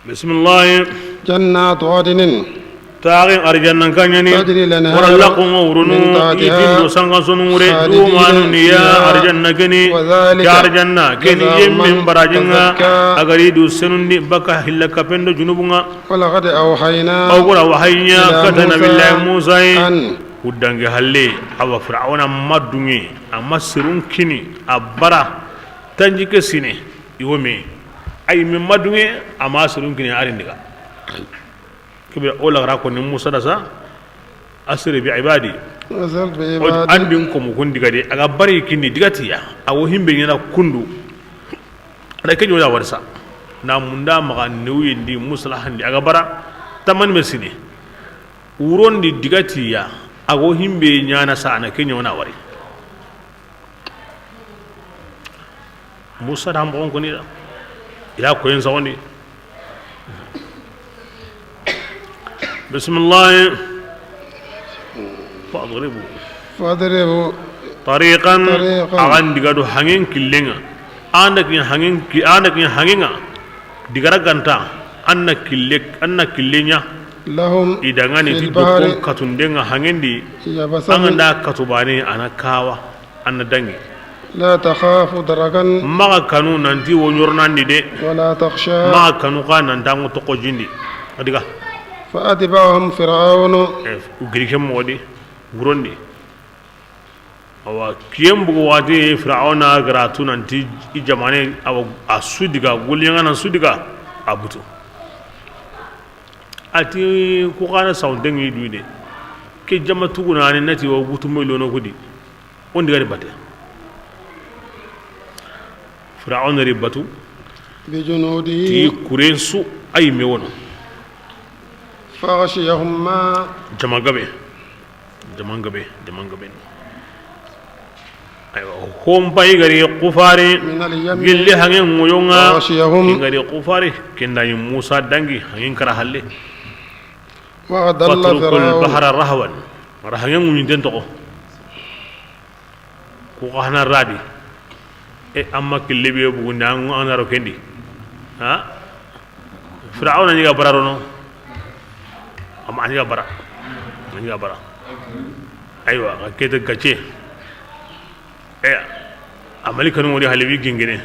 بسم الله جنات عدن تاغي أرجنا كانيني ورلقوا مورنو يجندو سنغسنوري دومانو نيا أرجنا كني كارجنا كني يمين براجنا أغريدو سنندي بكا هلا كبندو جنوبنا ولقد أوحينا أولا وحينا كتنا بالله موسى ودنجي هالي أو فرعون مدني أما سرون كني أبرا تنجيك سيني يومي ay min madunge ama surun kini arindiga kibira ola ra ko ni musa da sa asri bi ibadi andin ko mu kundiga de aga bari kini digati ya awo himbe nyana kundu ada kenyo da warsa na munda maga newi ndi muslahan di aga bara taman mesini uron di digati ya ago himbe nyana sa na kenyo na wari musa da mbon ko ni da ila ko yin zawani بسم الله فاضربوا فاضربوا طريقا طريقاً. أغان دقادو حنين كلنا عندك حنين دقارا غانتا أنا كلنا لهم إذا غاني في تدوكم البحر كتندنا حنين دي يبسا أنا كتباني أنا كاوا أنا دنجي لا تخاف دركا ما كانوا ننتي ونورنا دي ولا تخشى ما كانوا كان نندامو تقوجيني أديكا فأتبعهم فرعون ugirikem modi burondi awa kiyem bugo wati fir'auna garatu nanti i jamane awa asudiga gulyanga nan sudiga abutu ati ko kana saundengi duide ke jamatu guna ne nati wa butu melo no gudi on diga bate fir'auna ribatu بجنوده ti kurensu ay mewono فغشيهم ما jaman gabe aywa hom pay gari qufari من اليم gilli hangen moyonga فغشيهم gari qufari kenda yi musa dangi hangen kara halle وأضل fatrukul فرعون bahra rahwan mara hangen mun den to ko hana radi e amma kille be bu nang anaro kendi ha fir'auna ni ga bararono amma ani ga bara aywa ka kete gace amalika no woni halebi gingine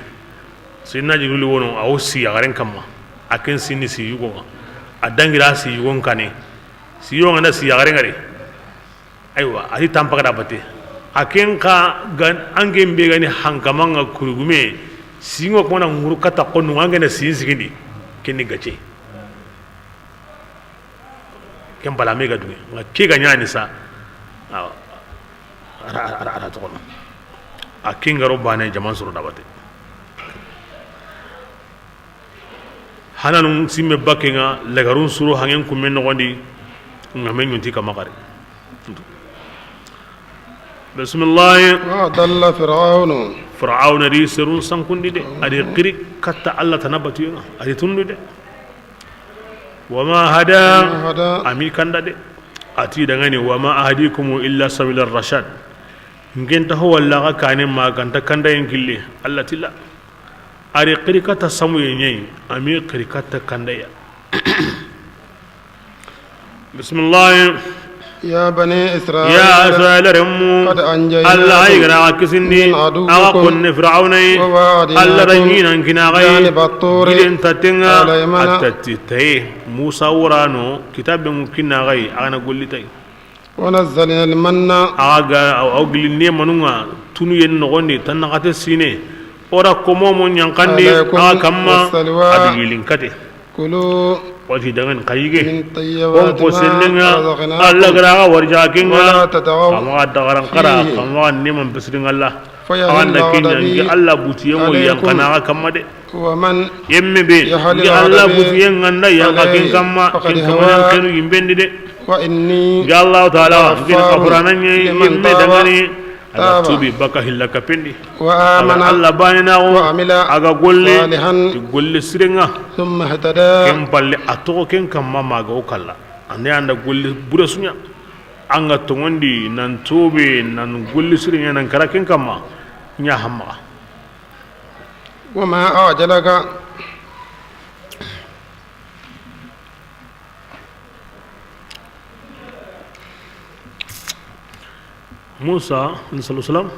sinna jibril wono awsi yagaren kamma aken sinni si yugo adangira si yugo kane si yugo na si yagaren ngare aywa ari tampa kada bate aken ka gan angem be gani hankamanga kurugume singo kona nguru kata konu angene si sigindi kenni gace ken bala mega duwe nga ke ganya ni sa ara to kono a kinga robane jaman suru dabate hananum simme bakenga lagarun suru hangen kumen no gondi ngamen yunti kamakare bismillah وأضل فرعون fir'aun ri sirun sankundi de adi qiri katta allah tanabatu adi tundu de wama hada هدى ami kanda de ati dangane wama ahdikum illa sabil ar-rashad ngenta ho walla ka kane ma ganta kanda yen kille allah tilla ari qirikata samu yenye ami qirikata kanda ya bismillah يا بني إسرائيل ya salarmu قد أنجيناكم allah ay gara kisindi من عدوكم awa kunni fir'aunai ووعدناكم allah ranginan kina gai جانب الطور gidan tatinga الأيمن atatitai musa wurano kitabin kina gai ana gullitai ونزلنا المن aga aw gilinne manunga tunu yen nogondi tan nakate sine ora komo mon yankandi عليكم aga kamma والسلوى adigilin kate كلوا wati dangan kayige من on طيبات ko ما senninga رزقناكم alla gara warja ولا kinga تتغوا kama dagaran kara فيه kama neman bisirin Allah فيهل awanda kinya غضبي ngi Allah butiyen wo عليكم yankana kamma de ومن yemme be يحل ngi Allah غضبي butiyen nganda yankakin عليه kamma فقد kin هوى kamanan kanu yimbendi de وإني ngi Allah taala ngi غفار kafurananye لمن yemme تاب dangani aga تاب tubi baka hilla kapendi وآمن Allah banina o وعمل aga golle صالحا ti golle sirenga ثم اهتدى ken palle atoko ken kamma maga o kalla ande anda golle bure sunya anga tongondi nan tobe nan golle sirenga nan kara ken kamma nya hamma وما أعجلك Musa sallallahu alaihi wasallam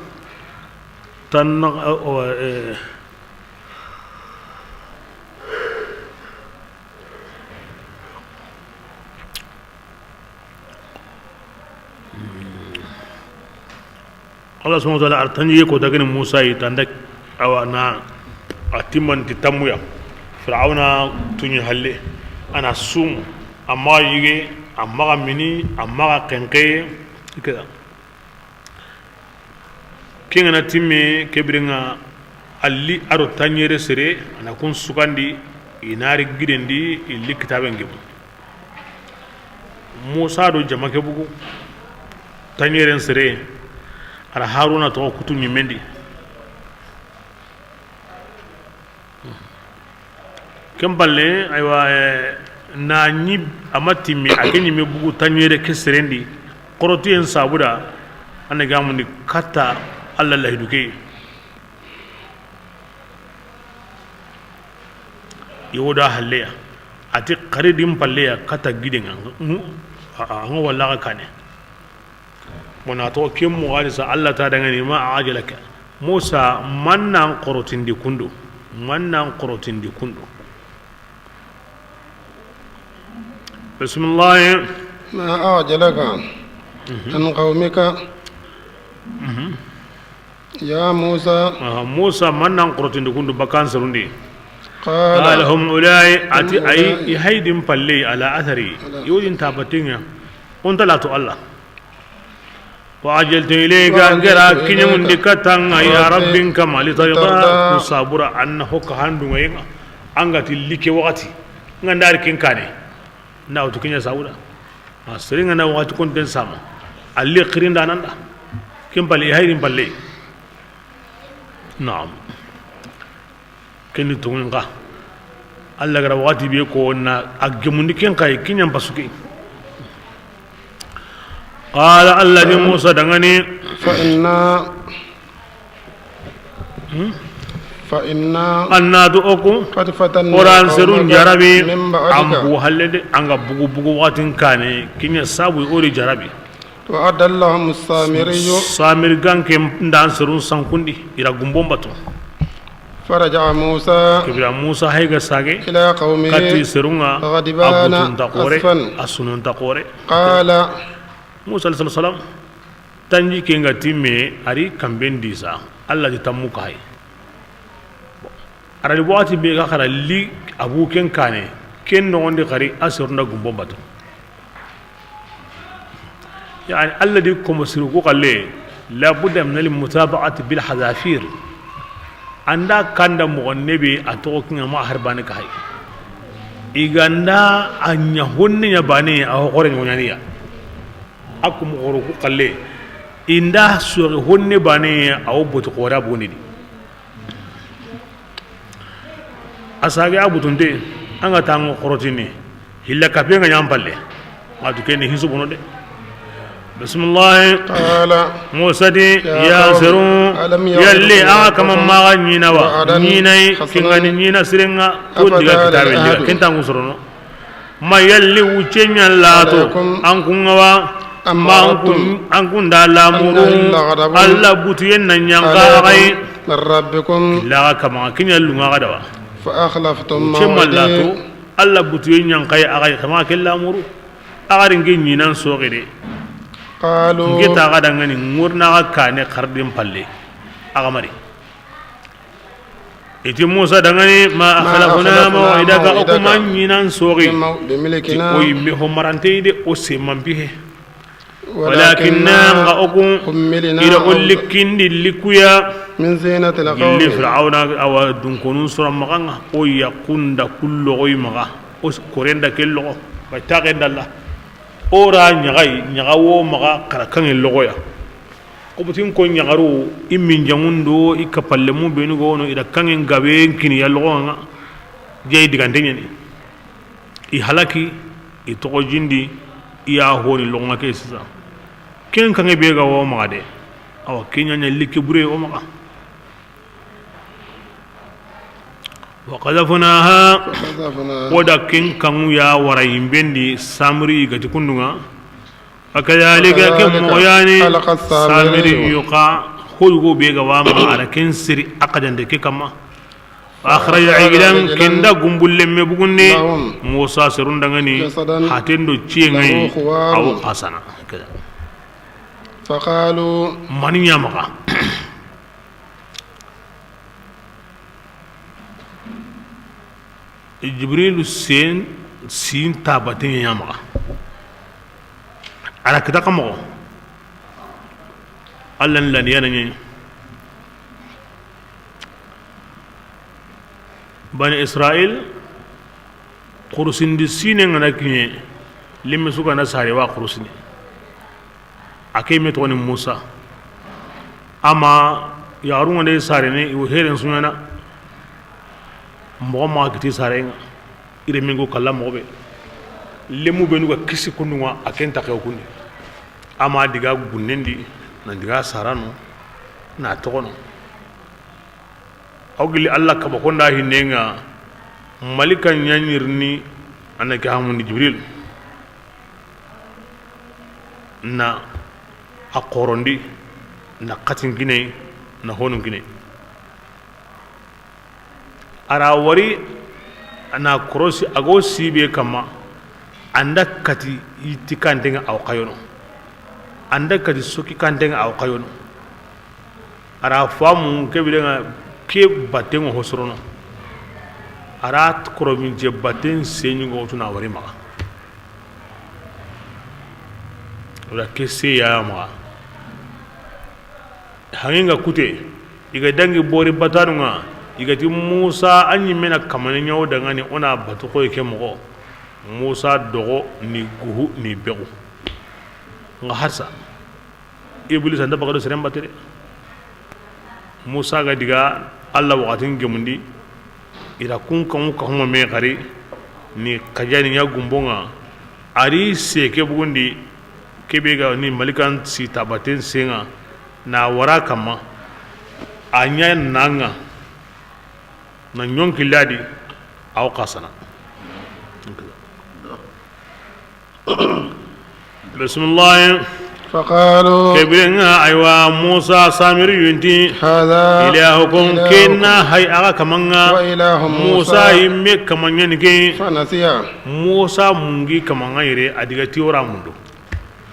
tan Allah subhanahu wa ta'ala artanje ko dagani Musa yi tanda awana atiman titamuya fir'auna tunyi halle ana sum amma yige amma mini amma kenke kida kinga na timme kebiringa alli aro tanyere sere ana kun sukandi inari gidendi illi kitaben gebu Musa do jamake bugu tanyere sere ara haruna to kutu nyimendi kemballe aywa na ni amati mi akenyi me bugu tanyere ke serendi koroti en sabuda ane gamundi kata alla la hiduke yoda halleya ati qaridim palleya kata gidenga ngo walla kane mona to kemmo alisa alla ta daga ni ma ajalaka musa mannan qorotindi kundu bismillah ما أعجلك عن قومك يا موسى موسى mannan qorotindi kundu bakan sarundi قال هم أولئك أتي أي يهيدم باللي على أثري يودين تابتين أنت لا الله وعجلت إليك أنجرا كني من دكتان يا رب كما لترضى وصابر أنه كهان دعين أنغتي لك وقتي عندار كين كاني ناو تكيني ساودا سرين أنا وقت كنت سام اللي قرين دانا كم باللي يهيدم باللي نعم kenni tunga alla gara wati be ko na aggemundi ken kay kinyam basuki qala alladhi musa dangani fa inna annadu oku qad fatanna quran serun jarabi ambu halede anga bugu watin kane kinya sabu ori jarabi wa adallahum samir ganke ndan serun sankundi ira gumbombato فرجع موسى كبر موسى هيغا ساغي إلى قومه كاتي سرونغا غضبان أسفا أسنون تقوري قال موسى عليه السلام تنجي كينغا تيمي أري كامبين ديسا الله دي تمو كاي أرى الوقت بيغا خرا لي أبو كين كاني كين نون دي خري أسرنا غمبو باتو يعني الله دي كوم سيروكو قال لابد من المتابعة بالحذافير anda kanda mo nebe ato kinga ma harbane kai iganda anya honni ya bane a hore nyaniya akum goro ku qalle inda suri honni bane a obuto qora boni asage abutunde anga tango qorotini hilla kapenga nyampalle atu kene hisu bono de bismillah qala موسى دي يا سرو يلي كما ما غنينا نيناي كيغاني نينا سرنغا كون ديغا كتاب ديغا كنتا غسرونو ما يلي وچنيا لاتو انكون وا ما انكون دالامورو الله بوتين نانيانغا غاي ربكم لا كما كين يلو غدوا فاخلفتم موعدي الله بوتين نانغاي اغاي كما كلامورو اغارنغي نينان سوغيدي قالوا ngita gada ngani murna kane khardim palle agamari iti musa dangani ma akhlafuna mawidaka okuman yinan sogi o yimbe ho marante de o se mambihe walakinna nga oku ira ullikindi likuya min zinatil qawm li fir'auna aw dunkunun sura maganga o yakunda kullu oymaga o korenda kello baytaqendalla ora nyagawo maga karakan logoya ko butin ko nyagaru immin jamundo ikapalle mu benu gono ida kangen gabe kini yalgonga jey digante nyeni i halaki i to jindi iya honi longa ke sisa ken kange be ga wo maga de awa kenya nya likki bure o maga وقذفناها ودكين كانوا يا ورايم بندي سامري غتكوندغا وكذلك كم يعني سامري يقع خلقوا بيغا وما على كنسري اقدن دك كما اخرج عجلا كندا غمبل مبغني موسى سرون دغني حاتندو تشيغاي او حسنا كذا فقالوا من يامغا jibril sin tabatin yamaka ala kita kamo allan lan yana ni bani israel qurusin di sine ngana kinye limme suka na sare wa qurusini akay meto ni musa ama yarun wanda sare ne o heren sunana mo ma kiti sarenga ire mingo kala mo be lemu benu ga kisi kununga akenta ka kunni ama diga gunnendi na diga sarano na tokono awgili Allah ka bakonda hinenga malika nyanyirni anaka hamundi jibril na akorondi na katin gine na honun gine ara wari ana korosi ago sibe kama anda kati itikandenga aw kayono anda kati soki kandenga aw kayono ara famu kebilenga ke batengo hosrono ara koromin je baten senyugo tuna wari ma wala kese ya ma hanginga kute iga dangi bori batanunga igati Musa anyi mena kamane nyawo dangani ona batu ko yake mo Musa dogo ni guhu ni begu nga harsa iblis anda bagado serem batere Musa ga diga Allah wakatin gemundi ira kun kan ko mo me gari ni kajani nya gumbonga ari seke bugundi kebe ga ni malikan si tabaten senga na wara kama anya nanga na nyonki ladi aw qasana bismillah فقالوا كبرنا أيوا موسى سامر ينتي هذا إلهكم كنا هاي أغا كمانا وإله موسى يمي كمان ينكي فنسيا موسى مونغي كمان يري أديغا تيورا مندو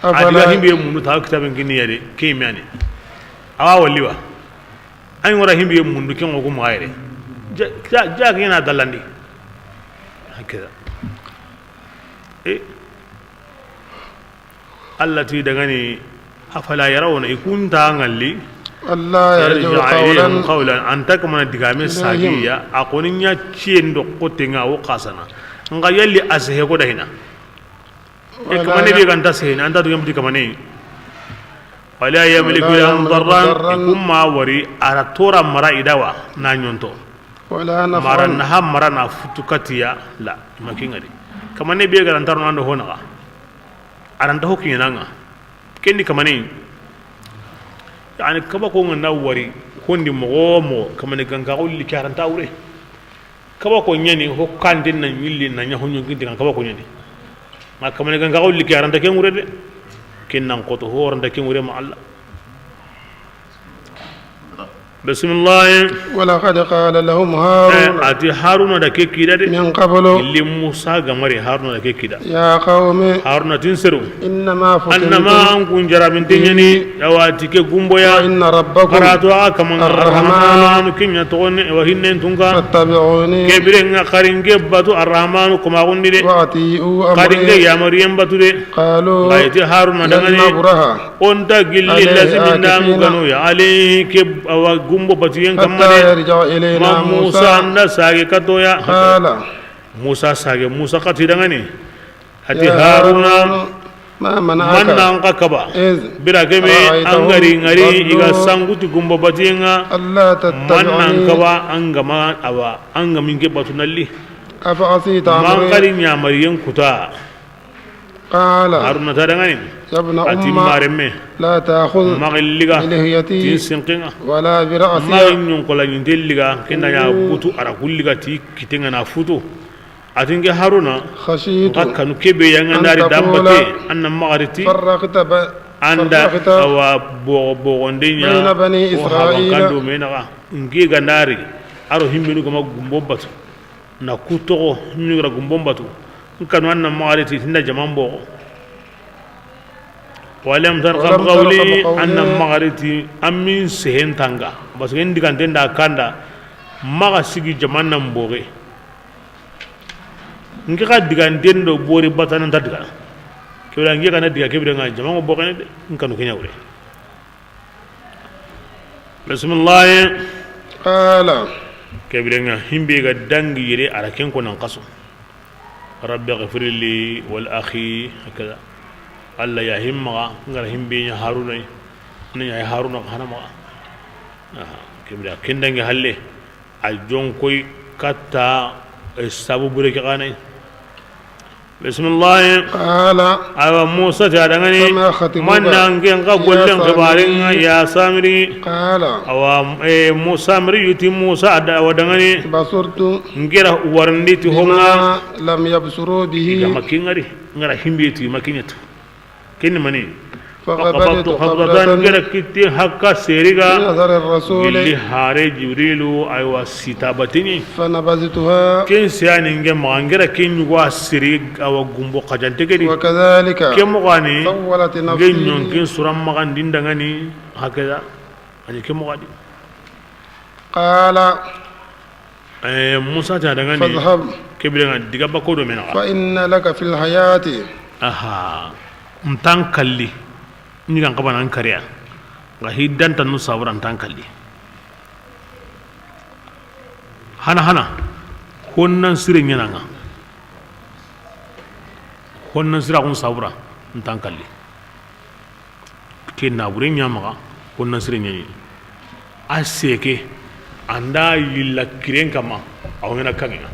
أفلا أديغا هيمبي مندو تاو كتابن كني يري كي مياني أوا وليوا أي ورا هيمبي مندو كي نغو مغايري جا كينا دلاندي هكذا إيه التي دغني افلا يرون يكون تانغلي الله يرجع قولا انت كما دغامي ساغيا اقونيا تشيندو قوتيغا وقاسنا nga yalli ashe ko dahina e kama ne be ganta sehina anta dugam di kama ne wala yamliku an darran kuma wari ara tora mara idawa na nyonto wala nafa maran ha mara na futukatiya la makingari kama ne be ganta no ando hona aranta hokin nanga kendi kamane yani kaba ko ngana wari hondi mo kamane ganga ulli karanta aure kaba ko nyani hokkande nan yilli nan nya honyo gindi kaba ko nyani ma kamane ganga ulli karanta ke ngure de kennan ko to horanda ke ngure ma Allah بسم الله ولقد قال لهم هارون اتي هارون دا كيدا من قبل اللي موسى غمري هارون دا كيدا يا قوم هارون تنسرو انما انكم جرى من تنيني يواتي كي غومبويا ان ربكم قراتوا كما الرحمن كن يتون وهن تنكا فاتبعوني كبرن قرين جبتو الرحمن كما غندي واتيوا قرين امري يا مريم بتو دي قالوا بايتي هارون دغني نبرها انت جل لازم ندام غنو يا عليك gumbo batiyen حتى يرجع الينا ma Musa موسى anda sage katoya قال Musa sage Musa kati dangani hati يا Haruna ما man منعك nan ka kaba إذ bira keme رأيتهم angari ngari iga ضلوا sanguti gumbo batiyenga ألا man nan تتبعني kaba angama awa angamin ke batunalli أفعصيت man kari أمري nya mariyen kuta قال Haruna ta dangani يا ابن ati أم maremme لا تأخذ magilliga tin بلحيتي sinqinga ولا برأسي magin nyon kola nyindelliga kenda ya butu ara kulliga ti kitenga na futu atinge Haruna خشيت kanu kebe yang andari أن dambate تقول anna magariti فرقت anda فرقت awa bogondenya بين بني إسرائيل kando menaga nge gandari aro himminu kama gumbobatu na kutogo himminu gara gumbobatu kanu anna magariti tinda jamambo ولم ترقب قولي أن مغرتي أمين سهين تانغا بس عندي كان تندا كاندا ما سيجي جمان نمبوغي نكى قد كان تندو بوري باتان تدقى كبر نكى كان تدقى كبر نكى جمان نمبوغي نكى نكيني أولي بسم الله قال كبر نكى هم بيجا دانغي يري على كين كنا نقصو ربي اغفر لي والأخي هكذا Allah ya himma ngara himbe nya Haruna ni ya Haruna hana ma kibra kindange halle a jon koy katta sabu bure ke kanai bismillah قال awa musa ta dangane فما خطبك mannan ken ka gollen kabarin ya samiri قال awa musa miri yuti musa ada awa dangane بصرت ngira warndi ti honga بما لم يبصروا ga به makingari ngara himbe ti makinyatu kenni mani فقبلت فقبضت قبضة قبضة كده كتير حقا سيريغا نظر الرسول اللي هاري جبريل ايوا سيتابتني فنبذتها كين سياني نجي مانجرا كين يوا سيريغ او غومبو قجانتي كده وكذلك كم غاني سولت جين يون نفسي كين سورام مغان دين دغاني هكذا اني كم غادي قال موسى تا دغاني فاذهب كبيرا ديغا باكودو منا فإن لك في الحياة اها متان كالي ni kan kabana an kariya ga hiddan tan nu saburan tan kalli hana honnan sirin yana nga honnan sira kun sabura tan kalli ke na burin ya maka honnan sirin yana aseke anda yilla kiren kama awena kanga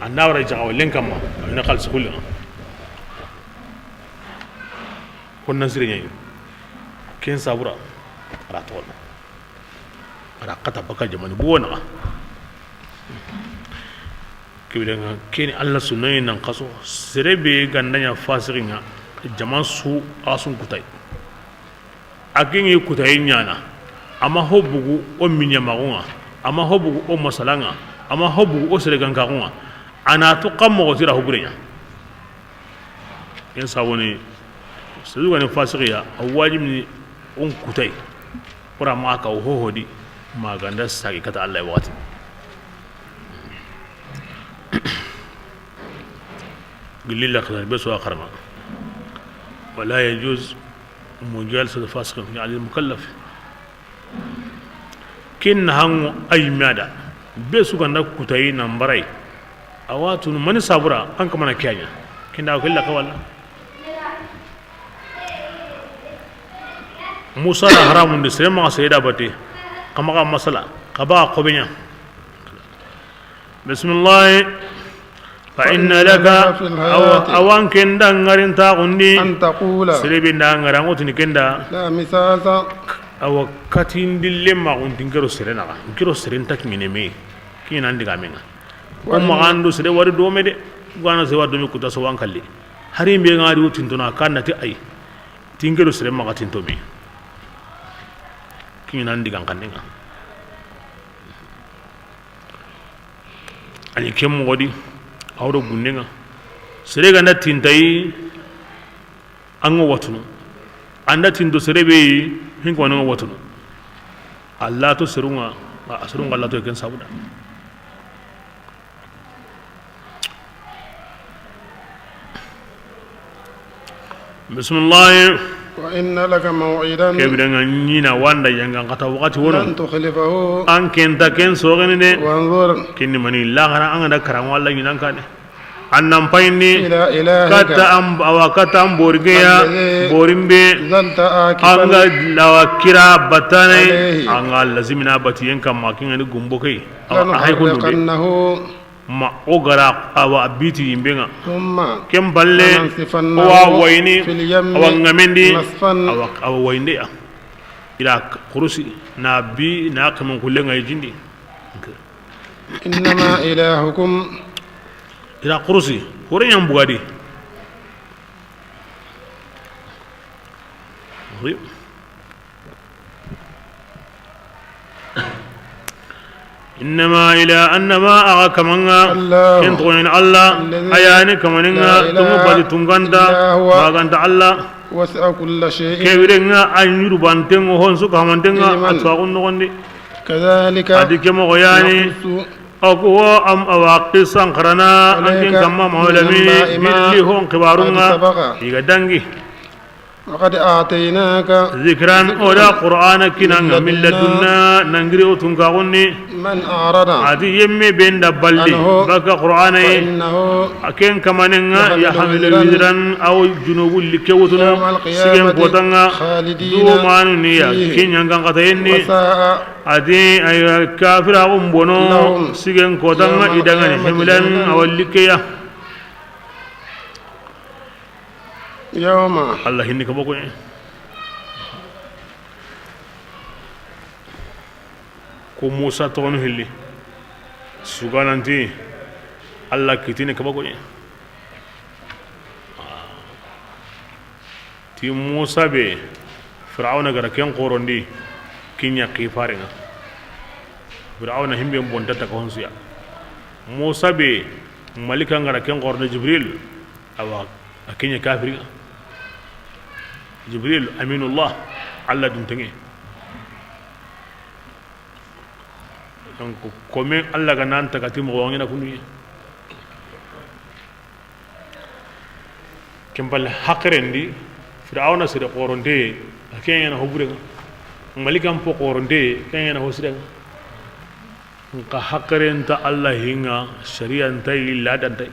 anda wara jaga walen kama awena kal sukul honnan sirin yana ken sabura ara tawon ara kata baka jamani buwana kibiranga ken Allah sunay nan kaso serebe gandanya fasiringa jaman su asun kutai akin yi kutai nyana amma hobugu o minya magunga amma hobugu o masalanga amma hobugu o sere gangagunga ana to kammo zira hoburenya ken sawoni sai wani fasiriya awajibni on kutai pura ma ka hohodi maganda sagi kata Allah ya wati gililla khana beso akharma wala yajuz mujalasa fasiq yani mukallaf kin hangu aymada besu kan kutai nan barai awatu man sabura an kama na kiyanya kin da killa ka walla musa na haramun da sai ma sai da bate kama ka masala ka ba qobinya bismillah fa inna laka awan ken dangarin ta gundi أن تقول sai bin dangaran otuni kenda لا مساس awa katin dille ma guntin kero serena ka kero serenta kimine me kinan diga menga o ma andu sere wari do me de gwana se wadu mi kuta so wan kalli hari mbe ngari utintuna kannati ay tingero sere ma katin to me kinan diga kandenga ani kem godi awdo gunnenga sere ganda tintai ango watunu anda tindo serebe hinko no watunu Allah to serunga asrunga Allah to ken sabuda bismillah وإن لك موعدا kebrenga nyina wanda yanga kata wakati wono لن تخلفه an kenta ken sogene de وانظر kinni mani lagara an da karan walla nyinan kane annan payni إلى إلهك kata am awakata am borgeya borimbe ظلت anga آكفا lawa kira batane عليه. anga lazimina batiyen kam makin ani gumbo kai hay ko ndu لنحرقنه ma ogara awa biti yimbenga ثم kem balle لننسفنه wa wayni في اليم awa ngamendi نسفا awa wayndi ila kurusi na bi na kaman kullenga jindi إنما إلهكم ila kurusi hore nyam bugadi إنما إلى أنما أغا كمانا الله كنتوين الله الذي أياني كمانينا لا إله تمو بدي تنغاندا إلا هو باغانتا الله وسع كل شيء كبيرنا أن يربانتين وهونسو كامانتين إيمان. أتواغن نغاندي كذلك أدي كما غياني نقص أقوى أم أواقي سانقرنا أنجين كما مولمي بلي هون كبارونا قد سبق. إيغا دانجي وقد أعطيناك ذكران أولا قرآن كنا من لدنا ننجري وتنكاغني من أعرض adi yemme benda balli عنه baka qur'ana فإنه aken kamanenga ya يحمل hamilu wizran aw junubul likewtuna يوم القيامة sigen potanga خالدين do manu niya فيه. kinyangan katayenni وساء adi ay kafira umbono لهم sigen kotanga يوم idangani القيامة himilan جهنم. awallikeya يوم الله هني كبوكو ko musa tonu hilli sugananti allah kitini kabako ti musa be fir'auna gara ken qorondi kinya qifaringa fir'auna himbe bontata ko honsuya musa be malika gara ken qordo jibril awa akinya kafiri jibril aminullah allah dum tangi donc comme allah ga nan takati mo wangina kunu kembal hakrendi fir'auna sira qoronde akenya hobure malikam po qoronde kenya hosire ka hakrenta allah hinga shari'an tay ladan tay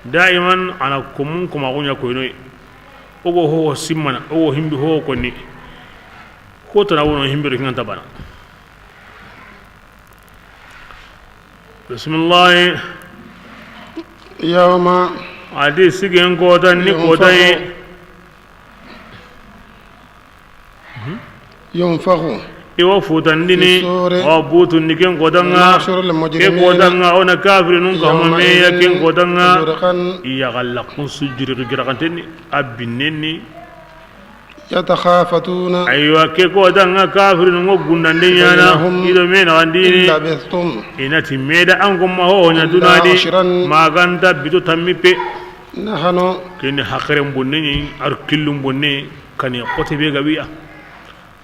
daiman ana kumun kuma gunya ko noy ogo ho simmana o himbi ho ko ni ko tana wono himbi ro nganta bana bismillah يوم adi sigen ko tan ni ko tay ينفخ iwo futandini wa butu ni ken ko danga ونحشر ke المجرمين ko danga ona kafir nun ka mo me ya ken ko danga زرقا iya gallaqun sujri girakantenni abinneni يتخافتون aywa ke ko danga kafir nun go gundande yana بينهم ido me na إن wandini لبثتم inati meda an ko ma ho nya dunadi عشرا maganta bito tammipe نحن kene hakrem bonne ni ar killum bonne kani qote be gawiya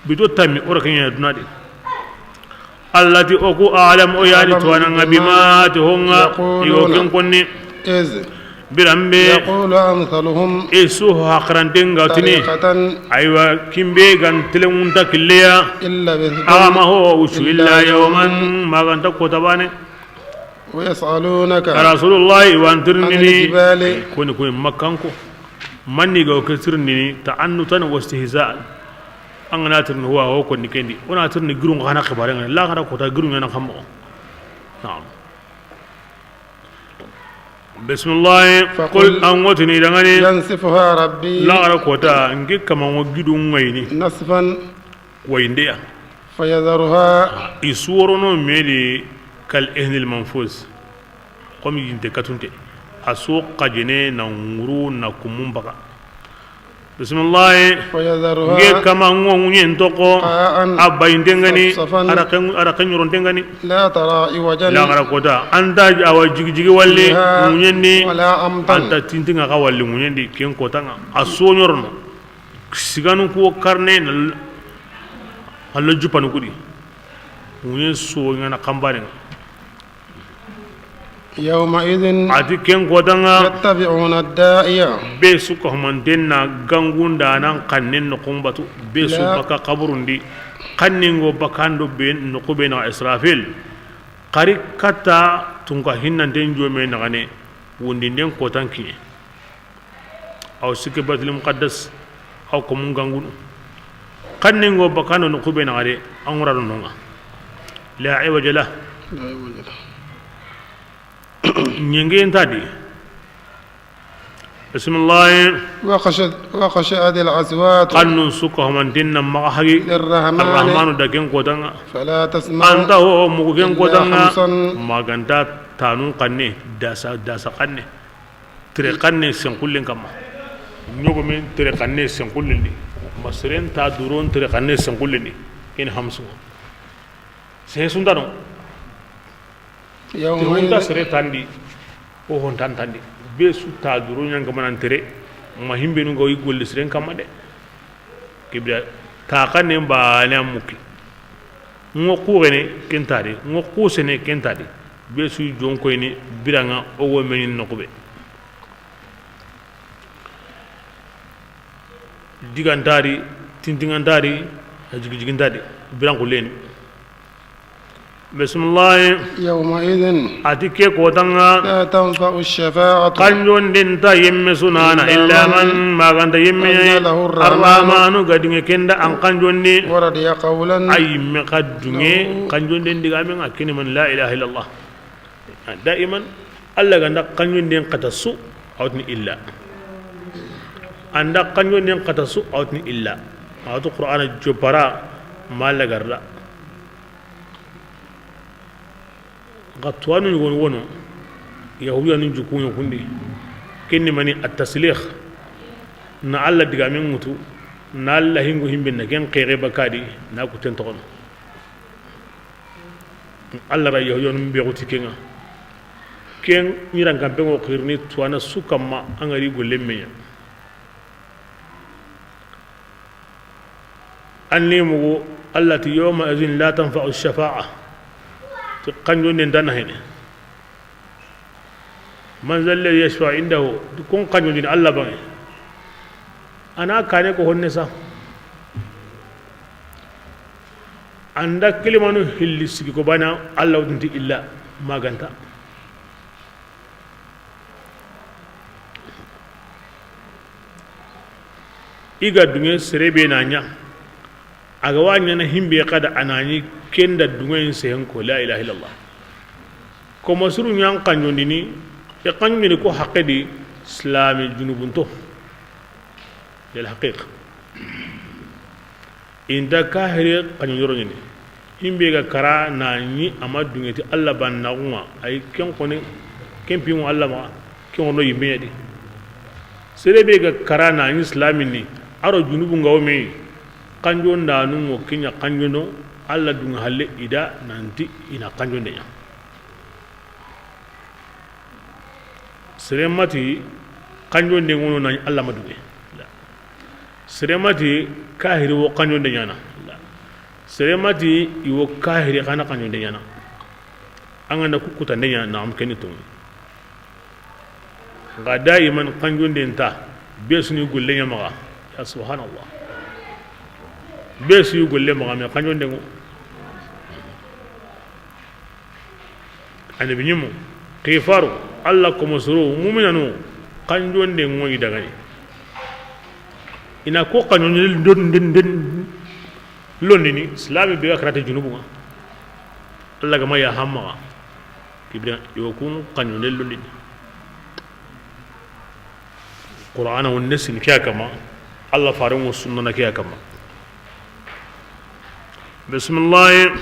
bito tammi ora kenya dunadi allati oku alam o yani to ananga bima to honga yo ken konni إذ birambe يقول أمثلهم esu hakrantenga tini طريقة aywa kimbe gan telemunta killeya إن لبثتم ama ho usu illa yawman maganta ko tabane ويسألونك rasulullah عن wantirnini الجبال koni ko makkanko manni ga kesirnini ta'annutan wastihza'an an na tirni huwa ho konni kendi ona tirni girun kana khibaren la kana ko ta girun yana kammo na'am bismillah qul an watini dangani ينسفها ربي la ara ko ta ngi kaman wo gidun waini نسفا wainde فيذرها isuworono meli kal ihnil manfuz comme yinte katunte aso qajene na nguru na kumumbaka bismillah nge فيذرها kama ngonyen toko قاء abayindengani صفصفا ara kanyorondengani لا ترى عوجا la ngara kota anda awa jigijigi walle فيها munyendi ولا أمطا anta tintinga ka walle munyendi ken kota nga aso nyorno siganu ko karne na hallo jupanu kudi munyen so ngana kambare يومئذ ati ken kota nga يتبعون الداعية be suka humanten na gangunda nan kannen no kumbatu be su La. baka kaburundi kanningo bakando be no kube na israfil qari kata tunka hinnanten jome na gane wundinden kotan kinye aw sikke batil muqaddas aw ko mun gangunu kanningo bakando no kube na gade an wura no nga la iwaja la nyenge entadi bismillah وخشعت الأصوات قانون سوكو همانتين ما حقي للرحمن الرحمن دكين كودانا فلا تسمع أنت هو مكين كودانا خمسا ما غنتا تانون قني داسا قني تري قني سنقولين كما نيوغو من تري قني سنقولين مسرين تا دورون تري قني سنقولين إن همسو سيسون دانو تهون دا يومئذ سري تاندي o hon tantandi be su ta duru nyanga manantere ma himbe nu goyi golle siren kamma de kibra ta kanne ba na muki ngo kuwene kentade ngo kusene kentade be su jonko ni biranga o wo menin nokobe digandari tintingandari jigijigindadi birango len bismillah يومئذ atike ko tanga لا تنفع الشفاعة kanjon din ta yemme sunana illa man maganda yemme أذن له الرحمن arrahmanu gadinge kenda an kanjon ni ورضي قولا ay me kadunge kanjon din diga men akini man la ilaha illallah daiman alla ganda kanjon din qatasu awtni illa anda kanjo nen kata su awtni illa awtu qur'ana jopara malagarda gatwanu won wono yahudiya ni jukunyo kundi kenni mani at-taslikh na alla diga men mutu na alla hingu himbe na ken qere bakadi na ku ten tokono alla ra yahudiya no be guti kenga ken miran kampe ngo khirni tuana sukama angari golle menya anni mugo allati yawma azin la tanfa'u ash-shafa'a تقنجون دنا هنا من ذا الذي يشفع عنده كون قنجون الله بغي أنا كانك هونسا عندك كلمة اللي سكوا بنا الله ودنتي إلا ما جنتا إيجا دنيا سربي نانيا أغواني أنا هم بيقاد أناني kenda dungayin sehen ko la ilaha illallah ko masuru nyang kanyondini e kanyoni ko haqqedi islami junubunto del haqiqa inda kahire kanyoro ni himbe ga kara na ni amad dungeti alla banna uma ay ken ko ne ken pi mo alla ma ken ono yimbe di serebe ga kara na ni islami ni aro junubu ngawme kanjo ndanu mo kinya kanjono alla dunga halle ida nanti ina kanjonde nya seremati kanjonde ngono na alla maduge seremati kahiri wo kanjonde nya na seremati iwo kahiri kana kanjonde nya na angana kukuta ndenya na am kenito ga daiman kanjonde nta besuni gulle nya maga ya subhanallah besu gulle maga me kanjonde ngo ani binyumu qifaru alla ko musuru mu'minanu kanjonde ngoyi daga ni ina ko kanjonde den londini islami be akrata junubu alla ga maya hamma kibra yo kun kanjonde londini qur'ana won nasil kya kama alla faran sunna kya kama bismillah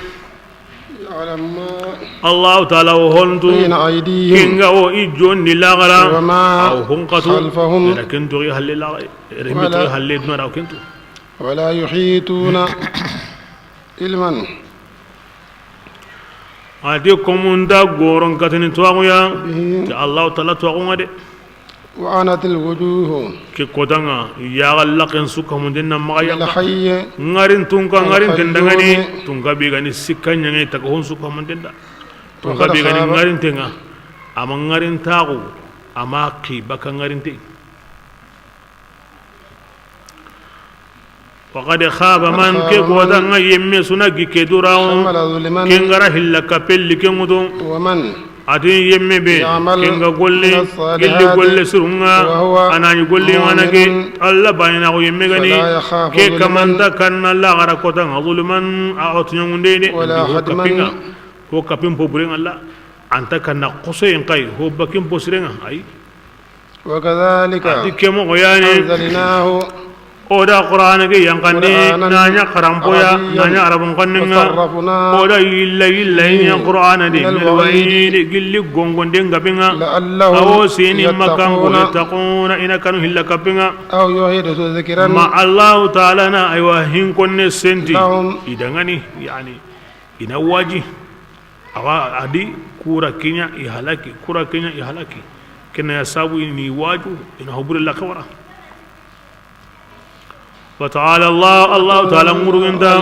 الله تعالى وهنتو كينغا او ايجون لاغرا او هنقتو لكن تو يحل لا رميتو يحل دون او كنتو ولا يحيطون علما اديكم من دا غورن كاتني توغيا الله تعالى توغما دي وعنت الوجوه كي كودانا يا لقن سوكا من دين ما يا الحي ngarin tungka ngarin tendangani tungka bigani sikkan nyangai takon suka من دين دا tungka bigani ngarin tenga ama ngarin tagu ama ki baka ngarin te وقد خاب من كي كودانا يمي سنغي كي دوراو كينغرا هلكا بيل كيمودو ومن ati yemme be kenga golle gilli golle surunga anani golle manake alla bayna ko yemme gani ke kamanda kanna la gara ko tan zulman a otnyunde de ko kapin po buren alla anta kanna qosen kai ho bakin po sirenga ay wa kadhalika ati kemo goyani anzalnahu oda qur'ana ke yang kandi nanya karampoya nanya arabun kanninga oda illa yang qur'ana di milwaini gilli gongonde ngabinga awo sini makam kule taquna ina kanu hilla kapinga aw yuhidu dhikran ma Allah ta'ala na aywa hin konne senti idangani yani ina waji awa adi kura kinya ihalaki kena sabu ini waju ina huburilla kawara وتعالى الله تعالى مرغندا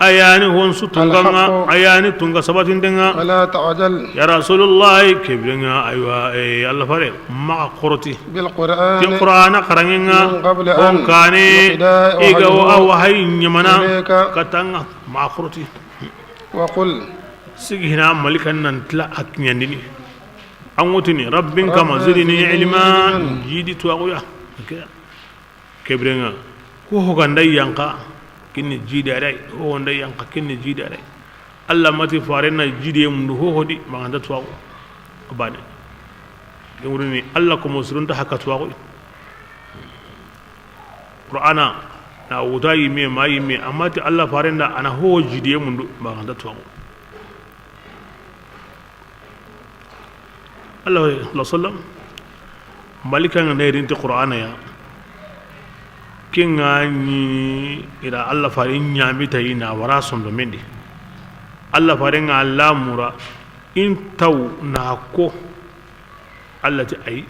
اياني هون ستونغا اياني تونغا سباتين دنگا ولا تعجل يا رسول الله كبرنا ايوا اي الله فري ما قرتي بالقران القران قرانغا هون كاني ايغو او هي نمنا كتانغا ما قرتي وقل سيغنا ملكن نتلا اكنيندني اموتني رب كما زدني علما جيدي تواغيا كبرنا ko hogandai yanka kinni jidare ho hondai yanka kinni jidare Allah mati farena jide mundu ho hodi maganda tuwa bane يقولني الله كم مسرون تحكت واقي قرآن na wuta yi me ma yi me amma ti Allah farin da ana ho jidiye mun ba kan tatwa Allah sallam malikan ne rin ti qur'ana ya kinga ni ira Allah farin nyami ta yi na wara son do mendi Allah farin Allah mura in taw na ko Allah ti ai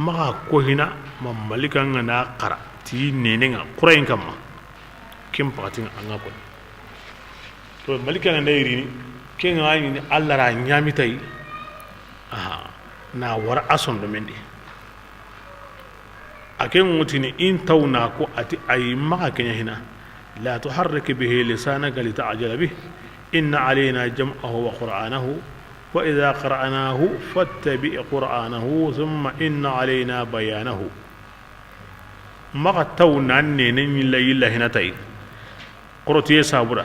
ma ko hina malikan na qara ti nenenga kurayin kamma kim patin anga ko to malika na ndayri ken ngani Allah ra nyami tay na war ason do mendi aken mutini in tawna ko ati ay maka kenya hina la tuharrik bihi lisanaka lita'jala bih inna alayna jam'ahu wa qur'anahu wa idha qara'nahu fattabi' qur'anahu thumma inna alayna bayanahu maka taw nan ne nan yilla hina tay qorotiye sabura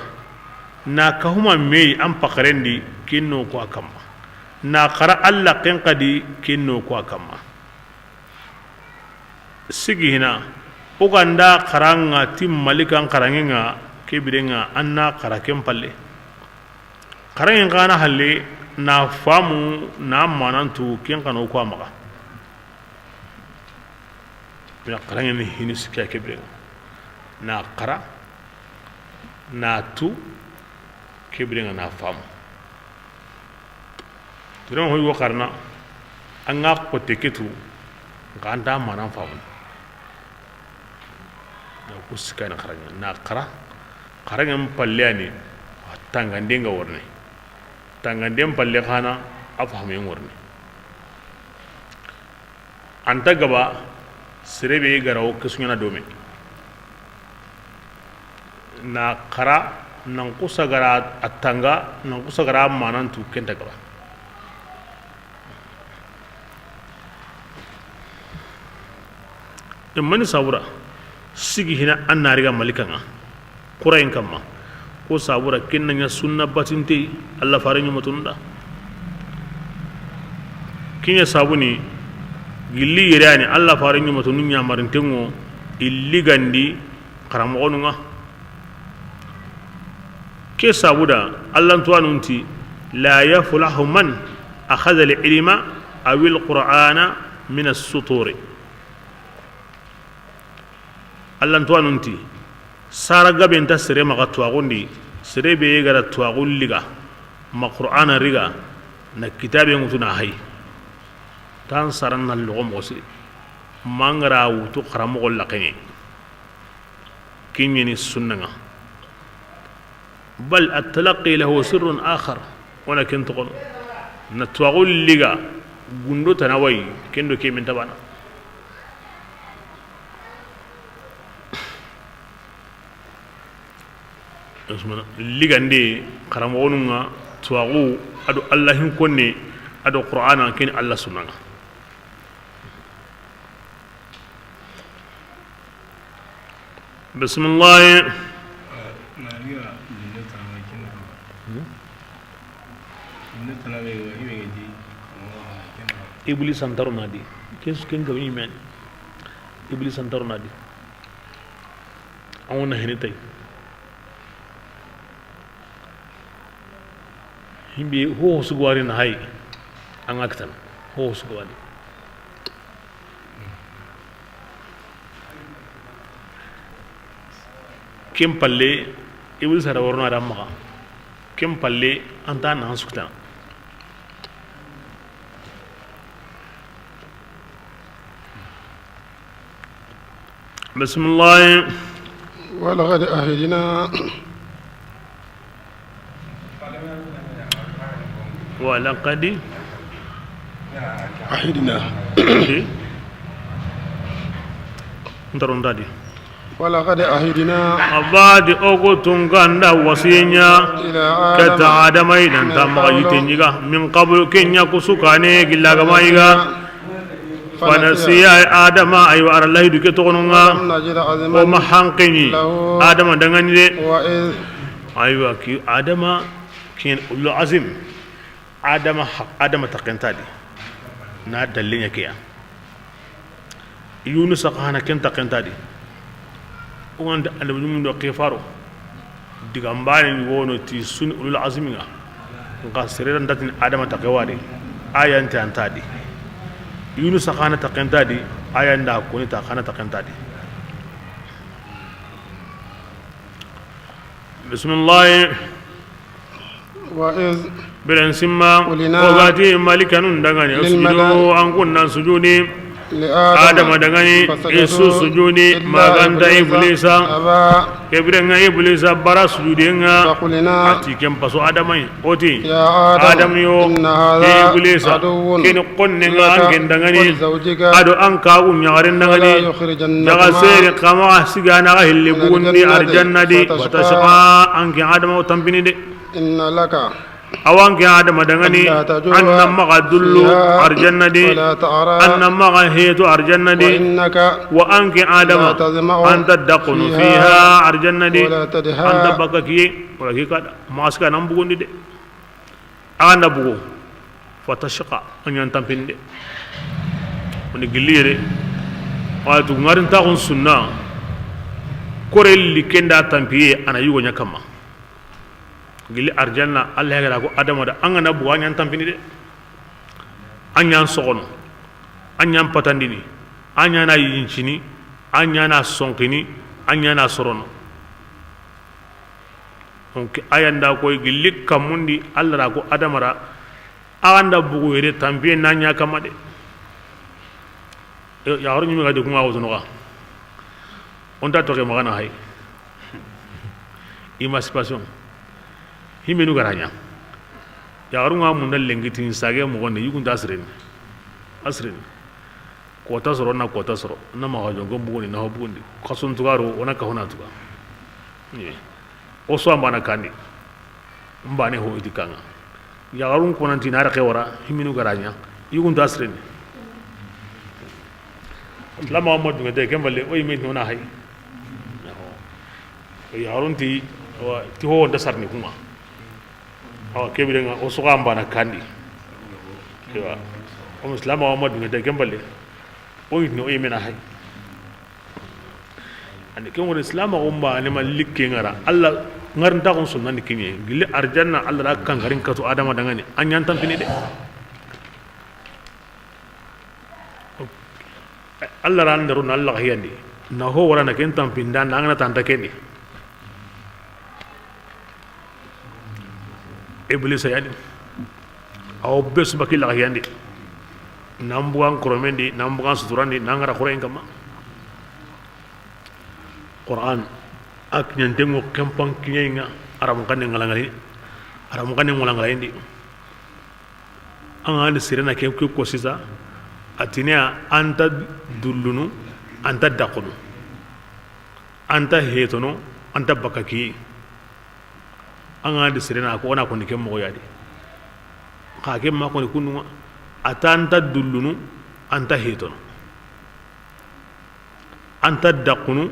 na kahuma me an pakarendi kinno ko akamma na qara alla ken qadi kinno ko akamma sigi hina uganda qaranga tim malikan qarangenga kebirenga anna qaraken palle qarangen kana halle na famu na manantu ken kanu ko amaka من قرن هنس كبرنا نا قرا نا تو كبرنا نا فام ترون هو وقرنا أنغا قتكتو غاندا ما نفهم نقص كان قرن نا قرا قرن مبلياني تانغاندينغا ورني تانغانديم مبلي خانا أفهمين ورني أنت غبا sirebe garawo kisunyana domin na kara nan kusa gara atanga nan kusa gara manantu kenta gaba mani sabura sigi hina an na riga malikan kurayin kama ko sabura kinnan ya sunna batinte Allah farin yi mutunda kinya sabuni gilli yirani Allah farin yi mutunun ya marintengo illi gandi karamogonunga ke sabuda Allah tuwanunti la yaflahu man akhadha al-ilma aw al-qur'ana min as-sutur Allah tuwanunti sara gaben ta sire maka tuwagundi sire be gara tuwagun liga ma qur'ana riga na kitabe mutuna hay tan saran na lugum osi mangara wutu kharamo laqini kinyeni sunna bal at-talaqi lahu sirrun akhar walakin taqul natwaqul liga gundo tanawai kendo ke min tabana asmana liga ndi kharamo onunga twaqu adu allahin konne adu qur'ana kin allah sunna بسم الله Iblis antar nadi kes ken gawi men Iblis antar nadi awon hene tay himbe ho sugwari na hay an aktan ho sugwari kem palle Iblis ara warno ara maka kem palle anta nan sukta بسم الله ولقد أهدنا ولقد أهدنا نترون دادي ولقد أهدنا أباد أوغتون غاندا وسينيا كتا آدم أيضا تامغيتنيغا من قبل كينيا كسوكاني غلا غمايغا فنسي آدم أيوة أرى الله يدك تغنونا وما حنقني آدم دنغني أيوة كي آدم كين الله عظيم آدم حق آدم تقنتادي na dallinya ke ya yunus qana kenta di on da annabi mun do qifaro diga mbani wono ti sun ulul azmi nga sirran datin adama taqawadi ayan ta antadi yunus qana di ayan da ko ni ta qana di bismillah وإذ bilen simma ogati malikanun dangani sujudu an kunna sujudi adama dangani isu sujudi maganta iblisa kebrenga iblisa bara sujudi nga ati kem paso adama oti adam yo iblisa ken qonne nga angen dangani ado an ka unyaren dangani daga sere kama sigana ga hille bundi arjannadi watashqa anki adama tampini de inna laka awan ke adama dangani anna maga dullu arjanna di anna maga hetu arjanna di wa anki adama anta daqunu fiha arjanna di anta bakaki wala ki kada maska nan bugundi de anda bugu fatashqa anyan tampinde oni gilire watu ngarin ta on sunna korel likenda tampiye ana yugo nyakama gili arjanna allah ya ko adama da an na buwa nyan tampini de an yan sokono an yan patandini an yana yincini an yana sonkini an yana sorono donc ayanda ko gili kamundi allah ko adama ra anda bugu ere tampiye nanya kama de ya horo nyumi ga de kuma wozo no ga on ta to ke magana hay emancipation himenu garanya ya arunga mun dal lengitin sage mo gonde yugun dasren asren ko tasoro na ma wajo go bugoni na bugundi khasun tugaro ona ka hona tuga ni o so ambana kandi mbane ho idikanga ya arun ko nan tinara khewara himenu garanya yugun dasren lama mo dunga de kembale o yimi nona hay ya arun ti ho wonda sarni kuma kebirenga o soga mbana kandi kewa o muslima wa madu de gembale o yitno e mena hay ande ke won islam o mba ne mal likke ngara alla ngar nda kon sunna ni kinye gille arjanna alla kan garin katu adama dangani anyan tan fini de alla ran daru na alla hiyandi na ho wala na ken tan pindan na ngana tan takeni iblis yani aw bes bakil la yandi nambuan kromendi nambuan suturandi nangara khore ngama Quran ak nyantengo kempang kinyenga aram kanne ngalangali aram kanne ngalangali ndi anga ni sirena ke ko sisa atinia anta dullunu anta daqunu anta hetono anta bakaki anga de serena ko ona ko ni kemmo yadi ka kemma ko ni kunu atanta dullunu anta hetono anta daqunu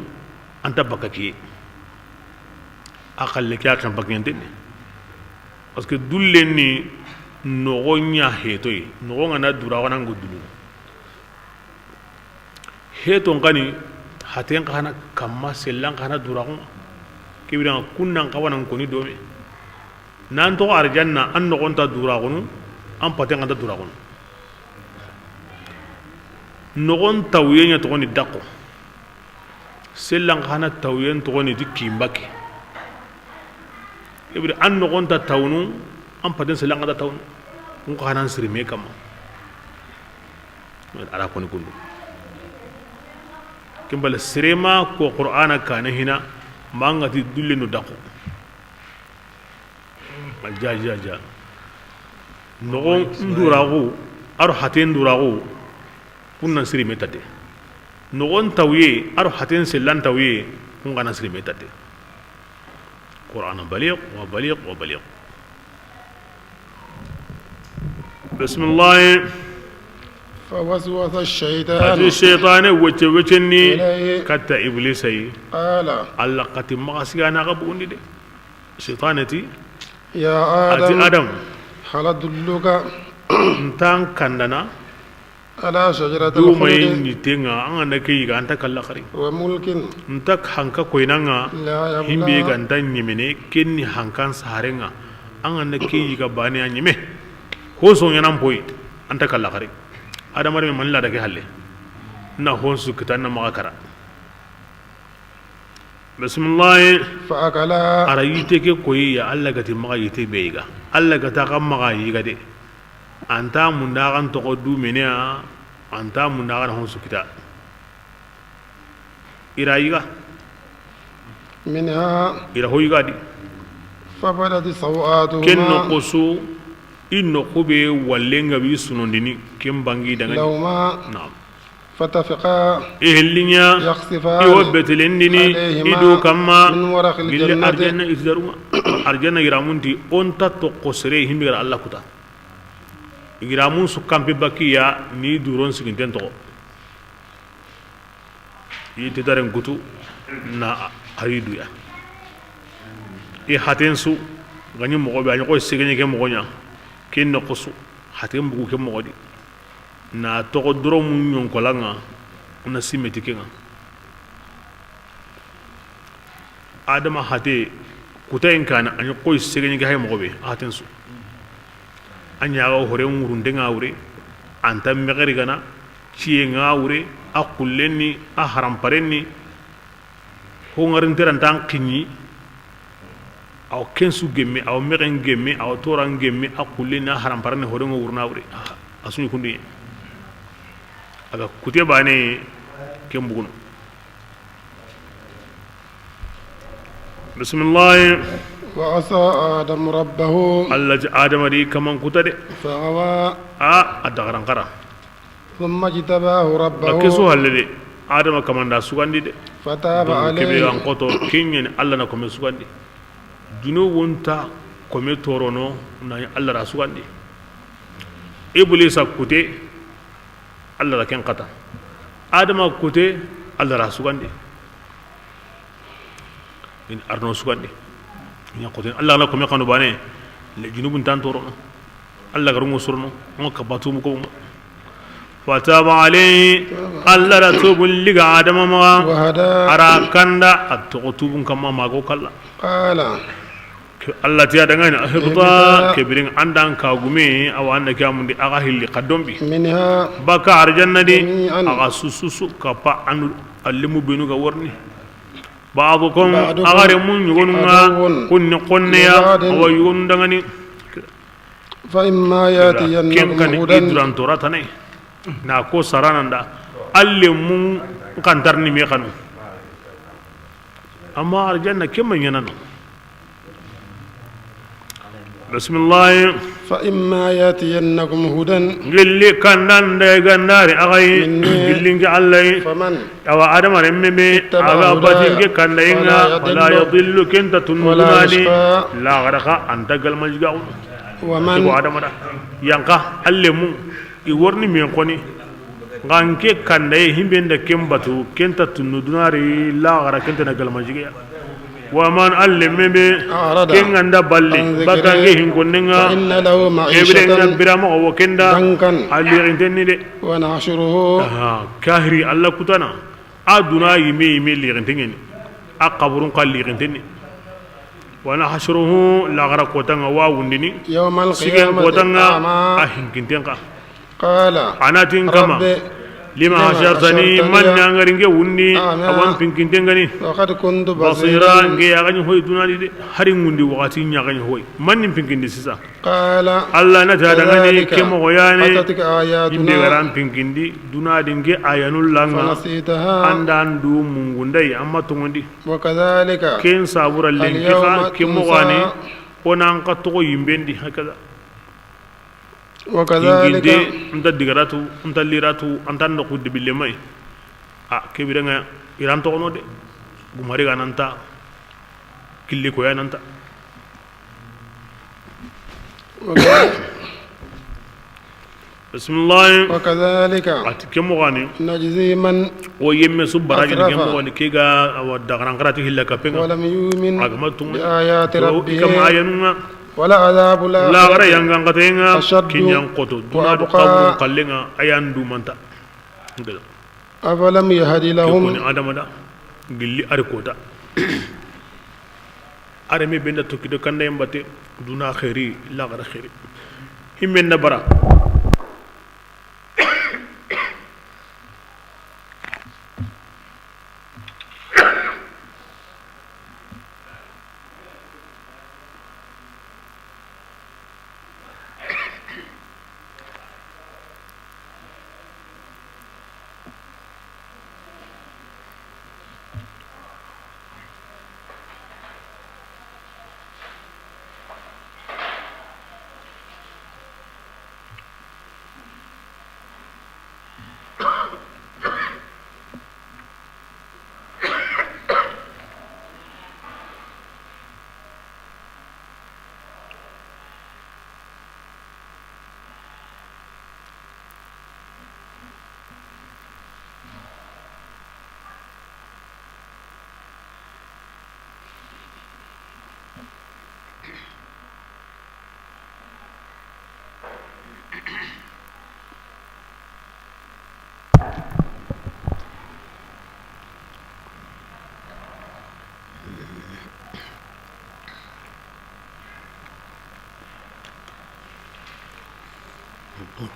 anta bakaki akalle kya kan bakende parce que dulle ni no gonya hetoy no ngana dura wana ngudulu heto ngani haten kana kamma sellan kana dura ko kibira kunnan kawana ko ni domi nan to arjanna an no gonta dura gonu an paten anta dura gonu no gon tawiyenya to ni dako sellan kana tawiyen to ni dikimbake kibira an no gonta tawnu an paten sellan anta tawnu ko kana sirme kama ala ko ni kundu kimbal sirema ko qur'ana kana hina mangati dulle no dako ja no ndurago aro haten ndurago kunna siri metate no on tawiye aro haten selan tawiye kunna siri metate qur'an baligh wa baligh bismillah فوسوس الشيطان الشيطان وجهني كتا ابليسي قال الله قتي مغسغانا غبوندي دي شيطانتي يا آدم هل أدلك انتان كندنا على شجرة do mai الخلد ni tenga an na kai ga anta kalla khari وملك ntak hanka koinanga لا himbe يبلى ga ndan nyimene kenni hankan sarenga an na kai ga bani anyime ho so yana boy anta kalla khari adamar me manla daga halle na hon su kitan na makara bismillah فأكلا arayite ke koyi ya Allah ga timma yite beiga Allah ga ta kan maga yiga de anta munda kan to du mene anta munda kan hon su kita ira yiga منها ira hoyiga di فبدت ken no سوآتهما kosu inno kube wallenga bi sunondini ken bangi daga لهما na'am فتفقا ehlinya يخصفان iwabbetelendini عليهما idu kamma من ورق lille الجنة arjanna isdaruma arjanna giramunti onta to kosere himbigar Allah kuta giramun su kampe bakiya ni duron siginten to yiti daren gutu na haridu ya e haten su ganyi mo be anyi ko sigini ke mo nya ken no kosu haten bugu ke mo di na to duro mun nyon kolanga na simeti kenga adama hate kutayin kana anyi ko sigini ke hay mo be haten su anya ga hore murunde ngawre anta megari gana ciye ngawre akullenni a haramparenni ho ngarinteran tan kinyi aw kensu gemme aw megen gemme aw toran gemme akullenni a haramparenne hore ngawurna wure asuni kundi aga kute bane kembugun bismillah وعصى آدم ربه Allah adama di kaman kutade فغوى adagaran kara ثم اجتباه ربه bakeso halle adama kaman da sugandi de فتاب kebe عليه an koto kinyen Allah na kome sugandi juno wonta kome torono na Allah ra sugandi iblisa kute Allah ra ken kata adama kute Allah ra sugandi in arno sugandi nya koten Allah la kome kanu bane le junubun tan torono Allah garu musurno on ka batu mu ko fataba alayhi Allah la tubul liga adama ma وهدى ara kanda atutubun kama mago kala قال Allah tiya daga ni ahibta kebirin andan ka gume awanda kyamundi aga hilli qadombi منها baka arjanna di jami'an. aga sususu kapa anu allimu binu ga warni بعضكم بعضكم أغار من يقولنا عدو كن قنيا لبعض. ويقولون دغني فإما كم يأتينكم كان هدى إدران توراتني ناكو سرانا دا اللي من كانترني ميخانو أما أرجعنا كم ينانو بسم الله فإما يأتينكم هدى قل كان دغناري أغاي قل لي علي فمن أو آدم رممي اتبع أغا هدايا باتنك كان دينا ولا يضل كنت ولا تنموناني يشقى. لا غرقا أنت قل مجقعون ومن ibo adama da yanka allemu i warni men koni nganke kanda e himbe nda kembatu kenta tunu dunari la gara kenta na galma jige wa man allemme be أعرض kenganda balli عن ذكري bakange hin konenga فإن له ebirenga معيشة birama o kenda ضنكا alli intenni de ونحشره kahri alla kutana aduna yime yime li intenni akaburun qalli intenni wana hashruhu la gara kotanga wa wundini يوم sigen القيامة kotanga أعمى ahin kintenka قال anatin kama رب lima hashartani man nangari nge wundi أعمى awan pinkintengani وقد كنت basira بصيرا nge yagani hoy dunadi de hari ngundi wakati nyagani hoy man nim pinkindi sisa قال Allah na tada ngani كذلك kemo goyane أتتك inde آياتنا garan pinkindi dunadi nge ayanul langa فنسيتها andan du mungundai amma tungundi وكذلك ken sabura lenki اليوم ka kemo gani تنسى onan ka to yimbendi hakaza وكذلك inginde nta digaratu nta liratu anta ndoku dibille may kebirenga iran togono de gumari ga nanta killi ko ya nanta bismillah وكذلك atikemo gani نجزي من o yemme subbaraji أسرف. kemo gani kega wa dagaran karati hilla kapenga ولم يؤمن agmatum بآيات kama ربه ayanunga ولعذاب la الآخرة gara yangan katenga أشد kinyan qoto duna do وأبقى tawu kallenga ayan du manta ngel أفلم يهد ko ni لهم adama da gilli ar kota are me benda to kido kanda yambate duna khairi la gara khairi himmen na bara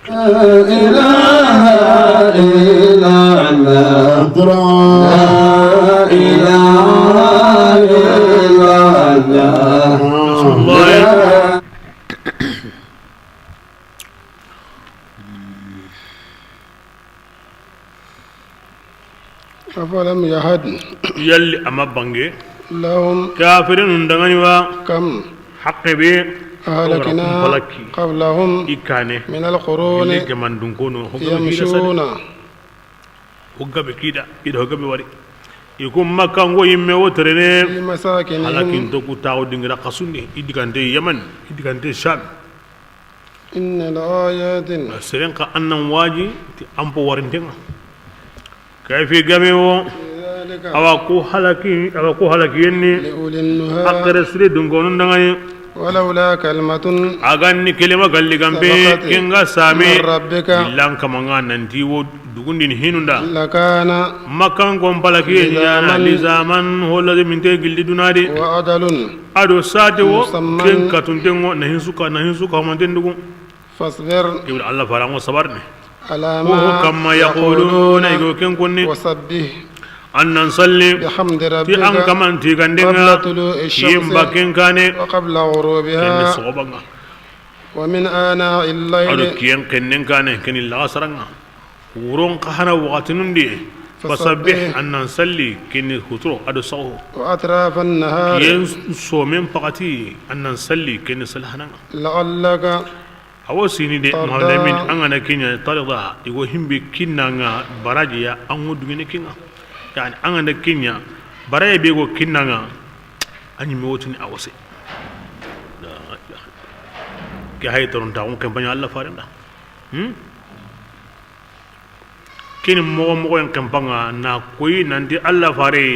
لا إله إلا الله لا إله إلا الله أفلم يهد yalli ama bange لهم kafirin undangani wa كم haqqe be أهلكنا قبلهم ikane من القرون ile jamandun kono يمشون hoggabe kida ida hoggabe wari ikum makka ngo yimme wotrene في مساكنهم halakin to ku taw dingra qasundi idigante yaman idigante sham إن الآيات serenka annan waji ti ampo warintenga kayfi game wo ذلك awa ko halaki yenni لأولي النهى akere sire dungonun dangani ولولا كلمة aganni kelima galli gambe Sabaqati kenga same min rabbika illan kamanga nanti wo dugundin hinunda لكان makan gon palaki yana lizaman holade minte gilli dunadi وأجل ado sate wo Musamman. ken katuntengo nahin suka manten dugu فاصبر ibn allah farango sabarne على wo ما kama yaquluna igo ken konni وسبح annan salli بحمد ti an ربك kamanti قبل gandenga طلوع yim الشمس baken kane وقبل ken غروبها sogobanga ومن آناء ado الليل kiyen kennen kane ken illa saranga wuron qahana waqtinundi fasabbih annan salli ken hutro ado sawo وأطراف النهار kiyen somen pakati annan salli ken salhananga لعلك awo sini de Tarda. malamin an ana kinya tarda igo himbe kinnanga baraji ya an wudu ne kinga yani an ana kinya baraye be go kinnanga anyi me wotuni awose la ilaha ke hay toron ta on kampanya Allah farenda kini mo en kampanga na koyi nandi Allah fare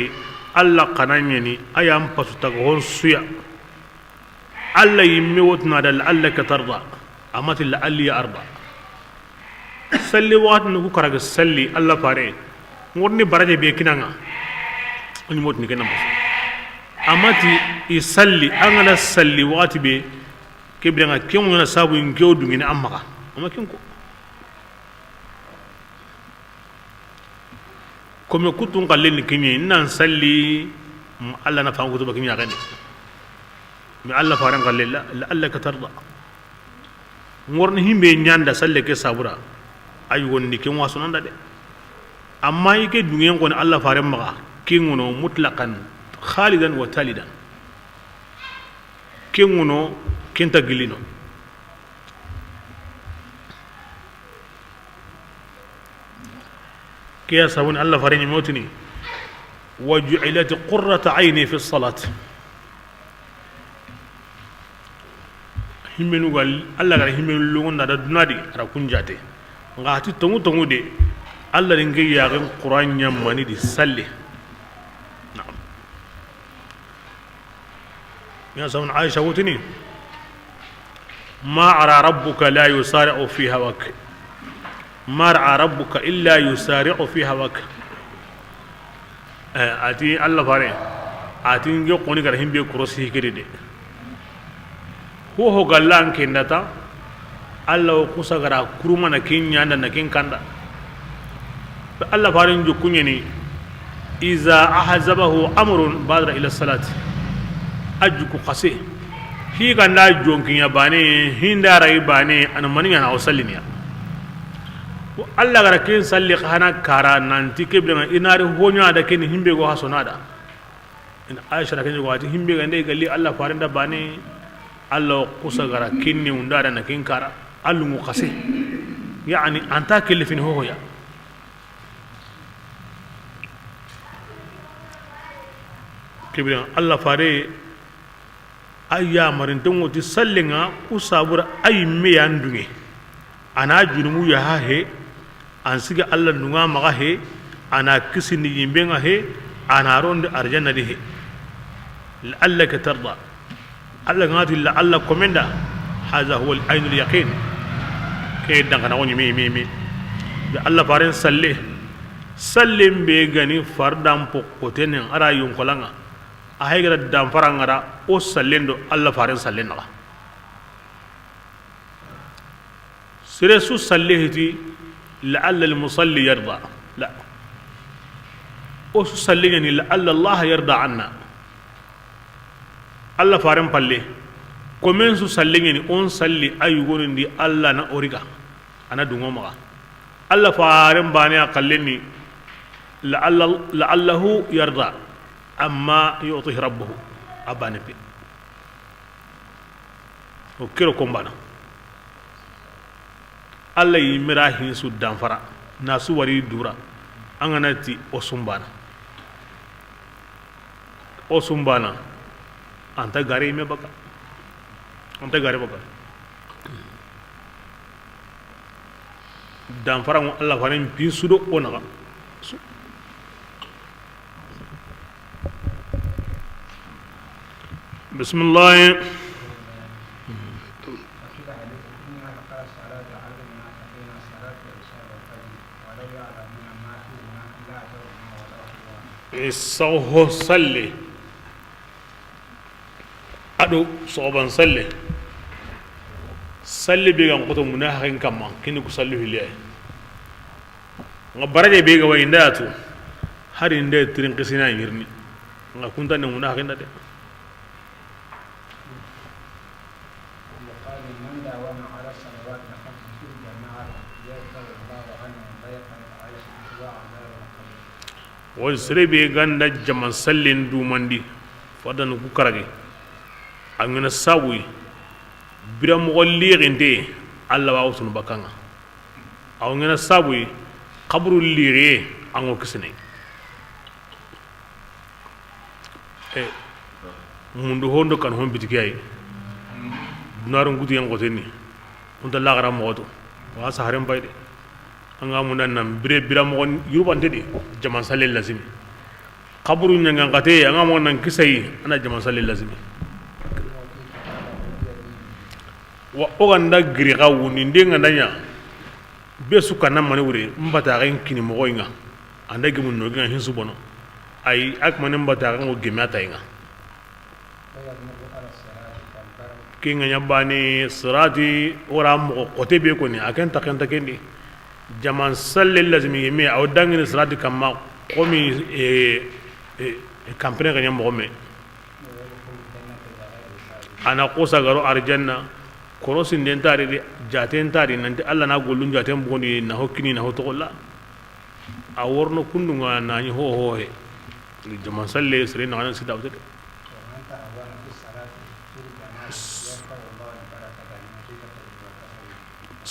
Allah kananya ni ayam pasu ta hon suya Allah yimme wotuna dal Allah ka tarda amati la'alli ya arba salli waat nuku karaga salli alla fare ngorni baraje be kinanga ni motni kenam amati i salli angana salli waati be kebranga kemu na sabu ngewdu ngini amaka ama kinko comme kutun qallen kinyi nan salli alla na fangu to bakin ya gani mi alla fare ngalle la alla ka tarda ngorni himbe nyanda salle ke sabura ay wonni ke waso nanda de amma yake dungen ko Allah fare maga kinguno mutlaqan khalidan wa talidan kinguno kenta gilino ke sabun Allah fare ni motini وجعلت قرة عيني في الصلاة himmenu gal alla gara himmenu lungun da dunadi ara kunjate ngati tongu de alla ringe yagen qur'an nyamani di salli na'am ya sawan aisha wutini ما أرى ربك لا يسارع في هواك ما رأى ربك إلا يسارع في هواك أتي الله فارين أتي نجو قوني كرهين بيو كروسي كريدي هو غلان كندتا الله وكوسا غرا كروما نكين يانا نكين كندا الله فارين جو كونيني إذا أحزبه أمر بادر إلى الصلاة أجوكو قسي هي كان جونكين يا باني هندا راي باني أنا ماني أنا أوصلني الله غرا كين صلي خانا كارا نانتي كبلنا إناري هونيا دا كين هيمبي غو حسنادا إن عائشة كين جو واتي هيمبي غندي قال لي الله فارين دا باني الله قصة غرا كيني وندارا نكين كارا الله مقسي يعني أنت كل فين هو يا كبلنا الله فاري أيام مرنتم وتسلّنا وصابر أي ميان دنيه أنا جنوم يهاه أنسيك الله نوع مغاه أنا كسني يبينه أنا روند أرجعنا ده لعلك ترضى الله غادي لعل كومندا هذا هو العين اليقين كيدا غنوني مي الله فارن سلّي سلّم بيغني فردام بوكوتين أرا يوم كلامه أهيغرا دام فرانغرا أو سلّندو الله فارن سلّنا سرسو سلّيهتي لعل المصلي يرضى لا أو سلّيني لعل الله يرضى عنا الله فارن بالله كمن سو سلّيني أون سلّي أيغون دي الله نا أوريغا أنا دعوما الله فارن باني أقلني لعله يرضى أما يعطيه ربه أباني بي وكيرو كومبانا الله يمراهين سو دانفرا ناسو وري دورا أنغانتي أسومبانا أنت غاري مي بكا أنت غاري بكا دانفرا الله فارين بيسودو أونغا بسم الله سوه صلي أدو صوبان صلي صلي بيغام قطو مناحقين كما كيني كسلي هليا غبرجي بيغا وينداتو هاري ندي ترين قسينا يرني كنت أنا مناحقين دي وسربي غندا جمان سلين دوماندي فدان كو كراغي اغنا ساوي برام وليغندي الله واوسن بكانا او غنا ساوي قبر ليغي انو كسني mundu hondo kan hon bitikay dunarun gudu yang goteni on dalla gara moto wa saharem bayde anga munan nam bira mo yuruban dedi jaman salil lazimi qabru nyanga ngate anga mo nan kisay ana jaman salil lazimi wa oganda giri gawuni ndenga ndanya besu kana mane wure mbata ren kini mo goinga anda gimun no gina hinsu bono ay ak mane mbata ren o gemata inga kinga nyabani sirati ora mo kote be ko ni akan takanta kendi jaman salil lazimi yeme aw dangini sirati kama komi campagne ga nyamo me ana qosa garo arjanna korosin den tari jaten tari nanti alla na gollun jaten boni na hokkini na hotolla a worno kundunga nani ho he jaman salle sire na nan sidawte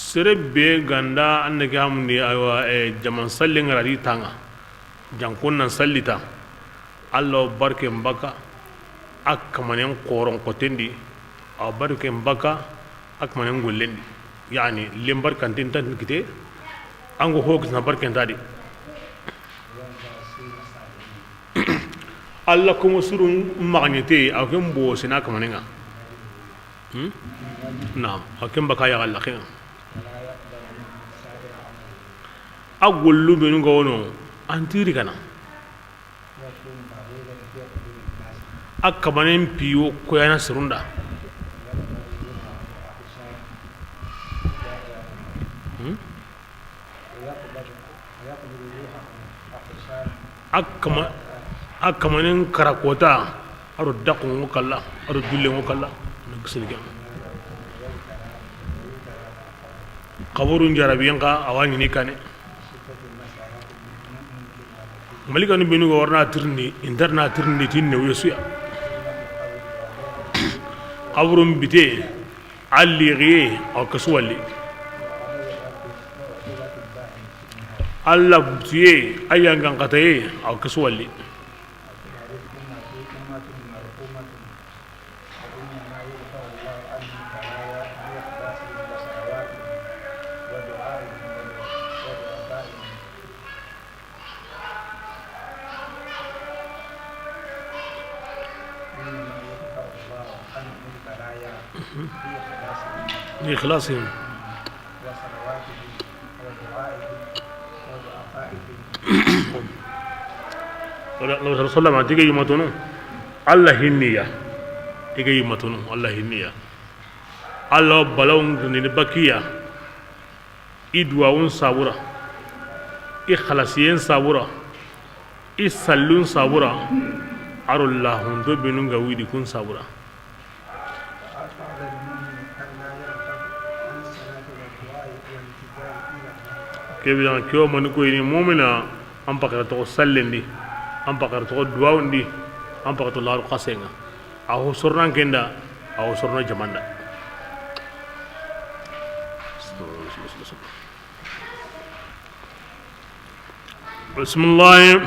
sire be ganda annake hamni aywa jaman salle ngari tanga jankon nan sallita Allah barke mbaka ak manen qoron qotendi aw barke mbaka ak manen gollendi yani lembar kantin tan kite ango hogis na barke tadi Allah ko musurun magnete aw kembo sina kamanenga نعم أكيم بكايا الله خير أقول له بينو أنتيري كنا أكمنين بيو كويانا سروندا أكمنين كراكوتا أرو دقون وكلا أرو دلين وكلا نقصني كم قبورون جرابين كا أواني نيكاني ملك أنو بينو ورنا ترني إنترنا ترني تين ويسويا قبورون بيتي علي غيه أو كسوالي الله بتيه أيان كان قتيه أو كسوالي إخلاصهم لو رسول الله ما تيجي يماتونو الله هنيا تيجي يماتونو الله هنيا الله بلون نبكيا إدواون صابورا إخلاصين صابورا إسلون صابورا أرو الله هندو بينونغا ويدي كون صابورا كيبيان كيو منكو يني مؤمنا أم بكرة سلندي أم بكرة دواوندي أم بكرة الله قاسينا أهو سرنا كندا أهو سرنا جماندا بسم الله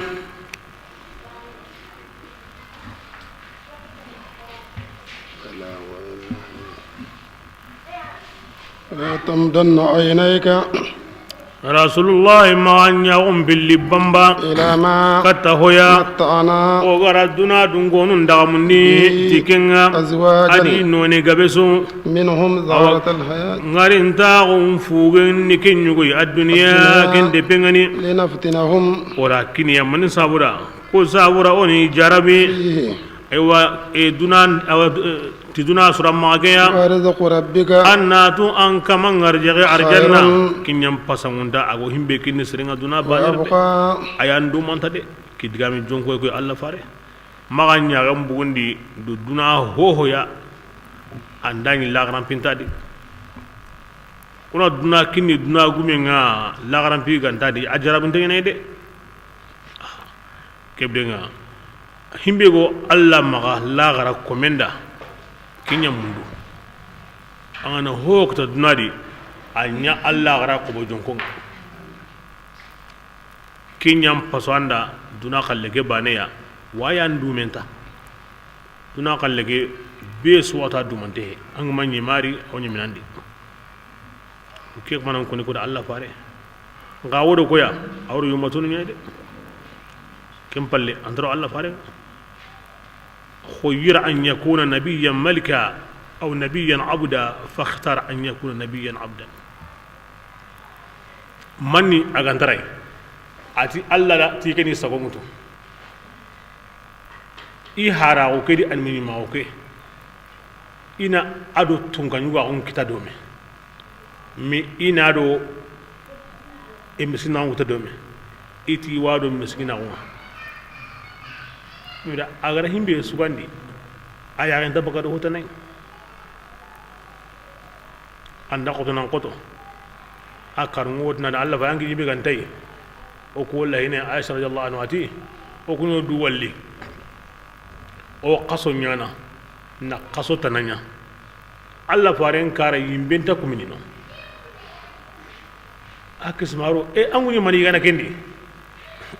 لا تمدن عينيك رسول الله ما نياهم باللبامبا إلى ما كتهويا متعنا وغردنا دونغون دامني تيكينغا أزواجا ادي نوني غبسو منهم زهرة الحياة غارنتا فوغن نيكينيغوي الدنيا كند بيغني لنفتنهم ولكن يا من صابورا كو صابورا اوني جربي فيه ايوا دونان تدونا سورة ماغيا ورزق ربك أناتو أنك من أرجع أرجعنا كنيم بسموندا أقول هم بكين سرنا دونا بانير أيان دو مانتادي كدغامي جونكو كوي الله فاري ما غنيا غم بوندي دونا هو يا أنداني لاغرام بنتادي كنا دونا كني دونا غومينغا لاغرام بي غانتادي أجرا بنتي نيدي كبدنغا هم بيغو الله مغا لاغرا كومندا kinya mundu angana hokta dunadi anya Allah gara ko bojon ko kinya paswanda duna khallege baneya waya ndumenta duna khallege be suwata dumante ang manyi mari onyi minandi ke manan ko ni ko Allah fare nga wodo ko ya awru yumatun nyede kempalle andro Allah fare خير أن يكون نبيا ملكا أو نبيا عبدا فاختار أن يكون نبيا عبدا مني أغانتراي أتي الله لا تيكني سبمتو إيهارا وكدي أنمي ما وكي إنا أدو تونغانيوا أون كتا دومي مي إنا أدو إمسينا وكتا دومي إتي وادو مسكينا وكتا mira agara himbe subandi aya en tabaka do hotanay anda ko nan koto akar ngod na Allah ba ngi yibe gantay o ko wallahi ne Aisha radhiyallahu anha ati o ko no du walli o qaso nyana na qaso tananya Allah faren kara yimbenta ko minino akis maro e anguni mani gana kendi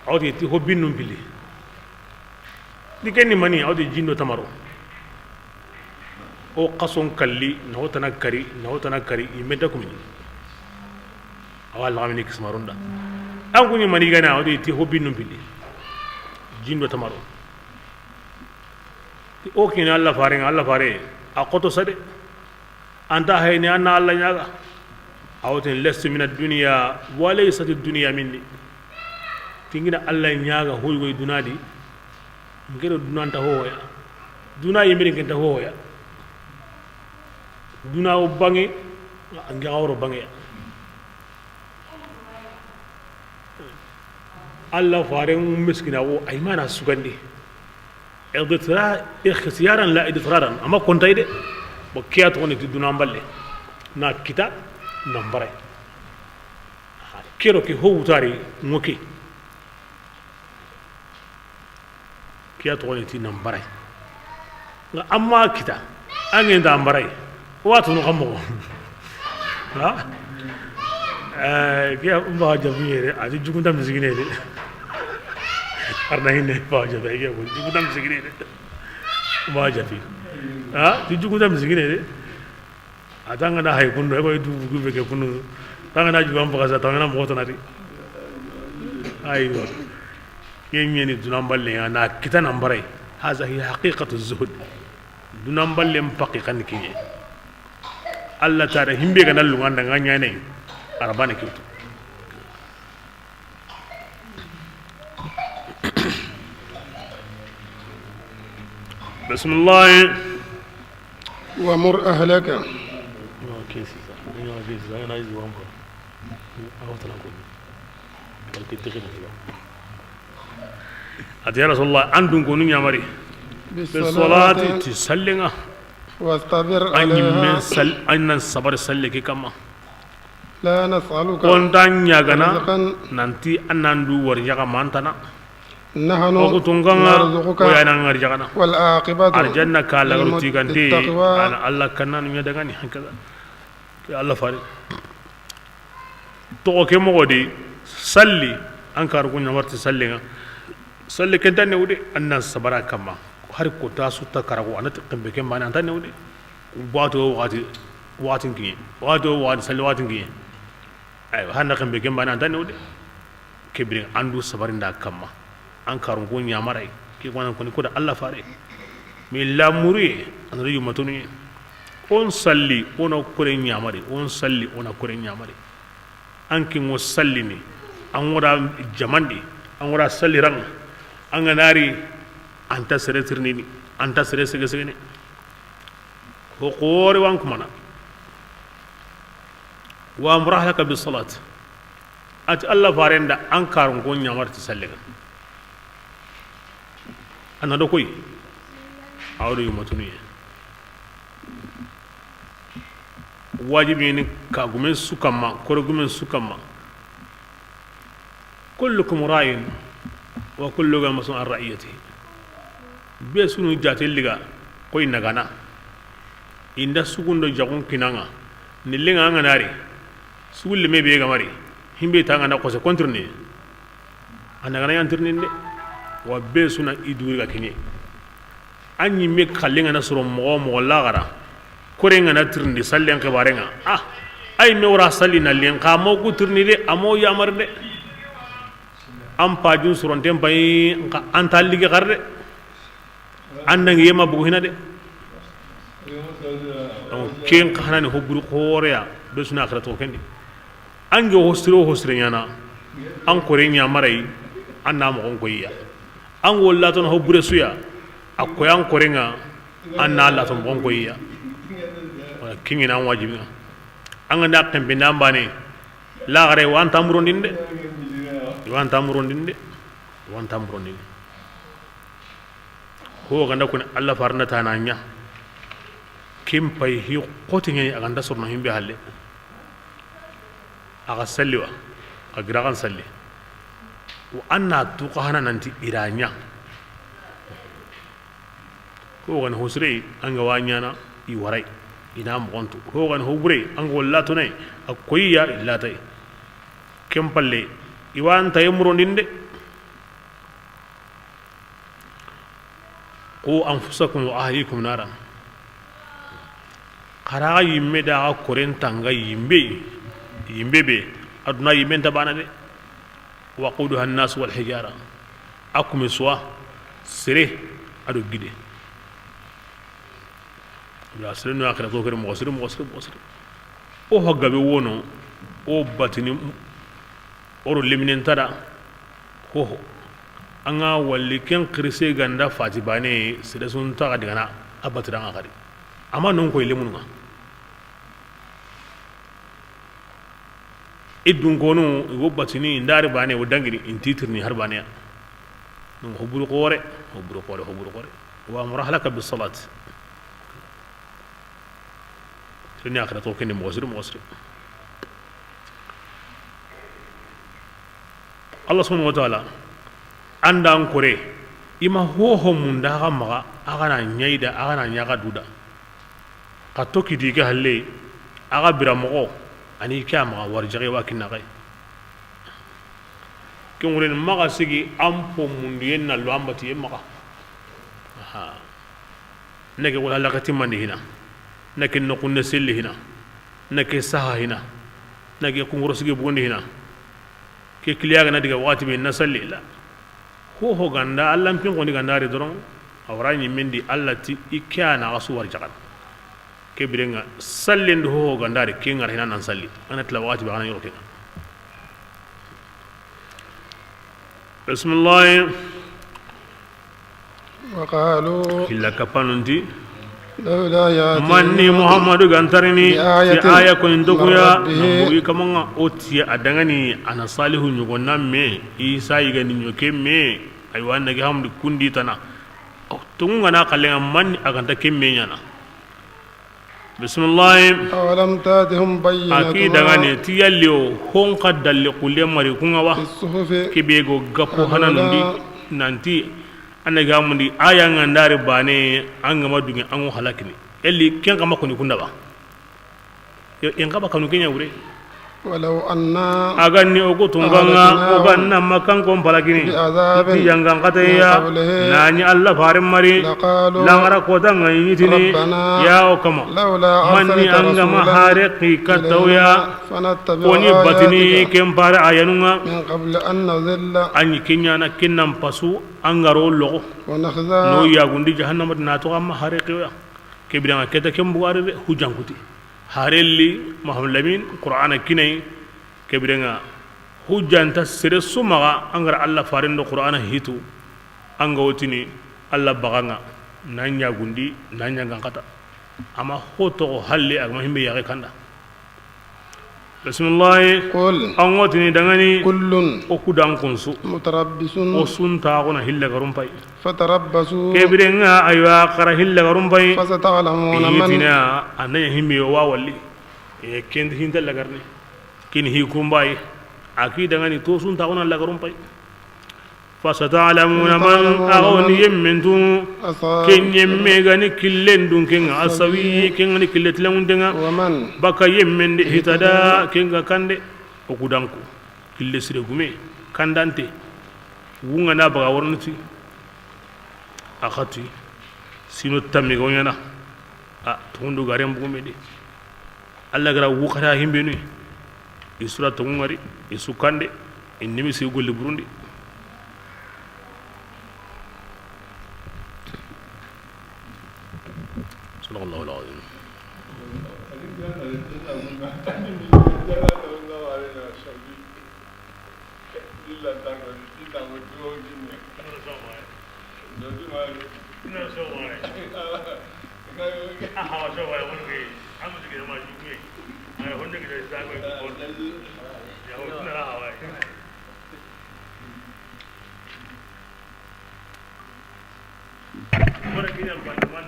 awti ti hobbinum bili dikenni mani awdi jindo tamaro o qason kalli no tanakari imenta ko min awal amini kismarunda an kunyi mani gana awdi ti hobbinum billi jindo tamaro o kin Allah fare a qoto sade anta hayni anna Allah nyaga awten lestu min ad-dunya wa laysat ad-dunya minni tingina Allah nyaga hoygoy dunadi ngero dunanta hoya duna yimiri ngenta hoya duna o bangi ngawro bangi Allah fare miskina wo ay mana sugandi اختيارا لا اضطرارا اما كنت ايدي بكيات وني دون امبالي نا كيتا نمبري كيرو كي هو تاري موكي كيات وني تي نمبري اما كيتا اني دا نمبري واتو نخمو ها كيا ما جابني ادي جوكندا مسكينه دي karena ini baca baiknya pun juga dalam segini deh baca fi juga dalam segini deh ada nggak ada hai pun deh kalau itu buku bekerja pun tangan aja juga pakai satu tangan mau tanari ayo ini dunambal yang nak kita nambarai هذا هي حقيقة الزهد dunambal yang pakikan kini Allah taala himbe kan lalu nganda nganya nih arabane gitu. بسم الله ومر أهلك يا رسول الله عندكم كونوا يا مري بالصلاة تسلنا واستبر عليها أن الصبر سلك كما لا نسألك كونتان يغنا ننتي أنندو ورجع مانتنا نحن نرزقك والعاقبة الجنة كالا غرتيغانتي أنا الله كنان ميدغاني هكذا الله فاري تو كيمو ودي صلي أنكار كون نمرت صلي كنتاني ودي الناس صبرا كما hari kota suta karago anat kembe kemba nan tan ne wato watin ki wato salli watin ki ay hanna kembe kemba nan tan ne kibrin andu sabarinda kamma an karun ko nyamarai ki wannan ko da Allah fare mi lamuri an riyu matuni on salli ona kure nyamari on salli ona kure nyamari an ki mo salli ni an wada jamandi an wada salli ran an ganari anta sere tirnini anta sere sege segene ko qori wan kumana wa amrahlaka bis salat at Allah farenda an karun ko nyamarti sallega ana do koy awdo yumatuni wajibi ni ka gumen sukama ko gumen sukama kullukum ra'in wa kullukum mas'ul an ra'iyatihi be sunu jate liga koy nagana inda sugundo jagun kinanga ni lenga nganari sugulle me be gamari himbe tanga na ko se contrne anagana yantirni de wa be suna iduri ga kini anyi me kallenga na suro mo lagara korenga na tirndi sallen ke barenga ay me wara salli na len ka mo ku tirni de amo yamar de am paju suron tempay ka antal liga garde andang yema bugu hina de donc ken xanani hobru khoreya be suna akhirato kendi ange hostre nyana an kore nya marai anna mo on koyiya an wolla ton hobre suya akoyan korenga anna la ton bon koyiya wala kingi na wajibi an ga tembe nambane la gare wan tamrondinde ho ganda kun Allah farna tananya kim pay hi qotingi aganda surno himbe halle aga salliwa agragan salli wa anna tuqahana nanti iranya ko gan hosre anga wanyana i warai ina montu ko gan hobre anga wallato nay akoyiya illa tay kim palle iwan tayemrondinde قو أنفسكم وأهليكم نارا قرا يمي دا كورين تانغا يمبي بي أدنا يمين تبانا دي وقودها الناس والحجارة أكم سوا سري أدو جدي ya sere no akhira to kere mo sere o hogga be wono o batini oro liminen tada ho anga walli ken kirse ganda fati bane sere sun ta ga digana abatira ngari amma non ko limunga idun kono go batini ndari bane o dangiri in titirni har bane non hoburu qore wa murahlaka bis salat sini akhira to ken mo sere Allah subhanahu wa ta'ala anda an kore ima hoho mun da ga maga aga na nyaida aga na nyaga duda ka to ki diga halle aga bira mo ani kya maga warjage wa kinna gai kin wurin maga sigi ampo mun yen na lo ambati yen maga ha nege wala lakati mandi hina nake no kunne selli hina nake saha hina nake kunguro sigi bugondi hina ke kliya na diga wati be nasalli la ho ganda Allah pin ko ni ganda re doron awrani mendi Allah ti ikana asu warjagan ke birenga sallin ho ganda re ke ngar hina nan salli ana tla wati ba ana yoke bismillah wa qalu illa kapanundi لولا ياتي manni muhammadu gantarini ti aya ko ndokuya nambuyi kamanga oti adangani ana salihu nyugonna me isa yigani nyoke me aywa nagi hamdi kundi tana tunga na kallenga manni aganta kemme nyana bismillah awalam tatihum bayyinatu akida ngani ti yallio hon qaddalle kulle mari kunga wa kibego gapo hananundi nanti anaga mundi aya ngandare bane anga madunge ango halakini elli ken kama koni kunda ba en kaba kanu kenya wure walau anna aganni ogo tunganga oganna makan kon palakini ti yangan kataya nani Allah farin mari langara ko danga yitini ya o kama manni anga mahariqi katawya koni batini ken para ayanunga min qabl an nazilla anyi kenya na kinnam pasu angaro logo wa nakhza no ya gundi jahannam na to amma hariqi ya kebiranga keta kem buare hujankuti harelli mahamlamin qur'ana kinai kebiranga hujjanta sere sumaga angara Allah farindo qur'ana hitu anga wotini Allah baganga nanya gundi nanya ngakata ama hoto halle agma himbe yake kanda bismillah qul angotini dangani kullun okudan kunsu mutarabbisun osunta gona hilla garumpai fatarabbasu kebiranga aywa qara hilla garumpai fasata'lamuna man yitina anaya himbe wa walli e kend hinta lagarni kin hi kumbai akida ngani to sunta gona lagarumpai fasata'lamuna man agoni yemmentu ken yemme gani killendun ken asawi ken ngani killetlamundenga waman baka yemmende hitada ken ga kande okudanku kille sire gume kandante wunga na baga wornuti akhati sino tammi gonyana a tundu garem bugumedi alla gara wukata himbe ni isura tungari isukande innimi si golle burundi sallallahu alaihi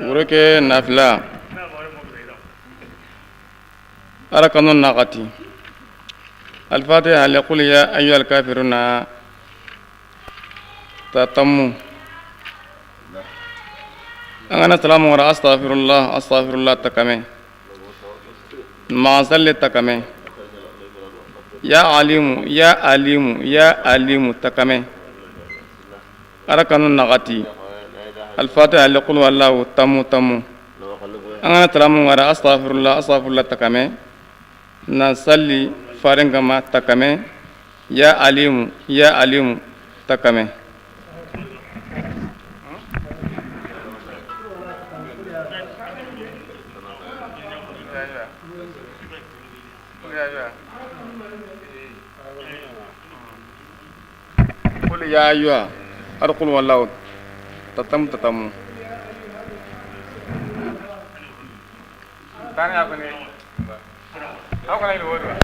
وركي نافلا أركن الناقتي الفاتحة لقل يا أيها الكافرون تتموا أنا سلام ورا أستغفر الله تكمل ما زل تكمل يا عليم تكمل أركن الناقتي الفاتحة لقل والله تمو أنا سلام ورا أستغفر الله تكمل نصلي فارنغما تكمل يا عليم تكمل قل يا أيها أدخل والله تتم ثاني أبني أو كان يلوه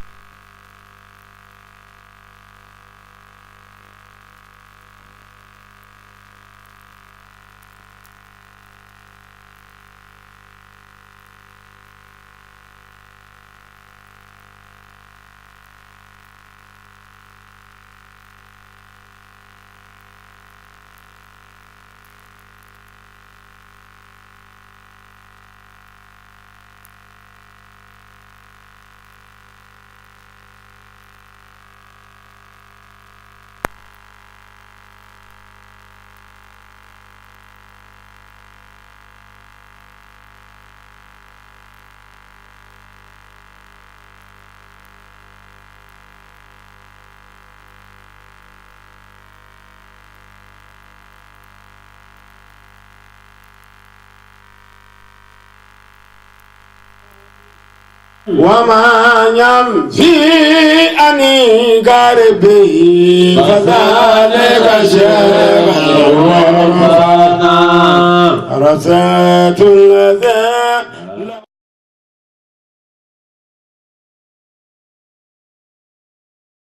وما يمشي أني قربي فذلك شيء ورفعنا رسات الذي